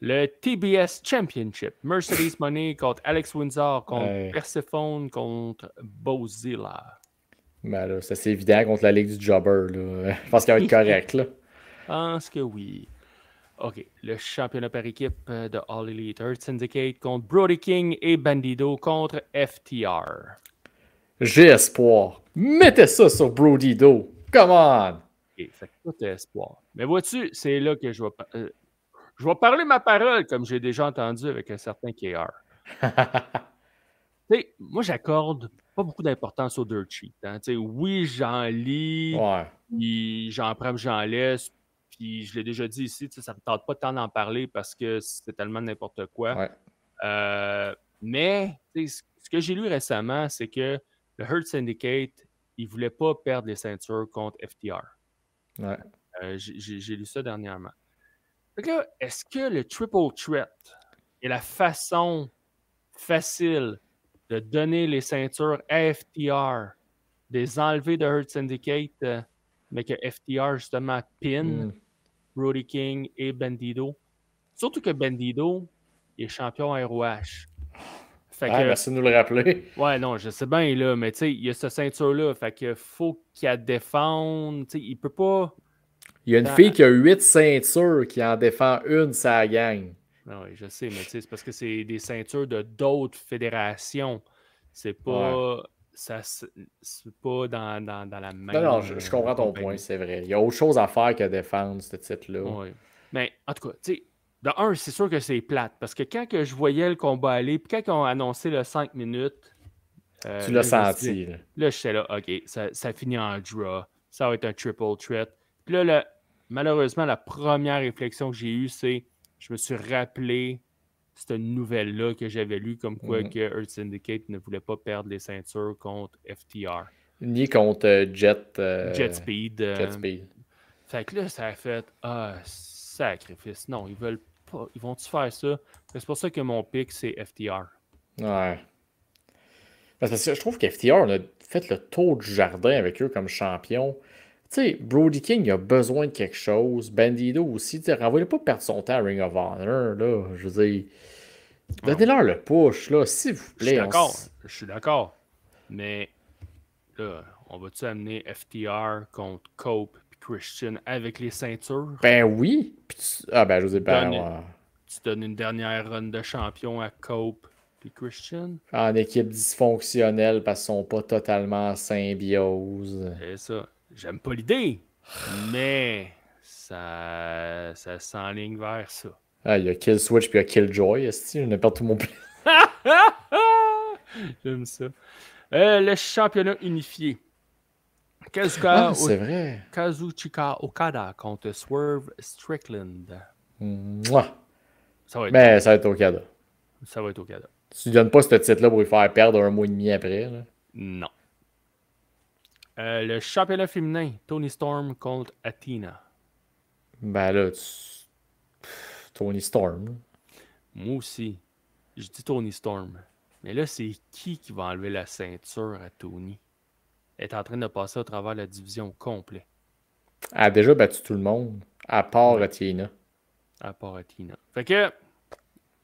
[SPEAKER 2] Le TBS Championship, Mercedes Moné contre Alex Windsor contre Persephone contre Bozilla.
[SPEAKER 1] Ben là, c'est assez évident contre la Ligue du Jobber. Là. Je pense qu'il va être correct. Là.
[SPEAKER 2] Je pense que oui. OK. Le championnat par équipe de All Elite Earth Syndicate contre Brody King et Bandido contre FTR.
[SPEAKER 1] J'ai espoir. Mettez ça sur Brody Do. Come on!
[SPEAKER 2] OK, fait que tout est espoir. Mais vois-tu, c'est là que je vais parler ma parole, comme j'ai déjà entendu avec un certain KR. Moi, j'accorde pas beaucoup d'importance au dirt sheet. Hein. Oui, j'en lis, puis j'en prends, j'en laisse, puis je l'ai déjà dit ici, ça ne me tente pas tant d'en parler parce que c'est tellement n'importe quoi.
[SPEAKER 1] Ouais.
[SPEAKER 2] Mais ce que j'ai lu récemment, c'est que le Hurt Syndicate, il ne voulait pas perdre les ceintures contre FTR.
[SPEAKER 1] Ouais.
[SPEAKER 2] J'ai lu ça dernièrement. Donc là, est-ce que le Triple Threat est la façon facile de donner les ceintures à FTR, de les enlever de Hurt Syndicate, mais que FTR, justement, pin Brody King et Bandido? Surtout que Bandido est champion ROH.
[SPEAKER 1] Merci de nous le rappeler.
[SPEAKER 2] Ouais, non, je sais bien, là, mais tu sais, il y a cette ceinture-là, fait que faut qu'elle défende. Tu sais, il peut pas...
[SPEAKER 1] Il y a une fille qui a 8 ceintures qui en défend une, ça gagne.
[SPEAKER 2] Oui, je sais, mais c'est parce que c'est des ceintures de d'autres fédérations. C'est pas... C'est pas dans la même...
[SPEAKER 1] Non, je comprends ton point, c'est vrai. Il y a autre chose à faire que défendre ce titre-là.
[SPEAKER 2] Oui. Mais en tout cas, tu sais, de un, c'est sûr que c'est plate. Parce que quand que je voyais le combat aller, puis quand ils ont annoncé le 5 minutes...
[SPEAKER 1] tu l'as senti.
[SPEAKER 2] Là, j'étais là, OK, ça finit en draw. Ça va être un triple threat. Puis là, malheureusement, la première réflexion que j'ai eue, c'est je me suis rappelé cette nouvelle-là que j'avais lue, comme quoi que Earth Syndicate ne voulait pas perdre les ceintures contre FTR.
[SPEAKER 1] Ni contre Jet
[SPEAKER 2] Speed.
[SPEAKER 1] Jet Speed.
[SPEAKER 2] Fait que là, ça a fait sacrifice. Non, ils veulent pas. Ils vont-tu faire ça? C'est pour ça que mon pick, c'est FTR.
[SPEAKER 1] Ouais. Parce que je trouve qu'FTR, on a fait le tour du jardin avec eux comme champion. Tu sais, Brody King, il a besoin de quelque chose. Bandido aussi. Tu sais, renvoyez pas perdre son temps à Ring of Honor, là. Je veux dire, donnez-leur le push, là, s'il vous plaît.
[SPEAKER 2] Je suis d'accord. Mais là, on va-tu amener FTR contre Cope et Christian avec les ceintures?
[SPEAKER 1] Ben oui. Ben, je veux dire, ouais.
[SPEAKER 2] Tu donnes une dernière run de champion à Cope et Christian?
[SPEAKER 1] En équipe dysfonctionnelle parce qu'ils sont pas totalement en symbiose.
[SPEAKER 2] C'est ça. J'aime pas l'idée, mais ça s'enligne vers ça.
[SPEAKER 1] Ah, il y a Kill Switch puis il y a Killjoy, est-ce que je perdu tout mon plan?
[SPEAKER 2] J'aime ça. Le championnat unifié.
[SPEAKER 1] C'est vrai.
[SPEAKER 2] Kazuchika Okada contre Swerve Strickland.
[SPEAKER 1] Mouah.
[SPEAKER 2] Ça va
[SPEAKER 1] être Okada.
[SPEAKER 2] Ça va être Okada.
[SPEAKER 1] Tu ne donnes pas ce titre-là pour lui faire perdre 1 mois et demi après. Là.
[SPEAKER 2] Non. Le championnat féminin, Toni Storm contre Athena.
[SPEAKER 1] Ben là, Toni Storm.
[SPEAKER 2] Moi aussi, je dis Toni Storm. Mais là, c'est qui va enlever la ceinture à Toni? Elle est en train de passer au travers de la division complète.
[SPEAKER 1] Elle a déjà battu tout le monde, à part Athena.
[SPEAKER 2] À part Athena. Fait que,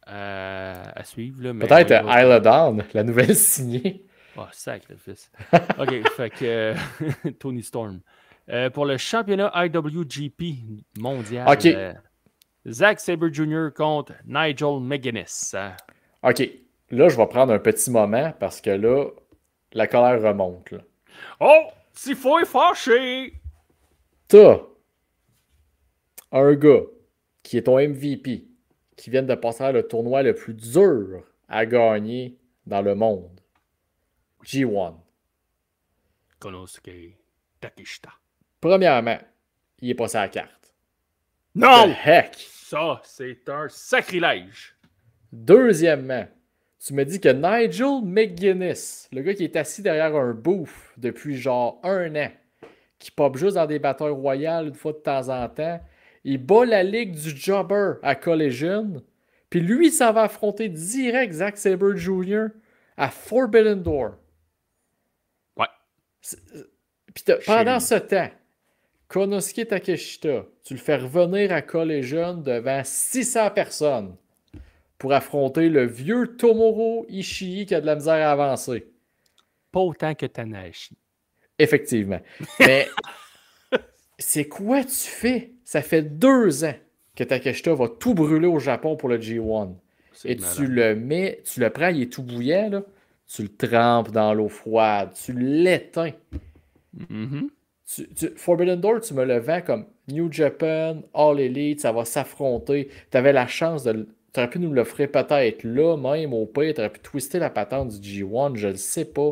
[SPEAKER 2] à suivre. Là,
[SPEAKER 1] peut-être Isla Dawn, la nouvelle signée.
[SPEAKER 2] Oh, sacrifice. OK, fait que Toni Storm. Pour le championnat IWGP mondial,
[SPEAKER 1] OK.
[SPEAKER 2] Zack Sabre Jr. contre Nigel McGuinness.
[SPEAKER 1] OK. Là, je vais prendre un petit moment parce que là, la colère remonte. Là.
[SPEAKER 2] Oh! Tifo est fâché!
[SPEAKER 1] T'as un gars qui est ton MVP, qui vient de passer le tournoi le plus dur à gagner dans le monde. G1.
[SPEAKER 2] Konosuke Takeshita.
[SPEAKER 1] Premièrement, il est passé à la carte.
[SPEAKER 2] Non!
[SPEAKER 1] The heck!
[SPEAKER 2] Ça, c'est un sacrilège.
[SPEAKER 1] Deuxièmement, tu me dis que Nigel McGuinness, le gars qui est assis derrière un booth depuis genre 1 an, qui pop juste dans des batailles royales une fois de temps en temps, il bat la ligue du Jobber à Collision, puis lui, ça va affronter direct Zack Sabre Jr. à Forbidden Door.
[SPEAKER 2] Ouais.
[SPEAKER 1] Puis pendant ce temps, Konosuke Takeshita, tu le fais revenir à Collision devant 600 personnes pour affronter le vieux Tomohiro Ishii qui a de la misère à avancer.
[SPEAKER 2] Pas autant que Tanahashi.
[SPEAKER 1] Effectivement. Mais c'est quoi tu fais? Ça fait 2 ans que Takeshita va tout brûler au Japon pour le G1. Et tu le prends, il est tout bouillant, là. Tu le trempes dans l'eau froide, tu l'éteins.
[SPEAKER 2] Mm-hmm.
[SPEAKER 1] Forbidden Door, tu me le vends comme New Japan, All Elite, ça va s'affronter. Tu avais la chance de... Tu aurais pu nous l'offrir peut-être là, même au pire. Tu aurais pu twister la patente du G1, je le sais pas.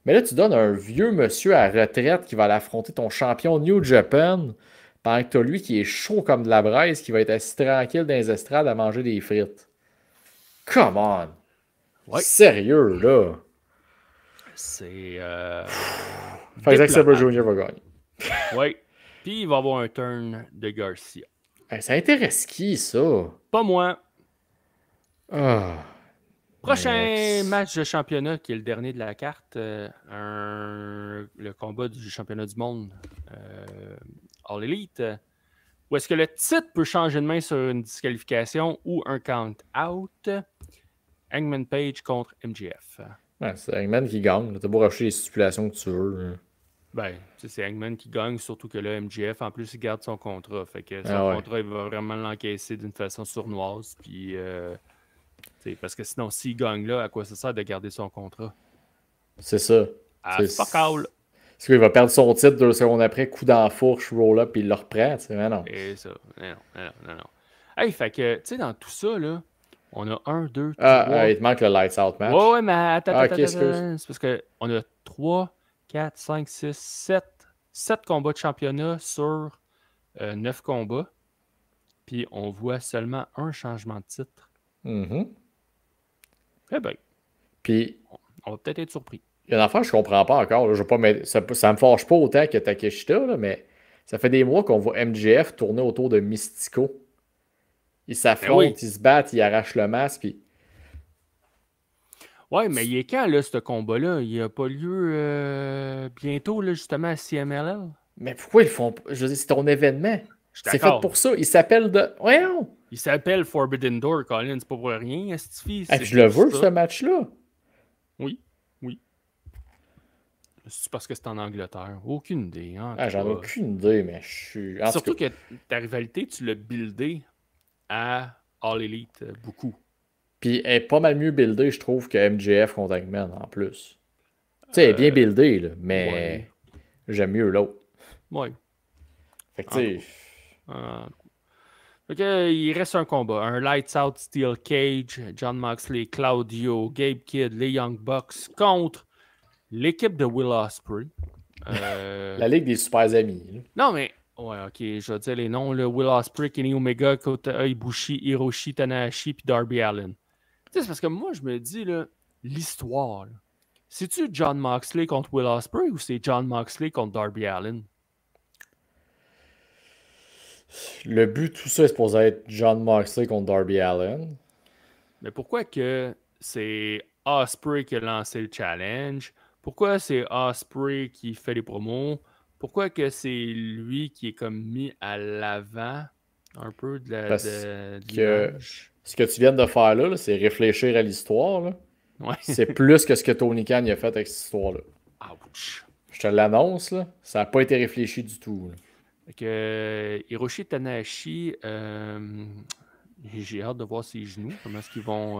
[SPEAKER 1] Mais là, tu donnes un vieux monsieur à retraite qui va aller affronter ton champion New Japan, pendant que tu as lui qui est chaud comme de la braise, qui va être assis tranquille dans les estrades à manger des frites. Come on!
[SPEAKER 2] Ouais.
[SPEAKER 1] Sérieux, là!
[SPEAKER 2] C'est...
[SPEAKER 1] Fait que Zack Sabre Jr. va gagner.
[SPEAKER 2] Oui. Puis il va y avoir un turn de Garcia.
[SPEAKER 1] Ça intéresse qui, ça?
[SPEAKER 2] Pas moi. Prochain
[SPEAKER 1] Next.
[SPEAKER 2] match de championnat, qui est le dernier de la carte. Le combat du championnat du monde All Elite. Où est-ce que le titre peut changer de main sur une disqualification ou un count-out? Hangman Page contre MJF.
[SPEAKER 1] Ouais, c'est Hangman qui gagne. T'as beau racheter les stipulations que tu veux.
[SPEAKER 2] Ben, c'est Hangman qui gagne, surtout que là, MJF, en plus, il garde son contrat. Fait que son contrat, il va vraiment l'encaisser d'une façon sournoise. Puis, parce que sinon, s'il gagne là, à quoi ça sert de garder son contrat?
[SPEAKER 1] C'est ça.
[SPEAKER 2] Fuck all.
[SPEAKER 1] Parce qu'il va perdre son titre 2 secondes après, coup dans la fourche, roll-up, puis il le reprend. Mais non.
[SPEAKER 2] Et ça. Non. Hey, fait que, tu sais, dans tout ça, là, on a 1, 2, 3...
[SPEAKER 1] il te manque le Lights Out match.
[SPEAKER 2] Ouais, mais attends.
[SPEAKER 1] Excuse.
[SPEAKER 2] C'est parce qu'on a 3, 4, 5, 6, 7 combats de championnat sur 9 combats. Puis on voit seulement un changement de titre.
[SPEAKER 1] Mhm.
[SPEAKER 2] Eh bien,
[SPEAKER 1] Puis,
[SPEAKER 2] on va peut-être être surpris.
[SPEAKER 1] il y a une affaire que je comprends pas encore. Là. Je veux pas ça me fâche pas autant que Takeshita, là, mais ça fait des mois qu'on voit MJF tourner autour de Mystico. Ils
[SPEAKER 2] Ben oui.
[SPEAKER 1] s'affrontent, ils se battent, ils arrachent le masque, puis
[SPEAKER 2] Ouais, mais il est quand, là, ce combat-là? Il n'a pas lieu bientôt, là, justement, à CMLL?
[SPEAKER 1] mais pourquoi ils le font pas? Je veux dire, c'est ton événement.
[SPEAKER 2] Je suis
[SPEAKER 1] C'est fait
[SPEAKER 2] d'accord.
[SPEAKER 1] pour ça. Il s'appelle de. Voyons!
[SPEAKER 2] Il s'appelle Forbidden Door, Colin, c'est pas pour rien, Stifi.
[SPEAKER 1] Hey, puis je le veux, ce match-là.
[SPEAKER 2] Oui, oui. C'est parce que c'est en Angleterre. Aucune idée. Hein,
[SPEAKER 1] Ah, j'en ai aucune idée, mais je suis. En
[SPEAKER 2] surtout
[SPEAKER 1] tout cas,
[SPEAKER 2] que ta rivalité, tu l'as buildée à All Elite beaucoup.
[SPEAKER 1] puis elle est pas mal mieux buildée, je trouve, que MJF contre Hangman en plus. Tu sais, elle est bien buildée, là, mais
[SPEAKER 2] Ouais.
[SPEAKER 1] j'aime mieux l'autre.
[SPEAKER 2] Ouais.
[SPEAKER 1] Fait que, tu sais.
[SPEAKER 2] Fait que, il reste un combat. Un Lights Out Steel Cage, John Moxley, Claudio, Gabe Kidd, les Young Bucks contre l'équipe de Will Ospreay.
[SPEAKER 1] La Ligue des super amis. Là.
[SPEAKER 2] Non, mais. Ouais, ok, je vais dire les noms. Là. Will Ospreay, Kenny Omega, Kota Ibushi, Hiroshi Tanahashi, puis Darby Allin. Tu sais, c'est parce que moi, je me dis, là, l'histoire, là, c'est-tu John Moxley contre Will Ospreay ou c'est John Moxley contre Darby Allin?
[SPEAKER 1] Le but de tout ça est supposé être John Moxley contre Darby Allin.
[SPEAKER 2] Mais pourquoi que c'est Ospreay qui a lancé le challenge? Pourquoi c'est Ospreay qui fait les promos? Pourquoi que c'est lui qui est comme mis à l'avant un peu
[SPEAKER 1] Parce
[SPEAKER 2] de
[SPEAKER 1] que
[SPEAKER 2] l'image?
[SPEAKER 1] ce que tu viens de faire là, c'est réfléchir à l'histoire. Là.
[SPEAKER 2] Ouais.
[SPEAKER 1] C'est plus que ce que Tony Khan a fait avec cette histoire-là.
[SPEAKER 2] Ouch.
[SPEAKER 1] Je te l'annonce, là. Ça n'a pas été réfléchi du tout. Là.
[SPEAKER 2] Fait que Hiroshi Tanahashi, j'ai hâte de voir ses genoux, comment est-ce qu'ils vont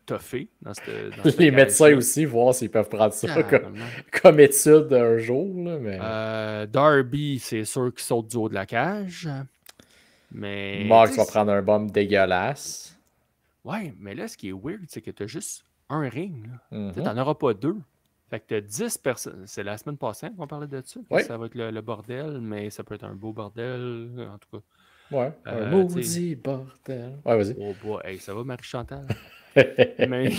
[SPEAKER 2] toffer dans ce
[SPEAKER 1] Les médecins
[SPEAKER 2] cage-là.
[SPEAKER 1] aussi, voir s'ils peuvent prendre ça
[SPEAKER 2] Tabarnak.
[SPEAKER 1] comme étude un jour. Là, mais...
[SPEAKER 2] Darby, c'est sûr qu'il saute du haut de la cage. Mais.
[SPEAKER 1] Mox va prendre un bomb dégueulasse.
[SPEAKER 2] Ouais, mais là, ce qui est weird, c'est que t'as juste un ring.
[SPEAKER 1] Mm-hmm.
[SPEAKER 2] Tu n'en auras pas deux. Fait que t'as 10 personnes. C'est la semaine passée qu'on parlait de ça.
[SPEAKER 1] Oui.
[SPEAKER 2] Ça va être le bordel, mais ça peut être un beau bordel. En tout cas.
[SPEAKER 1] Ouais, un maudit bordel. Ouais, vas-y.
[SPEAKER 2] Oh boy, hey, ça va, Marie-Chantal? Mais.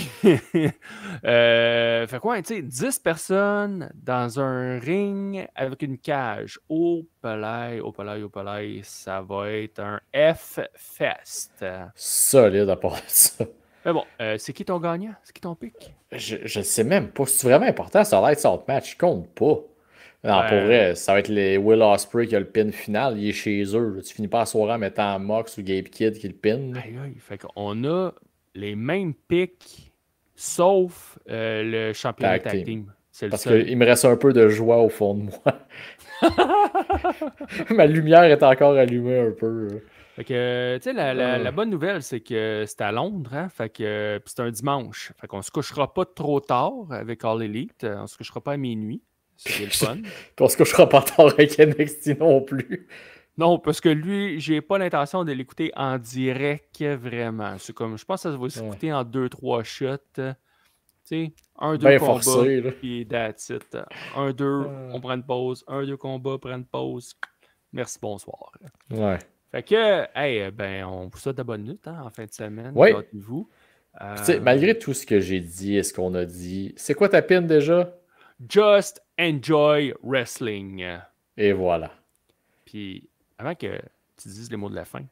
[SPEAKER 2] fait quoi, tu sais, 10 personnes dans un ring avec une cage. Au palais, ça va être un F-Fest.
[SPEAKER 1] Solide à part de ça.
[SPEAKER 2] Mais bon, c'est qui ton gagnant? C'est qui ton pick?
[SPEAKER 1] Je sais même pas. C'est vraiment important, ça va être son match. Il compte pas. Non, pour vrai, ça va être les Will Ospreay qui a le pin final. Il est chez eux. Tu finis pas la soirée en mettant Mox ou Gabe Kidd qui le pin.
[SPEAKER 2] Aïe, aïe. Fait qu'on a les mêmes picks, sauf le championnat tag team. C'est
[SPEAKER 1] parce
[SPEAKER 2] le seul.
[SPEAKER 1] qu'il me reste un peu de joie au fond de moi. Ma lumière est encore allumée un peu.
[SPEAKER 2] Fait que, tu sais, la bonne nouvelle, c'est que c'est à Londres, hein? Fait que c'est un dimanche. Fait qu'on se couchera pas trop tard avec All Elite. On se couchera pas à minuit. C'est le fun.
[SPEAKER 1] On se couchera pas tard avec NXT non plus.
[SPEAKER 2] Non, parce que lui, j'ai pas l'intention de l'écouter en direct, vraiment. C'est comme, je pense que ça va s'écouter en 2-3 shots. Tu sais, 1-2 combats,
[SPEAKER 1] forcé,
[SPEAKER 2] puis that's it. 1-2, on prend une pause. 1-2 combats, prend une pause. Merci, bonsoir.
[SPEAKER 1] Ouais.
[SPEAKER 2] Fait que, hey, ben, on vous souhaite de bonnes nuits en fin de semaine.
[SPEAKER 1] Oui.
[SPEAKER 2] Gâtez-vous.
[SPEAKER 1] Malgré tout ce que j'ai dit et ce qu'on a dit, c'est quoi ta pin déjà?
[SPEAKER 2] Just enjoy wrestling.
[SPEAKER 1] Et voilà.
[SPEAKER 2] Puis, avant que tu dises les mots de la fin,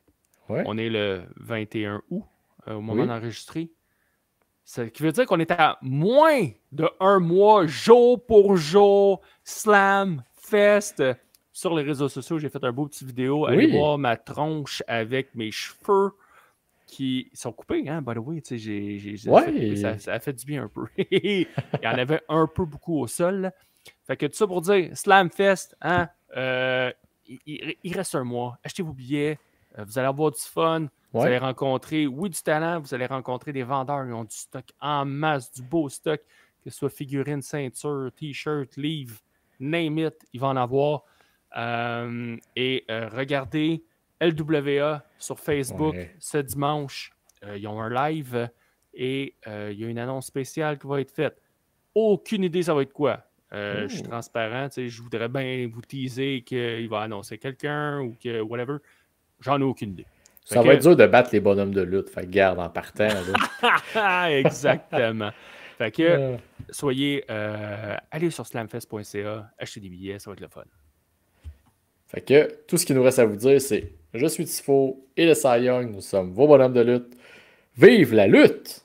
[SPEAKER 1] ouais.
[SPEAKER 2] On est le 21 août au moment d'enregistrer. Ce qui veut dire qu'on est à moins de 1 mois, jour pour jour, Slam Fest. Sur les réseaux sociaux, j'ai fait un beau petit vidéo. Allez voir ma tronche avec mes cheveux qui sont coupés, hein, by the way. Ça a fait du bien un peu. Il y en avait un peu beaucoup au sol. Fait que tout ça pour dire, Slam Fest, hein, il reste 1 mois. Achetez vos billets. Vous allez avoir du fun. Vous allez rencontrer, du talent. Vous allez rencontrer des vendeurs. Ils ont du stock en masse, du beau stock, que ce soit figurines, ceinture, t-shirt, livre, name it, il va en avoir. Regardez LWA sur Facebook ce dimanche. Ils ont un live et il y a une annonce spéciale qui va être faite. Aucune idée ça va être quoi. Je suis transparent. Je voudrais bien vous teaser qu'il va annoncer quelqu'un ou que whatever. J'en ai aucune idée.
[SPEAKER 1] Ça va être dur de battre les bonhommes de lutte. Fait que garde en partant.
[SPEAKER 2] Exactement. Fait que soyez. Allez sur slamfest.ca, achetez des billets, ça va être le fun.
[SPEAKER 1] Fait que tout ce qu'il nous reste à vous dire, c'est je suis Tifo et le Cy Young, nous sommes vos bonhommes de lutte. Vive la lutte!